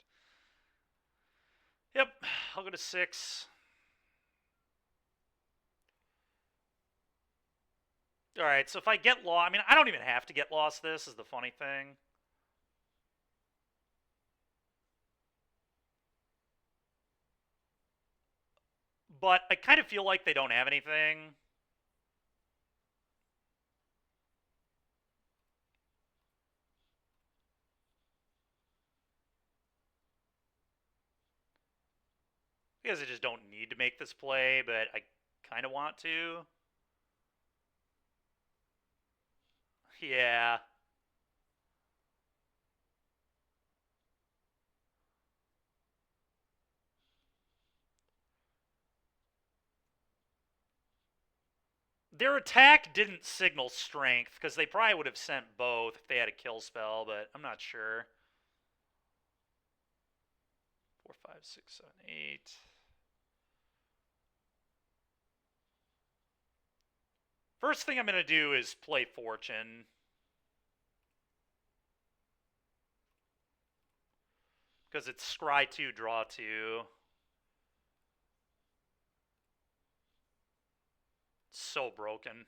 Yep. I'll go to 6. Alright, so if I get lost... I mean, I don't even have to get lost this, is the funny thing. But I kind of feel like they don't have anything. Because I just don't need to make this play, but I kind of want to. Yeah. Their attack didn't signal strength, because they probably would have sent both if they had a kill spell, but I'm not sure. 4, 5, 6, 7, 8. First thing I'm going to do is play Fortune. Because it's scry 2, draw 2. So broken.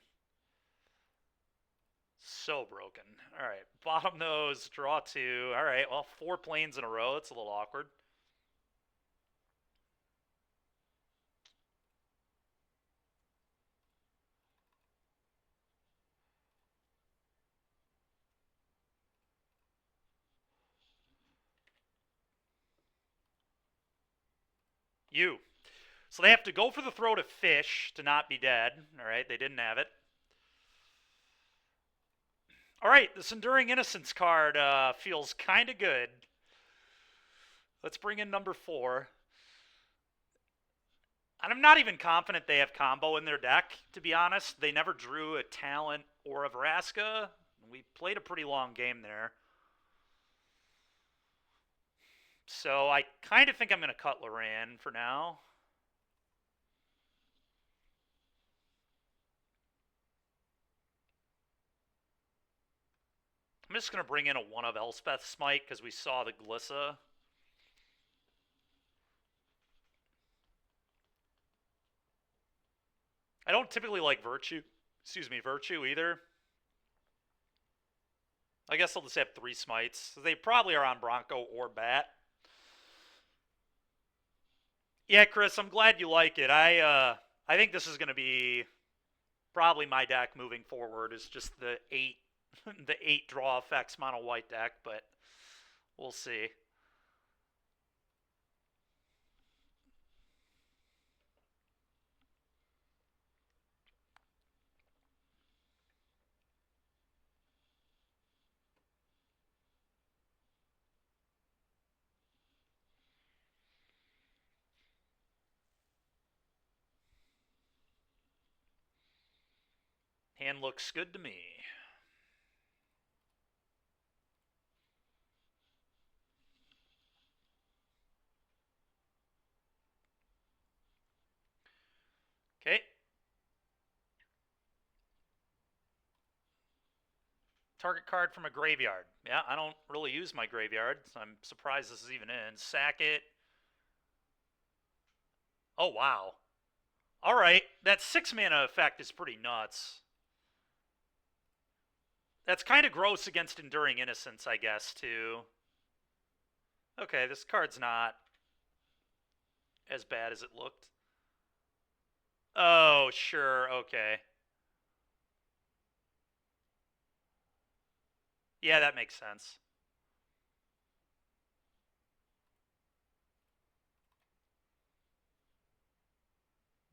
So broken. Alright, bottom nose, draw 2. Alright, well, 4 planes in a row. That's a little awkward. You. So they have to go for the throw to fish to not be dead. Alright, they didn't have it. Alright, this Enduring Innocence card feels kind of good. Let's bring in number 4. And I'm not even confident they have combo in their deck, to be honest. They never drew a Talent or a Vraska. We played a pretty long game there. So I kind of think I'm going to cut Loran for now. I'm just going to bring in a 1 of Elspeth Smite because we saw the Glissa. I don't typically like Virtue either. I guess I'll just have 3 Smites. They probably are on Bronco or Bat. Yeah, Chris, I'm glad you like it. I think this is going to be probably my deck moving forward. Is just the 8 the 8 draw effects mono white deck, but we'll see. Hand looks good to me. Okay. Target card from a graveyard. Yeah, I don't really use my graveyard, so I'm surprised this is even in. Sack it. Oh, wow. Alright, that 6 mana effect is pretty nuts. That's kind of gross against Enduring Innocence, I guess, too. Okay, this card's not as bad as it looked. Oh, sure, okay. Yeah, that makes sense.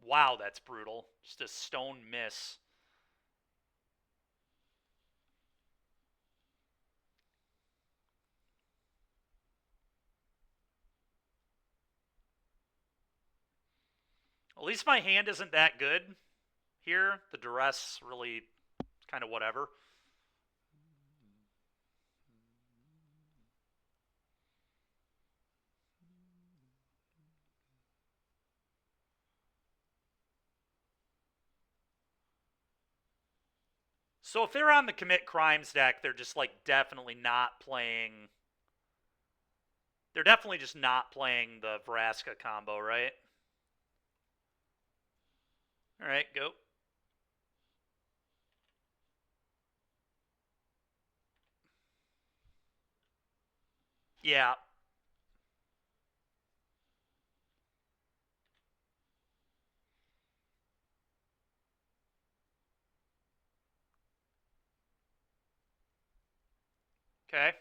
Wow, that's brutal. Just a stone miss. At least my hand isn't that good here. The duress really kind of whatever. So if they're on the commit crimes deck, they're just like definitely not playing. They're definitely just not playing the Vraska combo, right? All right, go. Yeah. Okay.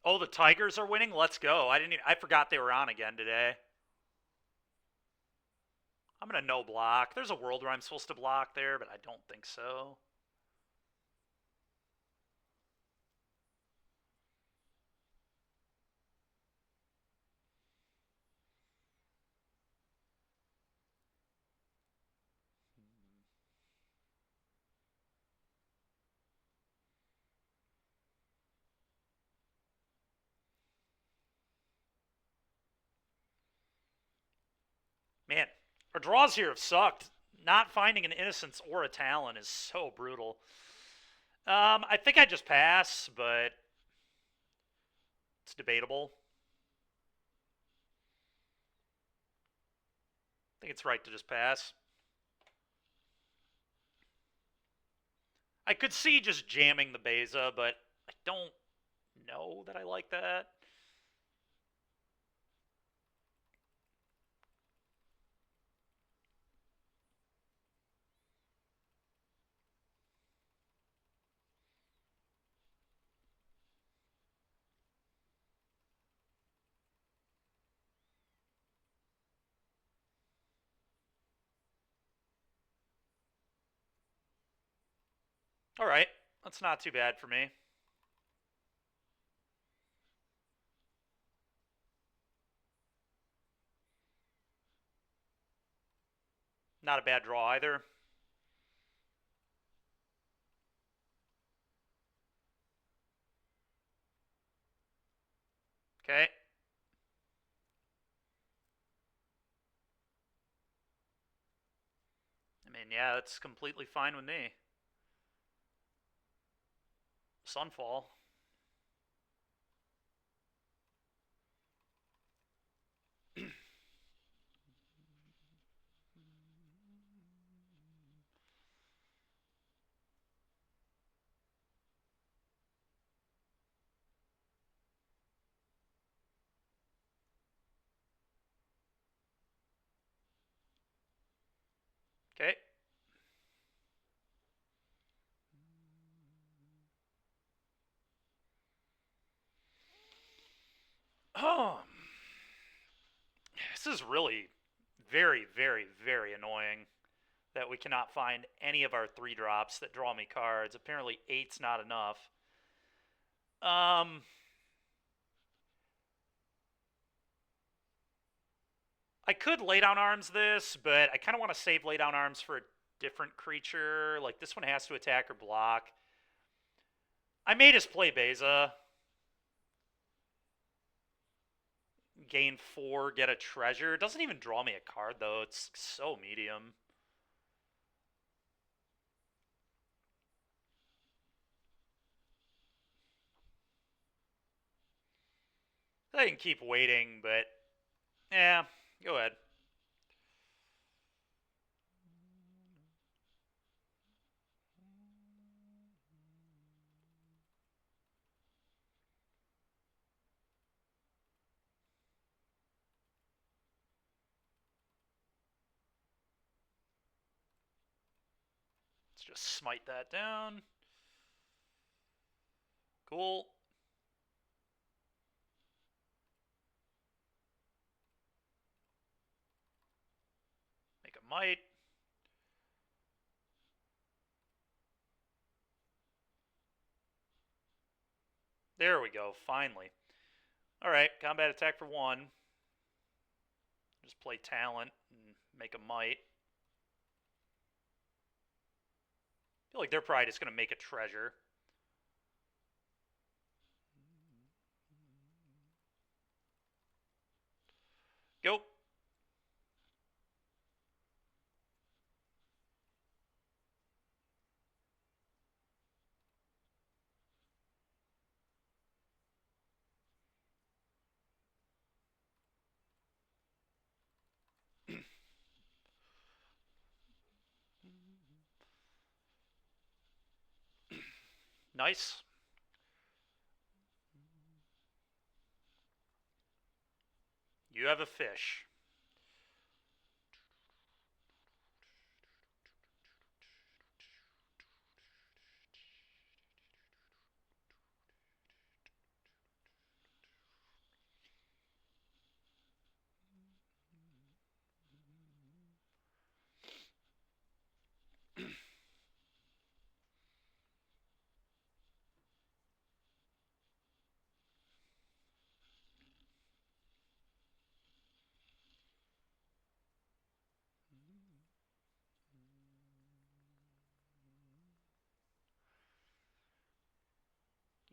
Oh, the Tigers are winning. Let's go. I forgot they were on again today. I'm gonna no block. There's a world where I'm supposed to block there, but I don't think so. Man, our draws here have sucked. Not finding an Innocence or a Talon is so brutal. I think I just pass, but it's debatable. I think it's right to just pass. I could see just jamming the Beza, but I don't know that I like that. All right, that's not too bad for me. Not a bad draw either. Okay. I mean, yeah, that's completely fine with me. Sunfall. Okay. Oh, this is really very, very, very annoying that we cannot find any of our 3-drops that draw me cards. Apparently 8's not enough. I could lay down arms this, but I kind of want to save lay down arms for a different creature. Like this one has to attack or block. I may just play Beza. Gain 4, get a treasure. It doesn't even draw me a card, though. It's so medium. I can keep waiting, but yeah, go ahead. Let's just smite that down. Cool. Make a might. There we go, finally. Alright, combat attack for 1. Just play talent and make a might. I feel like they're probably just going to make a treasure. Go. Nice. You have a fish.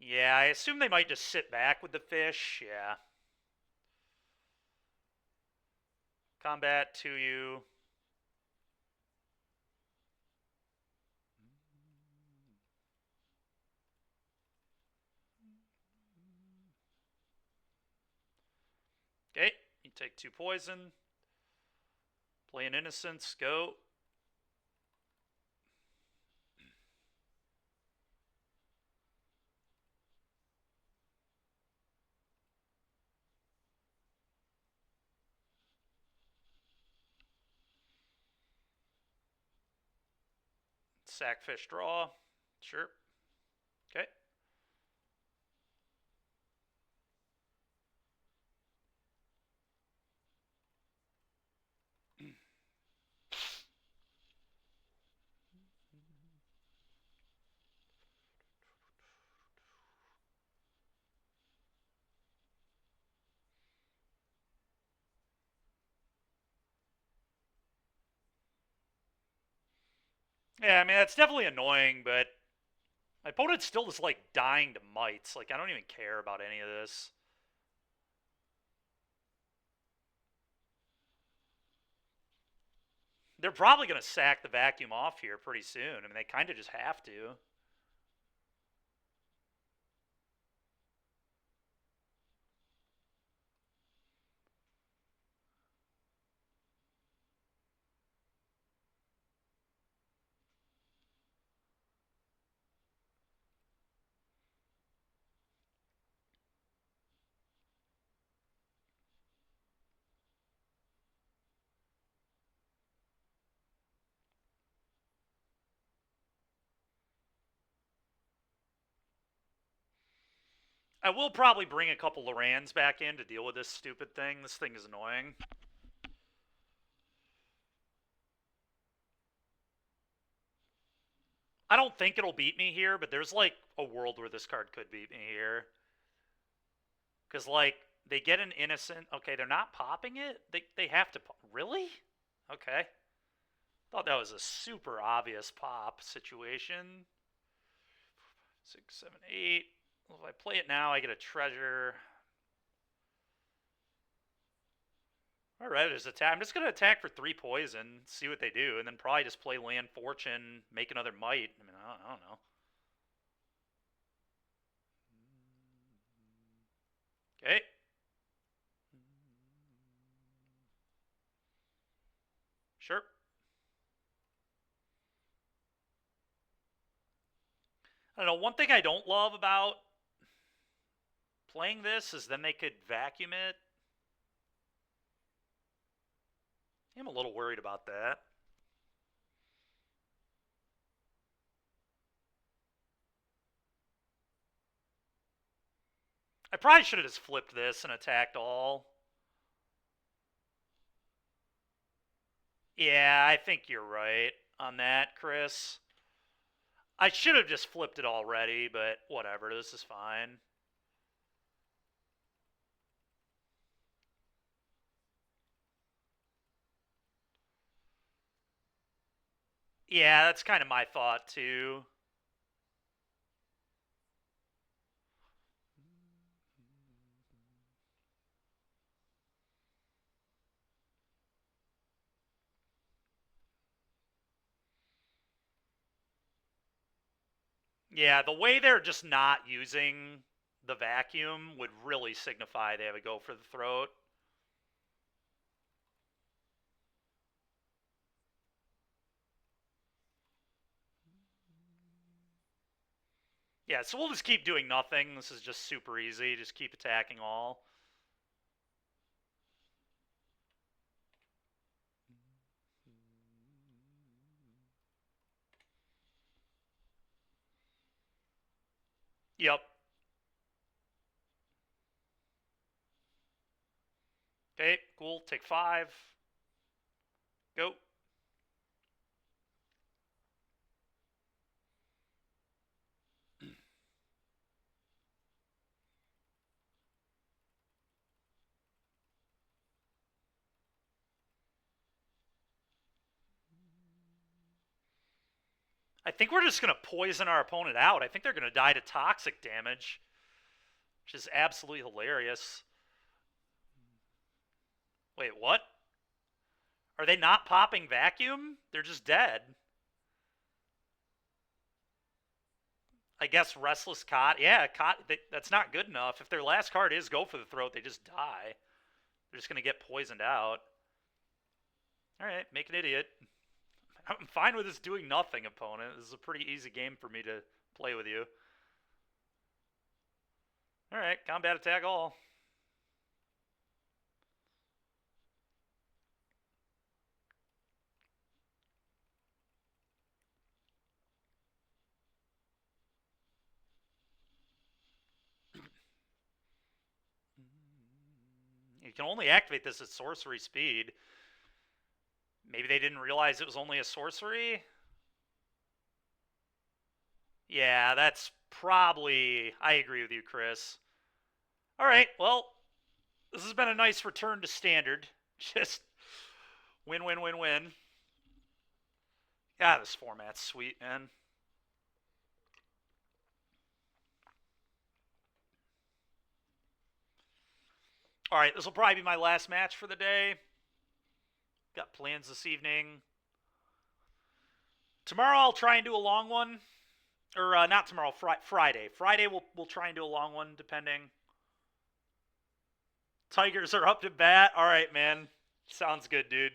Yeah, I assume they might just sit back with the fish. Yeah. Combat to you. Okay, you take 2 poison. Play an innocence. Go. Sackfish draw. Sure. Okay. Yeah, I mean, that's definitely annoying, but my opponent's still just, like, dying to mites. Like, I don't even care about any of this. They're probably going to sack the vacuum off here pretty soon. I mean, they kind of just have to. I will probably bring a couple Lorans back in to deal with this stupid thing. This thing is annoying. I don't think it'll beat me here, but there's, like, a world where this card could beat me here. Because, like, they get an innocent. Okay, they're not popping it? They have to. Really? Okay. Thought that was a super obvious pop situation. 6, 7, 8. Well, if I play it now, I get a treasure. Alright, there's attack. I'm just going to attack for 3 poison, see what they do, and then probably just play land fortune, make another might. I mean, I don't know. Okay. Sure. I don't know, one thing I don't love about playing this is then they could vacuum it. I'm a little worried about that. I probably should have just flipped this and attacked all. Yeah, I think you're right on that, Chris. I should have just flipped it already, but whatever, this is fine. Yeah, that's kind of my thought, too. Yeah, the way they're just not using the vacuum would really signify they have a go for the throat. Yeah, so we'll just keep doing nothing. This is just super easy. Just keep attacking all. Yep. Okay, cool. Take 5. Go. I think we're just going to poison our opponent out. I think they're going to die to toxic damage, which is absolutely hilarious. Wait, what? Are they not popping vacuum? They're just dead. I guess Restless Cot. Yeah, Cot. That's not good enough. If their last card is Go for the Throat, they just die. They're just going to get poisoned out. Alright, make an idiot. I'm fine with this doing nothing, opponent. This is a pretty easy game for me to play with you. Alright, combat attack all. You can only activate this at sorcery speed. Maybe they didn't realize it was only a sorcery? Yeah, that's probably... I agree with you, Chris. Alright, well, this has been a nice return to standard. Just win, win, win, win. God, this format's sweet, man. Alright, this will probably be my last match for the day. Got plans this evening. Tomorrow I'll try and do a long one. Or not tomorrow, Friday. Friday we'll try and do a long one, depending. Tigers are up to bat. All right, man. Sounds good, dude.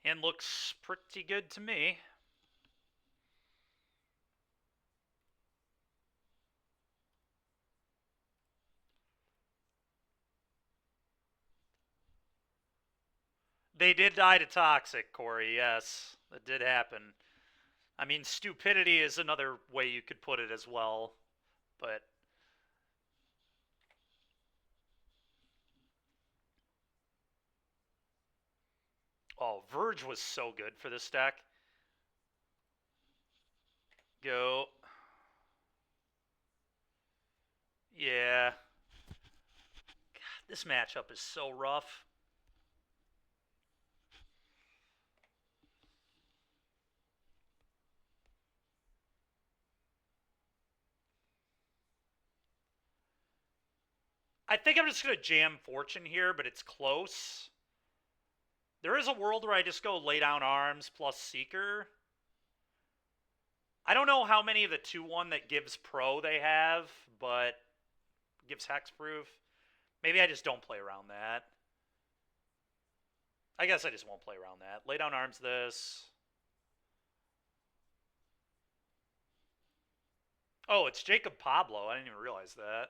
And looks pretty good to me. They did die to toxic, Corey, yes. That did happen. I mean, stupidity is another way you could put it as well. But oh, Verge was so good for this deck. Go. Yeah. God, this matchup is so rough. I think I'm just going to jam Fortune here, but it's close. There is a world where I just go lay down arms plus Seeker. I don't know how many of the 2-1 that gives pro they have, but gives hexproof. Maybe I just don't play around that. I guess I just won't play around that. Lay down arms this. Oh, it's Jacob Pablo. I didn't even realize that.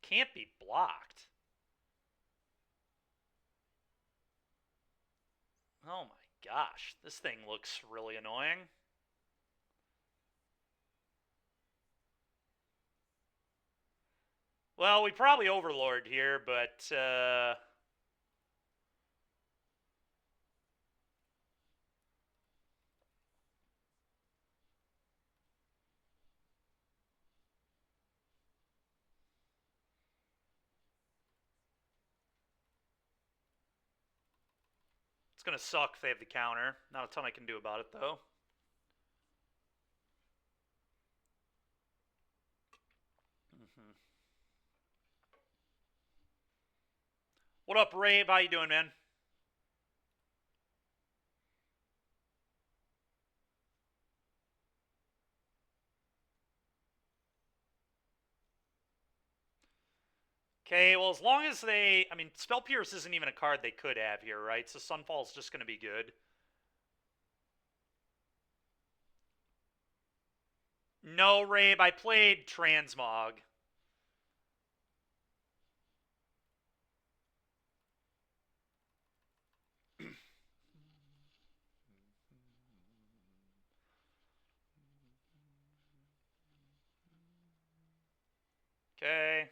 Can't be blocked. Oh my gosh. This thing looks really annoying. Well, we probably overlord here, but it's going to suck if they have the counter. Not a ton I can do about it, though. Mm-hmm. What up, Rave? How you doing, man? Okay, well, as long as they... I mean, Spell Pierce isn't even a card they could have here, right? So Sunfall's just going to be good. No, Rabe, I played Transmog. Okay.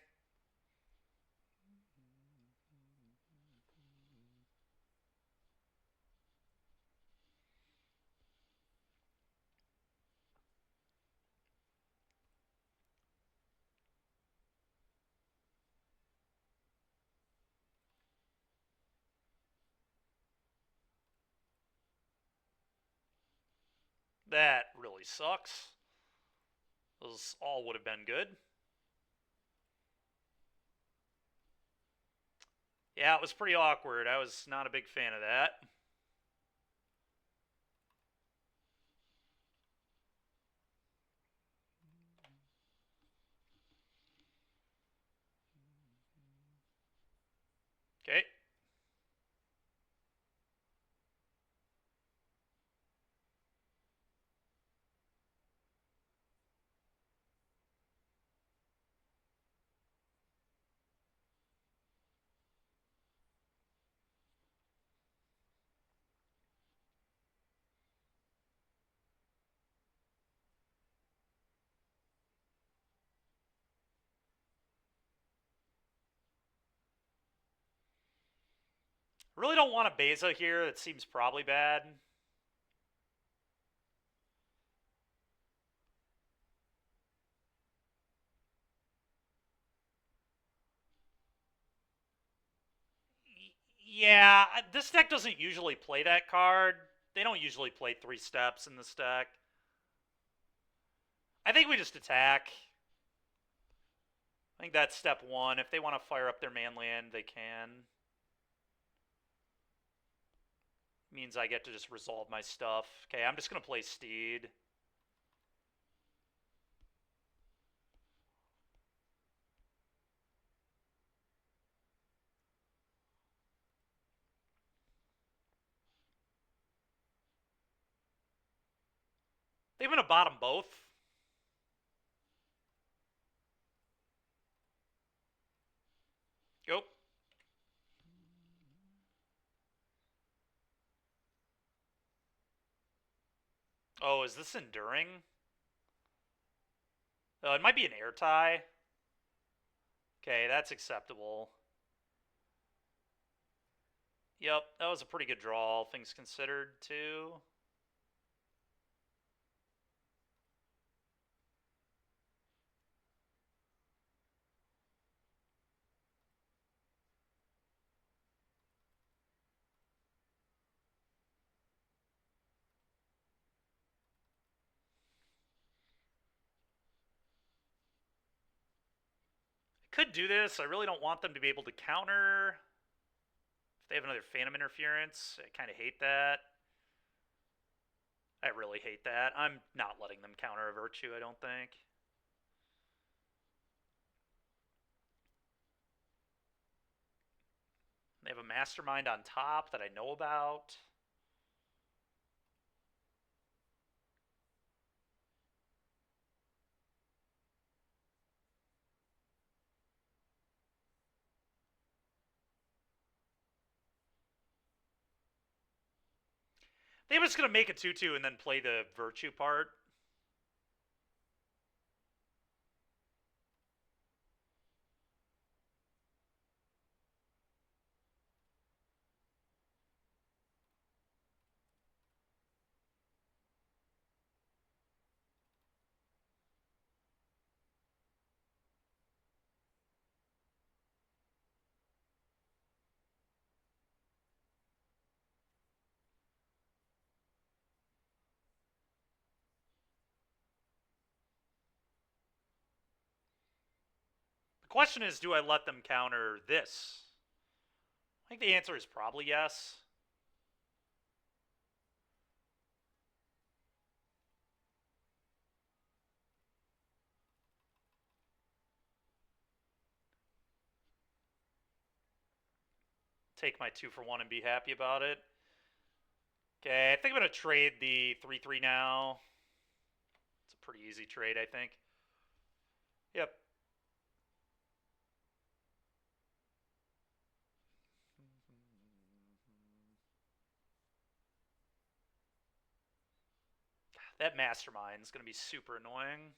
That really sucks. Those all would have been good. Yeah, it was pretty awkward. I was not a big fan of that. Okay. Really don't want a Beza here. That seems probably bad. Yeah, this deck doesn't usually play that card. They don't usually play 3 steps in this deck. I think we just attack. I think that's step 1. If they want to fire up their man land, they can. Means I get to just resolve my stuff. Okay, I'm just going to play Steed. They're going to bottom both. Go. Oh, is this enduring? It might be an air tie. Okay, that's acceptable. Yep, that was a pretty good draw, all things considered, too. I could do this. I really don't want them to be able to counter. If they have another Phantom Interference, I kind of hate that. I really hate that. I'm not letting them counter a Virtue, I don't think. They have a Mastermind on top that I know about. They were just going to make a 2-2 and then play the Virtue part. The question is, do I let them counter this? I think the answer is probably yes. Take my 2-for-1 and be happy about it. Okay, I think I'm going to trade the 3-3 now. It's a pretty easy trade, I think. Yep. That Mastermind is going to be super annoying.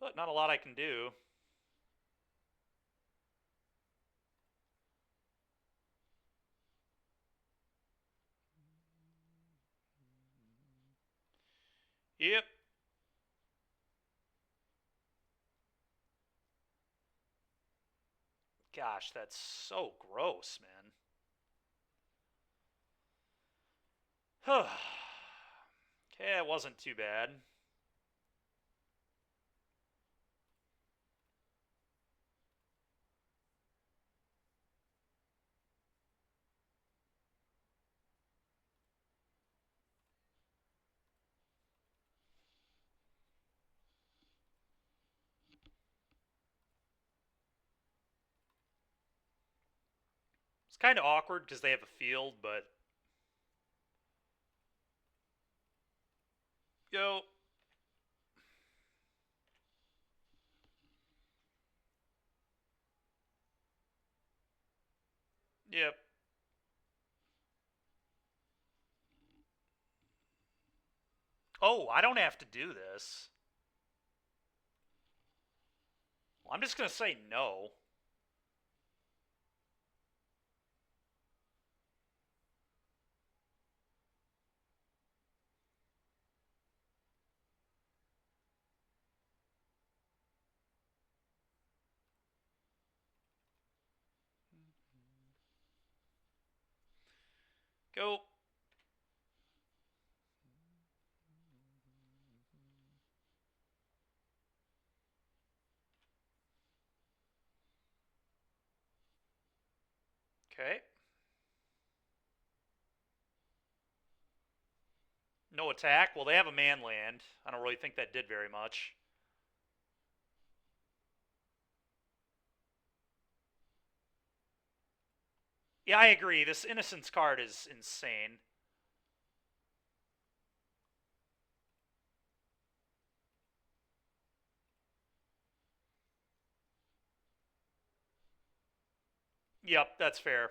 But not a lot I can do. Yep. Gosh, that's so gross, man. Okay, it wasn't too bad. It's kind of awkward because they have a field, but... Yo. Yep. Oh, I don't have to do this. Well, I'm just going to say no. Go. Okay. No attack. Well, they have a man land. I don't really think that did very much. Yeah, I agree. This innocence card is insane. Yep, that's fair.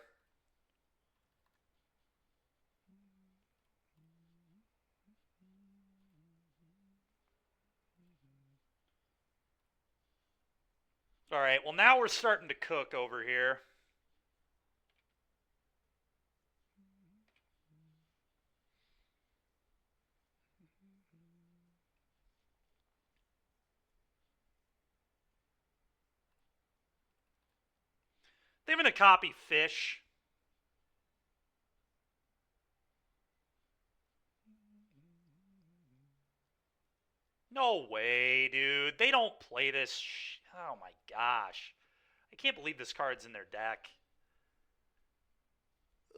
All right, well, now we're starting to cook over here. They're going to copy fish. No way, dude. They don't play this. Oh my gosh. I can't believe this card's in their deck.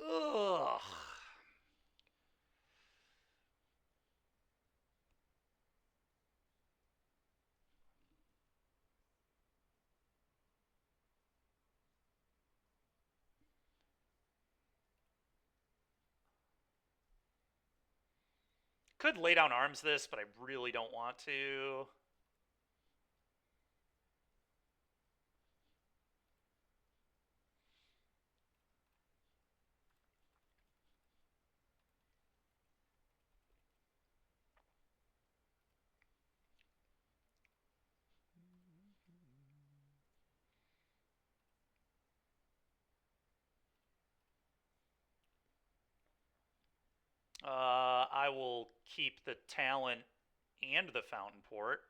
Ugh. Could lay down arms this, but I really don't want to. I will keep the talent and the fountain port.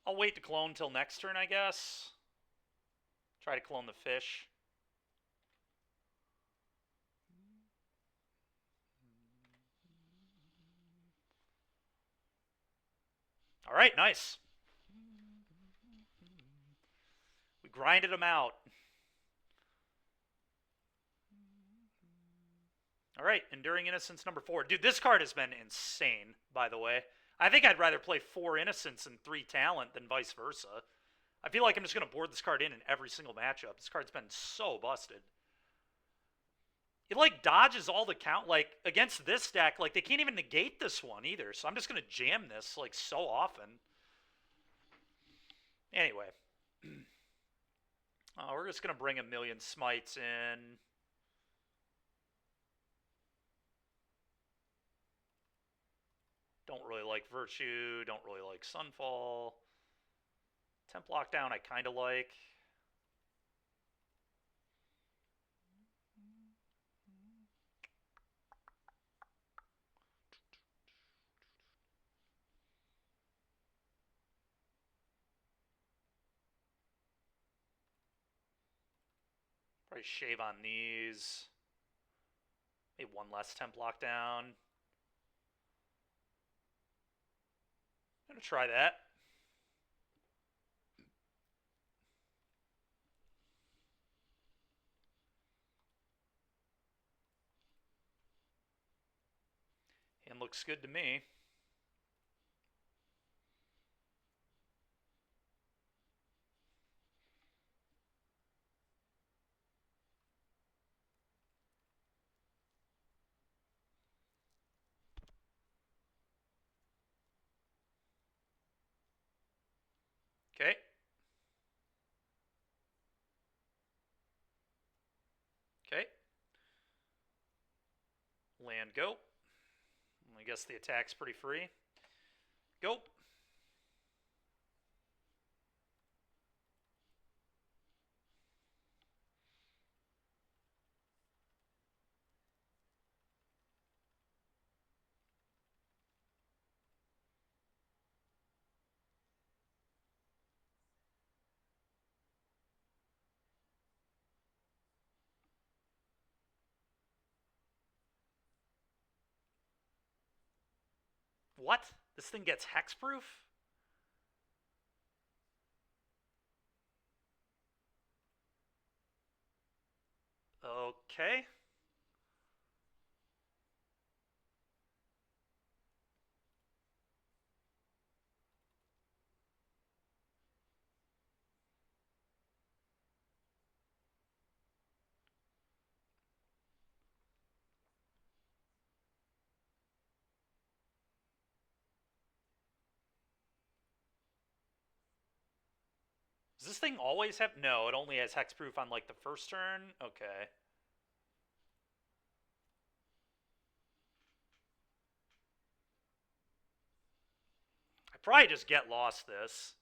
I'll wait to clone till next turn, I guess. Try to clone the fish. All right, nice. We grinded them out. All right, Enduring Innocence number 4. Dude, this card has been insane, by the way. I think I'd rather play 4 Innocence and 3 Talent than vice versa. I feel like I'm just going to board this card in every single matchup. This card's been so busted. It, like, dodges all the count. Like, against this deck, like, they can't even negate this one either. So I'm just going to jam this, like, so often. Anyway. We're just going to bring a million smites in. Don't really like Virtue. Don't really like Sunfall. Temp Lockdown I kind of like. Probably shave on these. Maybe one less temp lockdown. I'm going to try that. And looks good to me. Okay. Okay. Land go. I guess the attack's pretty free. Go. What? This thing gets hexproof? Okay. Does this thing always have... No, it only has hexproof on, like, the first turn? Okay. I probably just get lost this.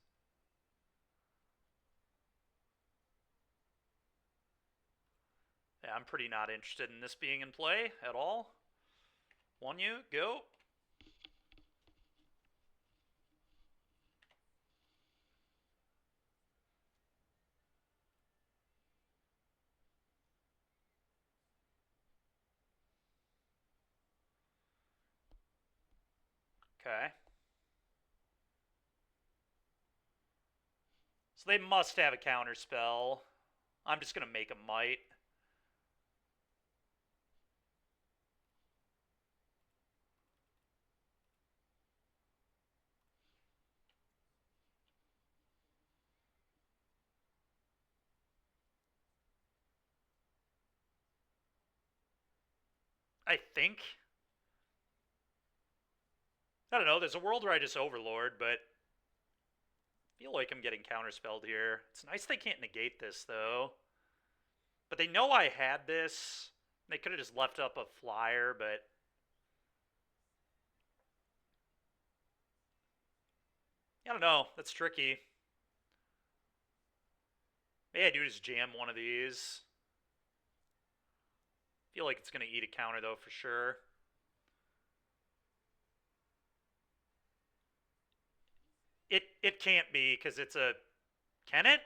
Yeah, I'm pretty not interested in this being in play at all. One you, go. Okay. So they must have a counter spell. I'm just going to make a might. I think. I don't know. There's a world where I just overlord, but I feel like I'm getting counterspelled here. It's nice they can't negate this, though. But they know I had this. They could have just left up a flyer, but... I don't know. That's tricky. Maybe I do just jam one of these. I feel like it's going to eat a counter, though, for sure. It can't be, because it's a... Can it?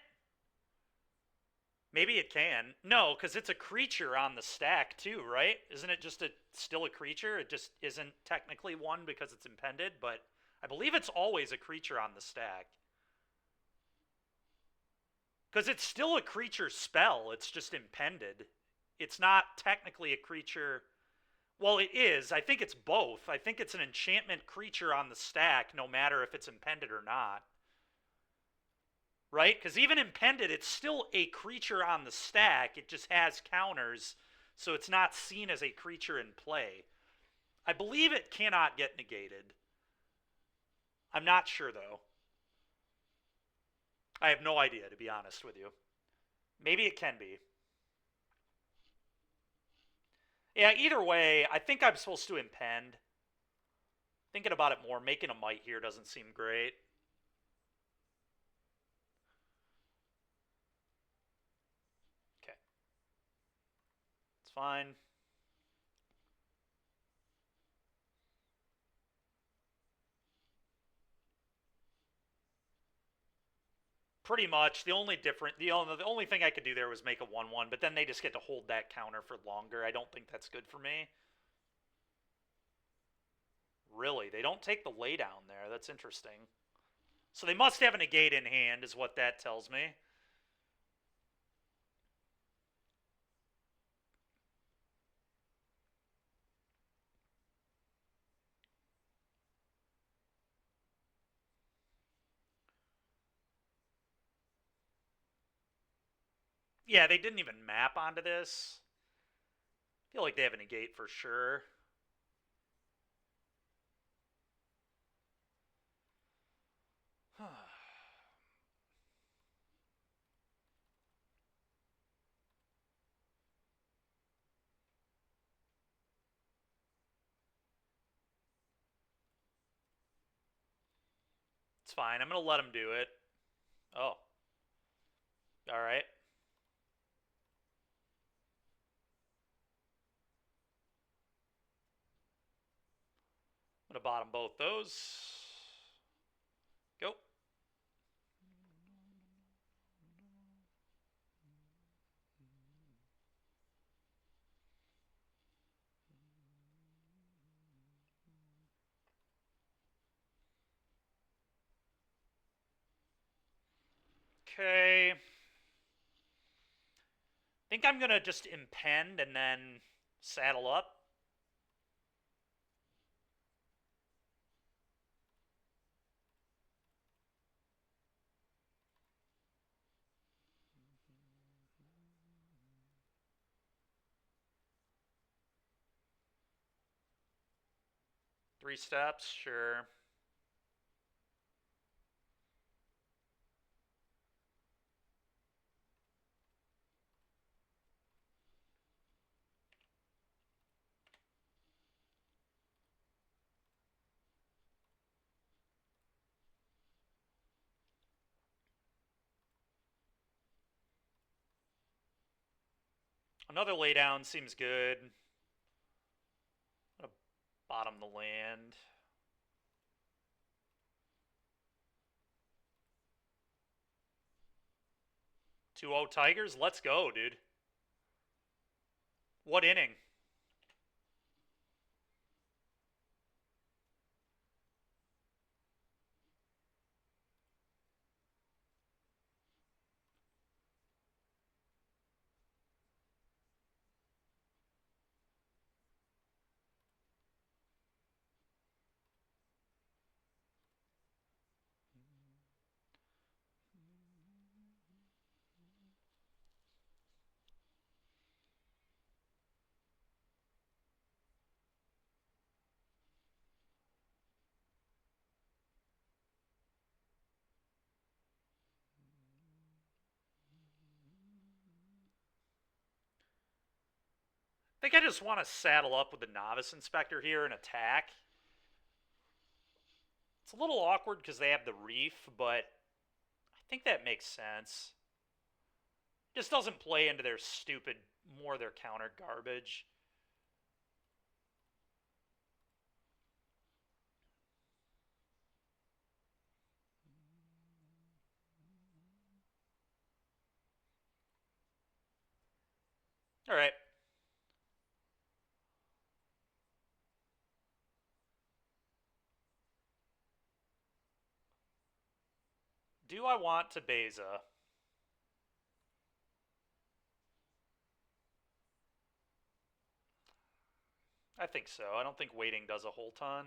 Maybe it can. No, because it's a creature on the stack, too, right? Isn't it just still a creature? It just isn't technically one because it's impended, but I believe it's always a creature on the stack. Because it's still a creature spell, it's just impended. It's not technically a creature... Well, it is. I think it's both. I think it's an enchantment creature on the stack, no matter if it's impended or not. Right? Because even impended, it's still a creature on the stack. It just has counters, so it's not seen as a creature in play. I believe it cannot get negated. I'm not sure, though. I have no idea, to be honest with you. Maybe it can be. Yeah, either way, I think I'm supposed to impend. Thinking about it more, making a might here doesn't seem great. Okay. It's fine. Pretty much. The only thing I could do there was make a 1/1, but then they just get to hold that counter for longer. I don't think that's good for me. Really, they don't take the laydown there. That's interesting. So they must have a negate in hand, is what that tells me. Yeah, they didn't even map onto this. I feel like they have a negate for sure. It's fine. I'm going to let them do it. Oh. All right. I'm going to bottom both those. Go. Okay. I think I'm going to just impend and then saddle up. Three steps, sure. Another laydown seems good. I'm going to bottom the land. 2-0 Tigers, let's go, dude. What inning? I think I just want to saddle up with the Novice Inspector here and attack. It's a little awkward because they have the reef, but I think that makes sense. Just doesn't play into their stupid, more their counter garbage. All right. Do I want to Beza? I think so. I don't think waiting does a whole ton.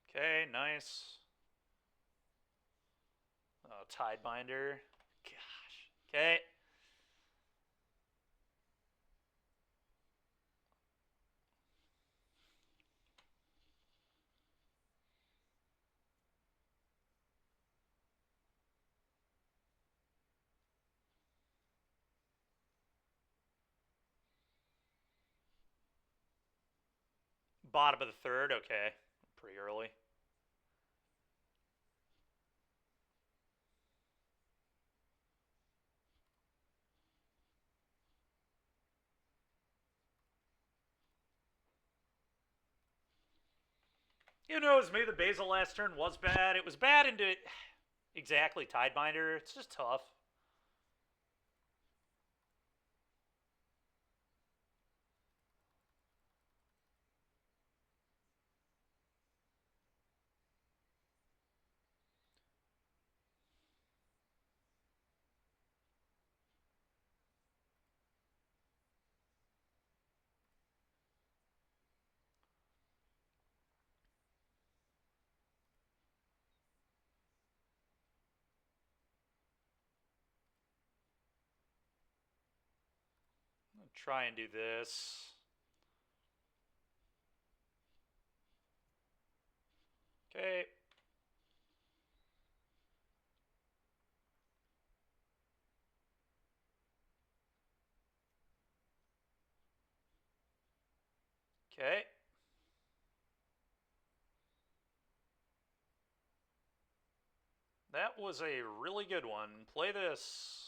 Okay, nice. Oh, Tidebinder. Gosh. Okay. Bottom of the third. Okay. Pretty early. Who knows? Maybe the Basil last turn was bad. It was bad into exactly Tidebinder. It's just tough. I'm gonna try and do this. Okay. Okay. That was a really good one. Play this.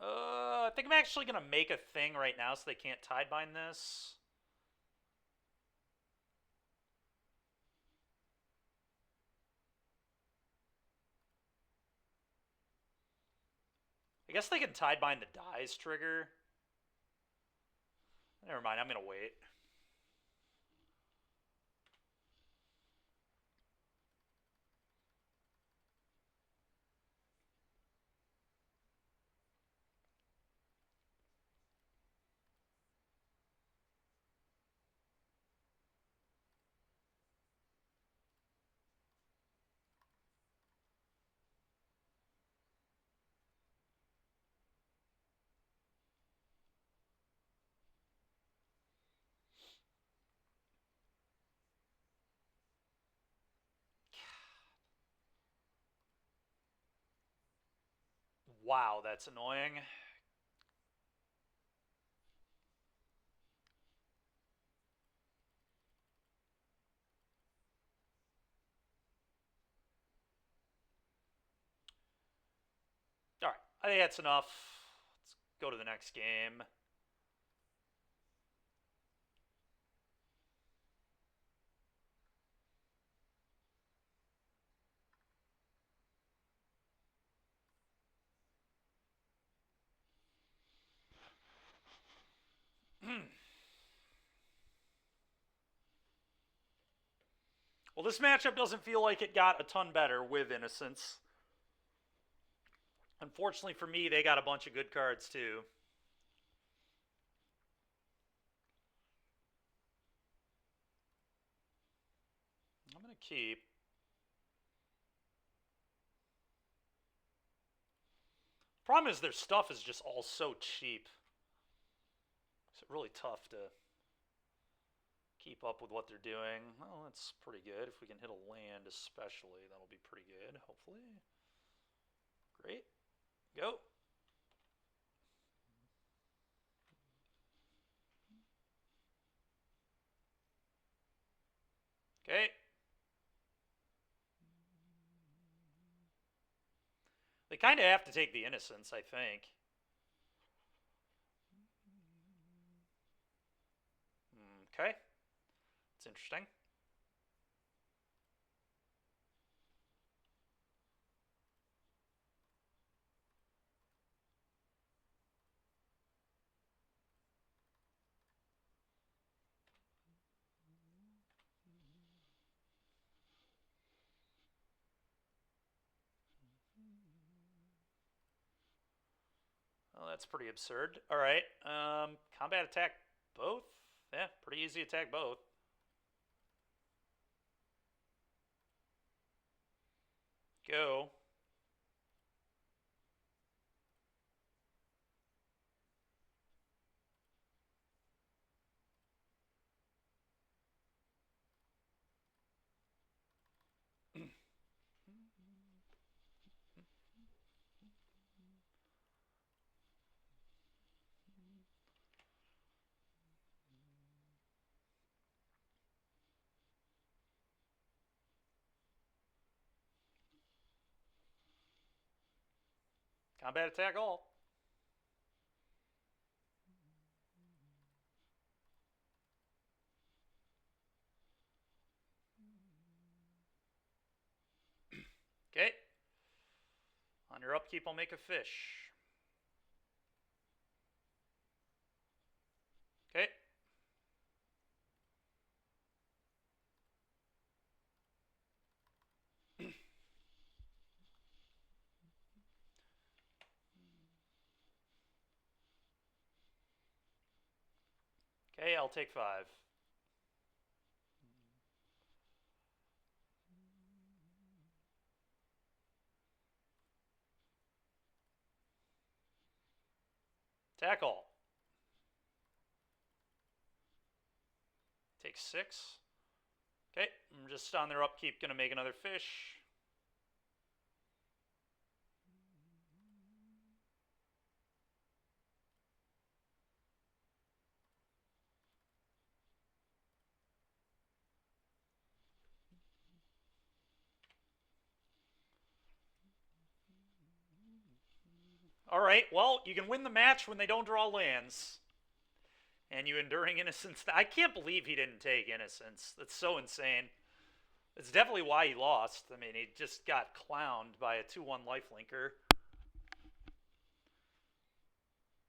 I think I'm actually going to make a thing right now so they can't Tidebind this. I guess they can Tidebind the dies trigger. Never mind, I'm going to wait. Wow, that's annoying. All right, I think that's enough. Let's go to the next game. Well, this matchup doesn't feel like it got a ton better with Innocence. Unfortunately for me, they got a bunch of good cards too. I'm going to keep. Problem is their stuff is just all so cheap. It's really tough to keep up with what they're doing. Well, that's pretty good. If we can hit a land especially, that'll be pretty good, hopefully. Great. Go. Okay. They kind of have to take the Innocence, I think. Okay. It's interesting. Oh, that's pretty absurd. All right. Combat attack both? Yeah, pretty easy attack both. Go. Combat attack all. Okay. On your upkeep, I'll make a fish. Okay. Okay, I'll take 5. Attack all. Take 6. Okay, I'm just on their upkeep, gonna make another fish. All right, well, you can win the match when they don't draw lands. And you Enduring Innocence. I can't believe he didn't take Innocence. That's so insane. It's definitely why he lost. I mean, he just got clowned by a 2-1 lifelinker.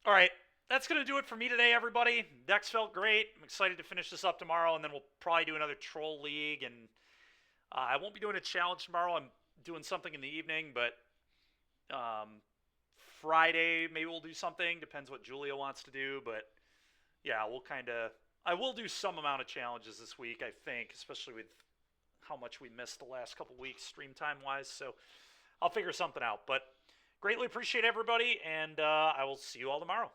All right, that's going to do it for me today, everybody. Decks felt great. I'm excited to finish this up tomorrow, and then we'll probably do another Troll League. And I won't be doing a challenge tomorrow. I'm doing something in the evening, but Friday maybe we'll do something. Depends what Julia wants to do, but yeah, we'll kind of. I will do some amount of challenges this week, I think, especially with how much we missed the last couple weeks stream time wise. So I'll figure something out. But greatly appreciate everybody, and I will see you all tomorrow.